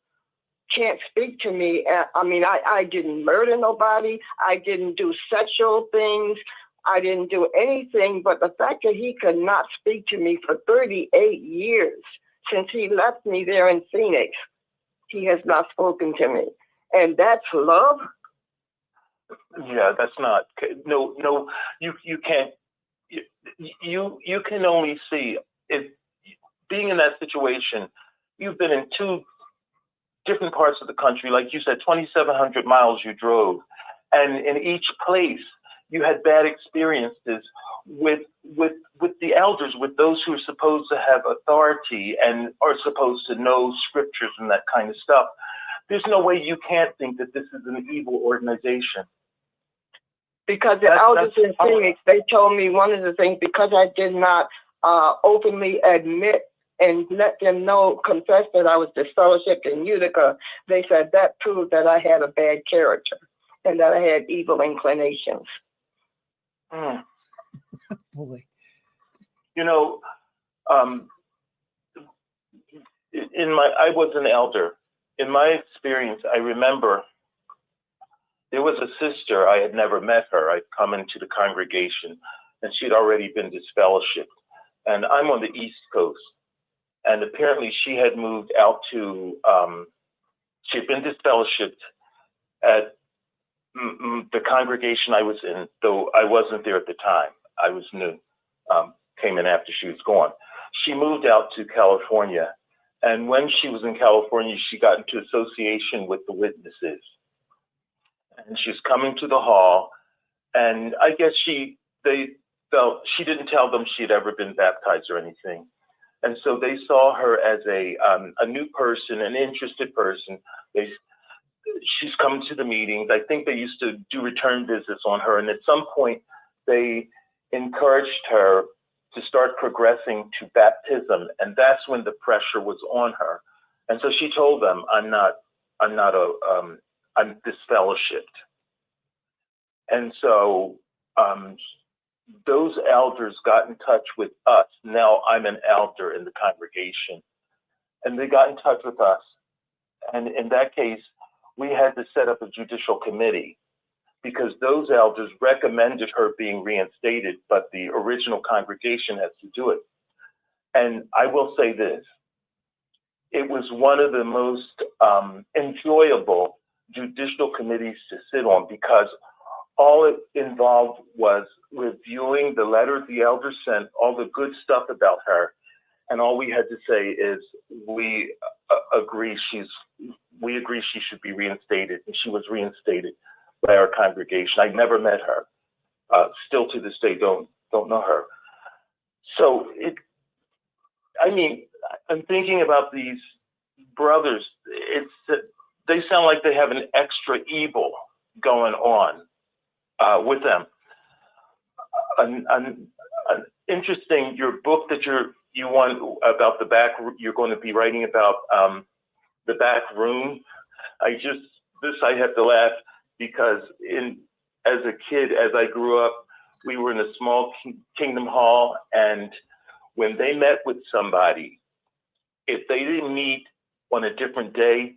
can't speak to me, I mean, I didn't murder nobody. I didn't do sexual things. I didn't do anything. But the fact that he could not speak to me for 38 years since he left me there in Phoenix, he has not spoken to me. And that's love? Yeah, that's not. No, you can't. You can only see if being in that situation. You've been in two different parts of the country, like you said, 2,700 miles you drove, and in each place you had bad experiences with the elders, with those who are supposed to have authority and are supposed to know scriptures and that kind of stuff. There's no way you can't think that this is an evil organization. Because the elders in Phoenix, they told me one of the things, because I did not openly admit and let them know, confess that I was disfellowshipped in Utica, they said that proved that I had a bad character and that I had evil inclinations. Boy. You know, I was an elder. In my experience, I remember there was a sister, I had never met her. I'd come into the congregation and she'd already been disfellowshipped. And I'm on the East Coast. And apparently she had moved out to, she'd been disfellowshipped at the congregation I was in, though I wasn't there at the time. I was new, came in after she was gone. She moved out to California. And when she was in California, she got into association with the witnesses. And she was coming to the hall. And I guess they felt, she didn't tell them she had ever been baptized or anything. And so they saw her as a new person, an interested person. She's come to the meetings. I think they used to do return visits on her. And at some point, they encouraged her to start progressing to baptism. And that's when the pressure was on her. And so she told them, I'm disfellowshipped. And so those elders got in touch with us. Now I'm an elder in the congregation. And they got in touch with us. And in that case, we had to set up a judicial committee because those elders recommended her being reinstated, but the original congregation has to do it. And I will say this, it was one of the most enjoyable judicial committees to sit on because all it involved was reviewing the letter the elders sent, all the good stuff about her. And all we had to say is, we agree she should be reinstated. And she was reinstated by our congregation. I never met her. Still to this day, don't know her. So I'm thinking about these brothers. They sound like they have an extra evil going on with them. An interesting, your book that you want about the back, you're going to be writing about the back room. I have to laugh because as a kid, as I grew up, we were in a small Kingdom Hall, and when they met with somebody, if they didn't meet on a different day,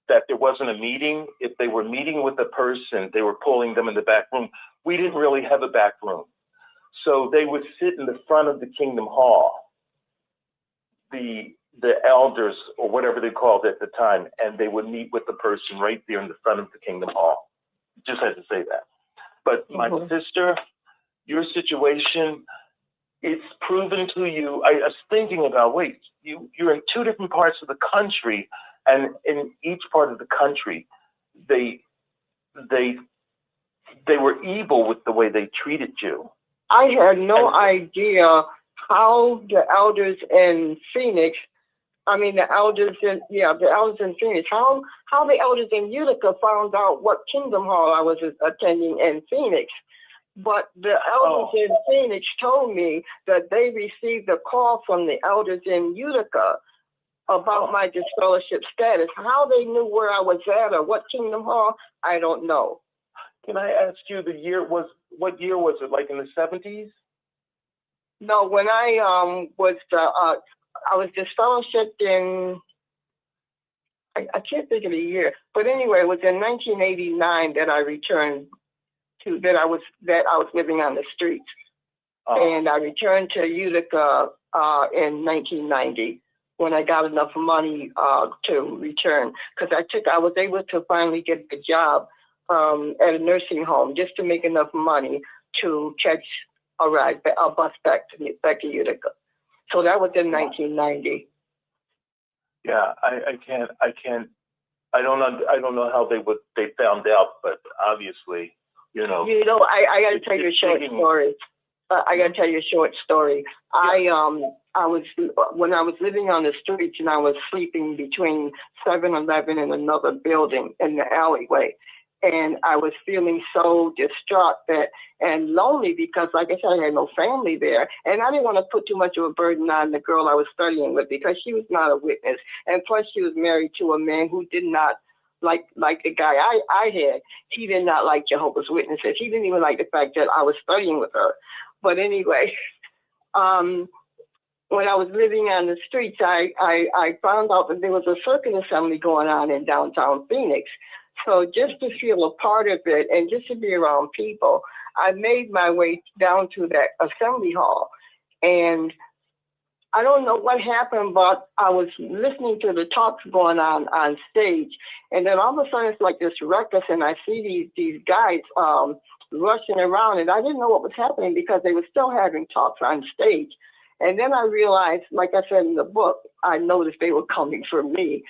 that there wasn't a meeting. If they were meeting with a person, they were pulling them in the back room. We didn't really have a back room. So they would sit in the front of the Kingdom Hall, the elders or whatever they called it at the time, and they would meet with the person right there in the front of the Kingdom Hall. Just had to say that. But my sister, your situation, it's proven to you. I was thinking about, wait, you're in two different parts of the country, and in each part of the country, they were evil with the way they treated you. I had no idea how the elders in Phoenix, the elders in Phoenix, how the elders in Utica found out what Kingdom Hall I was attending in Phoenix. But the elders in Phoenix told me that they received a call from the elders in Utica about my disfellowship status. How they knew where I was at or what Kingdom Hall, I don't know. Can I ask you what year was it, like in the 70s? No, when I was disfellowshipped in, I can't think of the year, but anyway, it was in 1989 that I returned to, that I was living on the streets. And I returned to Utica in 1990 when I got enough money to return, because I was able to finally get a job at a nursing home just to make enough money to catch a bus back to Utica. So that was in 1990. Yeah, I don't know how they found out, but obviously, I got to tell you a short story. When I was living on the streets and I was sleeping between 7-Eleven and another building in the alleyway, and I was feeling so distraught and lonely because, like I said, I had no family there, and I didn't want to put too much of a burden on the girl I was studying with because she was not a witness, and plus she was married to a man who did not like the guy I had. He did not like Jehovah's Witnesses. He didn't even like the fact that I was studying with her. But anyway, when I was living on the streets, I found out that there was a circuit assembly going on in downtown Phoenix. So just to feel a part of it and just to be around people, I made my way down to that assembly hall. And I don't know what happened, but I was listening to the talks going on stage. And then all of a sudden it's like this ruckus, and I see these guys rushing around, and I didn't know what was happening because they were still having talks on stage. And then I realized, like I said in the book, I noticed they were coming for me.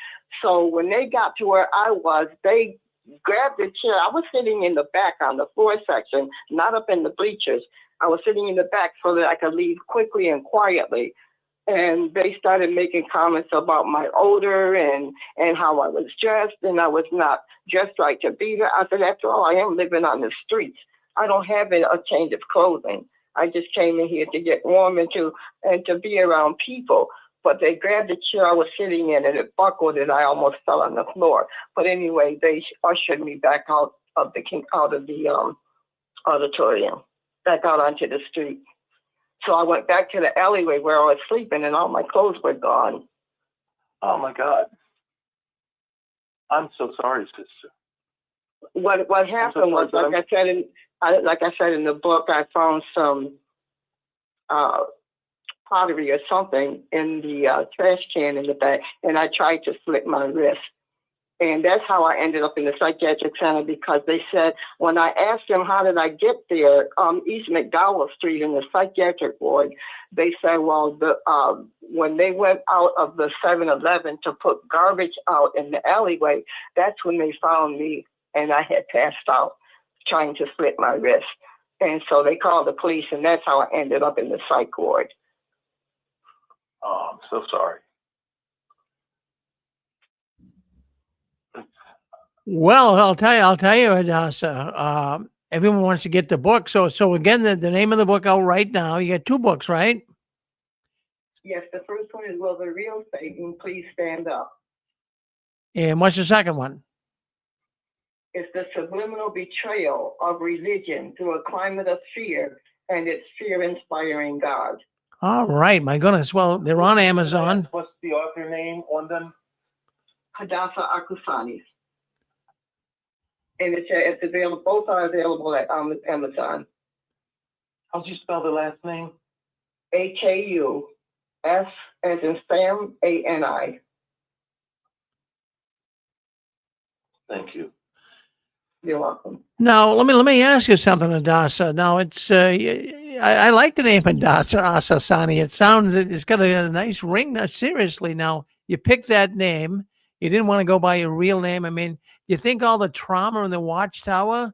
So when they got to where I was, they grabbed the chair. I was sitting in the back on the floor section, not up in the bleachers. I was sitting in the back so that I could leave quickly and quietly. And they started making comments about my odor and how I was dressed, and I was not dressed right to be there. I said, after all, I am living on the streets. I don't have a change of clothing. I just came in here to get warm and to be around people. But they grabbed the chair I was sitting in, and it buckled, and I almost fell on the floor. But anyway, they ushered me back out of the auditorium, back out onto the street. So I went back to the alleyway where I was sleeping, and all my clothes were gone. Oh my God! I'm so sorry, sister. What happened was, like I said in the book, I found some pottery or something in the trash can in the back, and I tried to slit my wrist. And that's how I ended up in the psychiatric center, because they said, when I asked them how did I get there, East McDowell Street in the psychiatric ward, they said, well, when they went out of the 7-Eleven to put garbage out in the alleyway, that's when they found me, and I had passed out trying to slit my wrist. And so they called the police, and that's how I ended up in the psych ward. Oh, I'm so sorry. Well, I'll tell you, Hadassah. Everyone wants to get the book. So again, the name of the book out right now. You got two books, right? Yes, the first one is Will the Real Satan Please Stand Up? And what's the second one? It's the subliminal betrayal of religion through a climate of fear and its fear-inspiring God. All right, my goodness. Well, they're on Amazon. What's the author name on them? Hadassah Akusani. And it's available. Both are available at Amazon. How'd you spell the last name? Akus as in Sam, Ani. Thank you. You're welcome. Now, let me ask you something, Hadassah. Now, it's I like the name Hadassah Asasani. It's got a nice ring. Now, seriously, now you picked that name. You didn't want to go by your real name. I mean, you think all the trauma in the Watchtower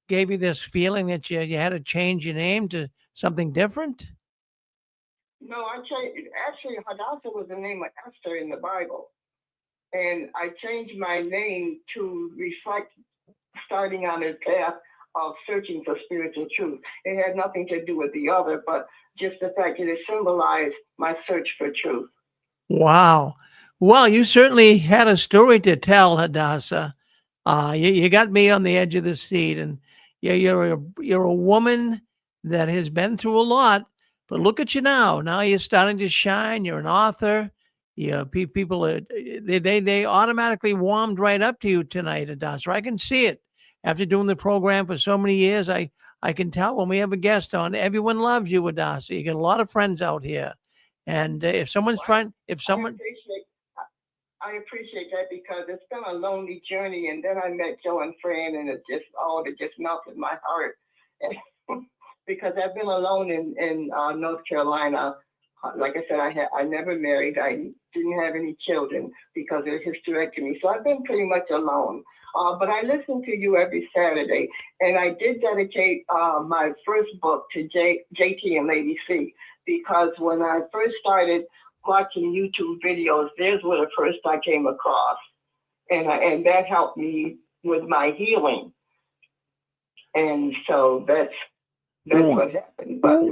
gave you this feeling that you had to change your name to something different? No, I changed. Actually, Hadassah was the name of Esther in the Bible, and I changed my name to reflect starting on a path of searching for spiritual truth. It had nothing to do with the other, but just the fact that it symbolized my search for truth. Wow. Well, you certainly had a story to tell, Hadassah. You got me on the edge of the seat, and you're a woman that has been through a lot. But look at you now. Now you're starting to shine. You're an author. Yeah, people are they automatically warmed right up to you tonight, Hadassah. I can see it after doing the program for so many years. I can tell when we have a guest on, everyone loves you, Hadassah. You get a lot of friends out here, and if someone's trying, if someone. I appreciate that because it's been a lonely journey, and then I met Joe and Fran, and it just melted my heart. Because I've been alone in North Carolina. Like I said, I never married. I didn't have any children because of hysterectomy. So I've been pretty much alone. But I listen to you every Saturday, and I did dedicate my first book to JT and Lady C, because when I first started watching YouTube videos, theirs were the first I came across, and that helped me with my healing. And so that's what happened. But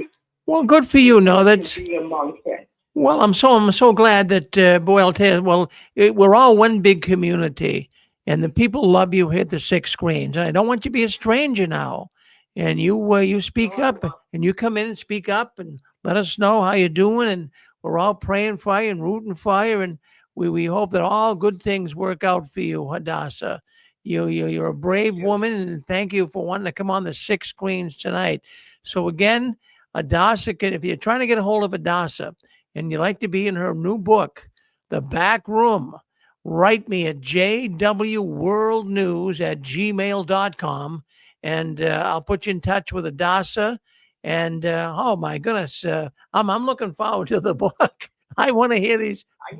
well, good for you. No, that's. be amongst it. Well, I'm so glad that boy, I'll tell you. Well, we're all one big community, and the people love you here at the Six Screens. And I don't want you to be a stranger now. And you speak up, and you come in and speak up, and let us know how you're doing. And we're all praying for you and rooting for you. And we hope that all good things work out for you, Hadassah. You're a brave woman, and thank you for wanting to come on the Six Screens tonight. So again, Hadassah, if you're trying to get a hold of Hadassah and you'd like to be in her new book, The Back Room, write me at jwworldnews@gmail.com, and I'll put you in touch with Hadassah. And oh my goodness, I'm looking forward to the book. I want to hear these. I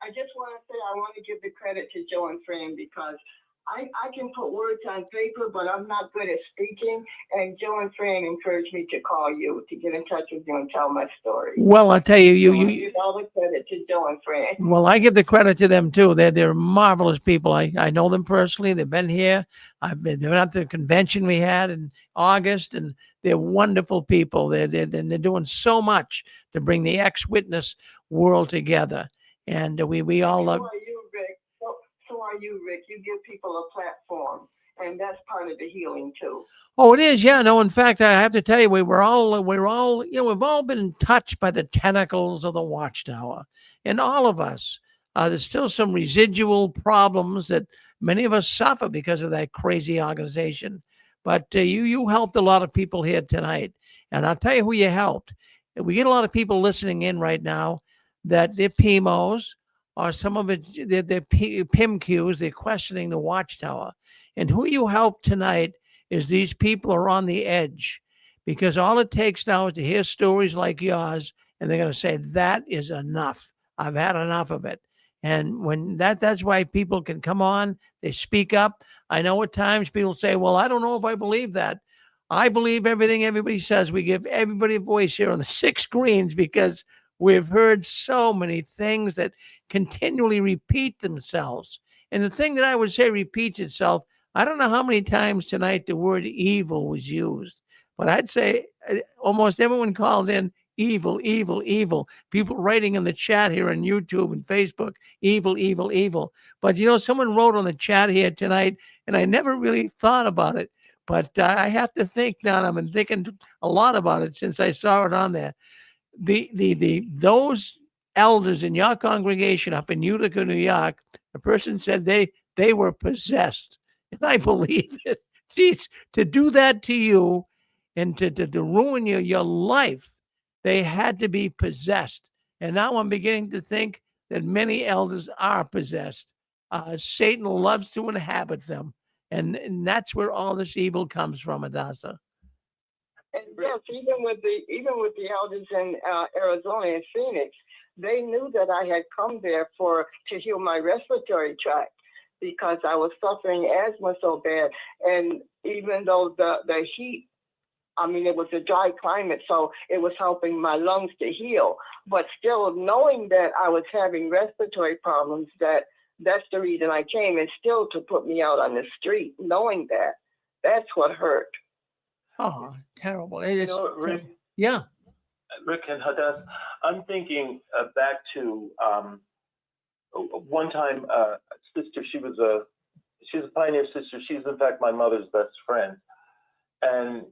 just want to say I want to give the credit to Joe and Fran because I can put words on paper, but I'm not good at speaking. And Joe and Fran encouraged me to call you, to get in touch with you and tell my story. Well, I'll tell you, I give all the credit to Joe and Fran. Well, I give the credit to them too. They're marvelous people. I know them personally. They've been here. They've been at the convention we had in August, and they're wonderful people. They're doing so much to bring the ex-witness world together. And we all love. So are you, Rick. So are you, Rick. You give people a platform, and that's part of the healing too. Oh, it is. Yeah. No, in fact, I have to tell you, we've all, we've all been touched by the tentacles of the Watchtower, and all of us. There's still some residual problems that many of us suffer because of that crazy organization. But you helped a lot of people here tonight, and I'll tell you who you helped. We get a lot of people listening in right now that they're PMOs, or some of it, they're PIMQs, they're questioning the Watchtower. And who you helped tonight is these people are on the edge, because all it takes now is to hear stories like yours, and they're going to say, that is enough. I've had enough of it. And when that's why people can come on, they speak up. I know at times people say, well, I don't know if I believe that. I believe everything everybody says. We give everybody a voice here on the Six Screens because We've heard so many things that continually repeat themselves. And the thing that I would say repeats itself, I don't know how many times tonight the word evil was used, but I'd say almost everyone called in evil, evil, evil. People writing in the chat here on YouTube and Facebook, evil, evil, evil. But someone wrote on the chat here tonight, and I never really thought about it. But I have to think now. I've been thinking a lot about it since I saw it on there. Those elders in your congregation up in Utica, New York, a person said they were possessed, and I believe it. See, to do that to you, and to ruin your life, they had to be possessed. And now I'm beginning to think that many elders are possessed. Satan loves to inhabit them, and that's where all this evil comes from, Adasa. And yes, even with the elders in Arizona and Phoenix, they knew that I had come there to heal my respiratory tract because I was suffering asthma so bad. And even though the heat, it was a dry climate, so it was helping my lungs to heal. But still, knowing that I was having respiratory problems, that's the reason I came, and still to put me out on the street, knowing that's what hurt. Oh, terrible. Rick, yeah. Rick and Hadass, I'm thinking back to one time, sister, she was a pioneer sister. She's in fact my mother's best friend. And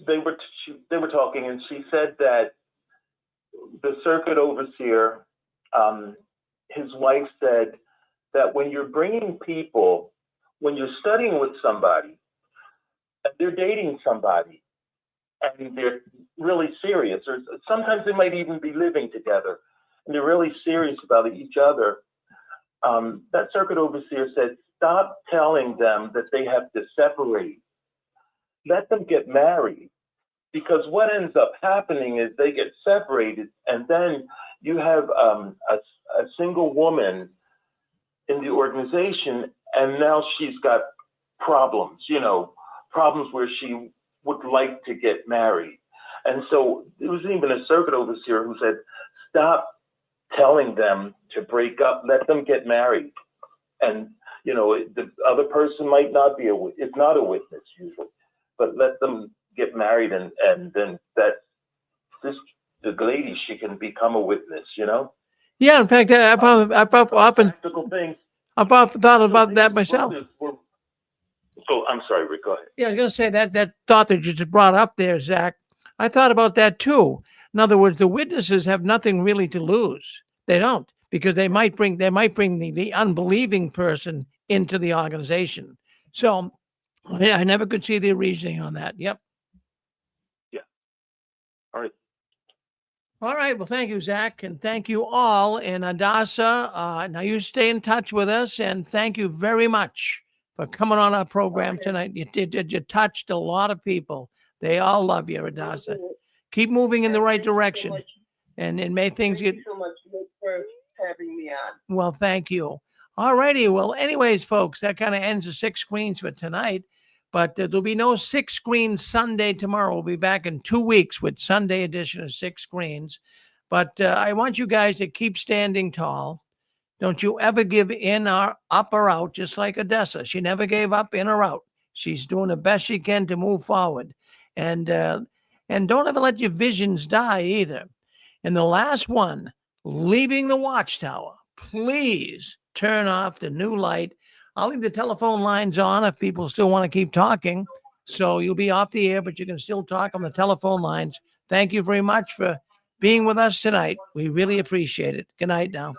they were talking, and she said that the circuit overseer, his wife said that when you're bringing people, when you're studying with somebody, and they're dating somebody, and they're really serious, or sometimes they might even be living together, and they're really serious about each other, that circuit overseer said, stop telling them that they have to separate. Let them get married. Because what ends up happening is they get separated, and then you have a single woman in the organization, and now she's got problems, problems where she would like to get married. And so there was even a circuit overseer who said, stop telling them to break up, let them get married. And, the other person might not be it's not a witness usually, but let them get married, and then the lady, she can become a witness, Yeah, in fact, I've often thought about that myself. So I'm sorry, Rick, go ahead. Yeah, I was going to say that thought that you just brought up there, Zach. I thought about that too. In other words, the witnesses have nothing really to lose. They don't, because they might bring the unbelieving person into the organization. So I never could see the reasoning on that. Yep. Yeah. All right. All right. Well, thank you, Zach, and thank you all. And Adasa, now you stay in touch with us, and thank you very much for coming on our program tonight. You touched a lot of people. They all love you, Adasa. Keep moving in the right direction, and may things get. Thank you so much for having me on. Well, thank you. All righty. Well, anyways, folks, that kind of ends the 6 screens for tonight. But there'll be no 6 screens Sunday tomorrow. We'll be back in 2 weeks with Sunday edition of 6 screens. But I want you guys to keep standing tall. Don't you ever give in or up or out, just like Odessa. She never gave up, in or out. She's doing the best she can to move forward. And don't ever let your visions die either. And the last one, leaving the Watchtower, please turn off the new light. I'll leave the telephone lines on if people still want to keep talking. So you'll be off the air, but you can still talk on the telephone lines. Thank you very much for being with us tonight. We really appreciate it. Good night now.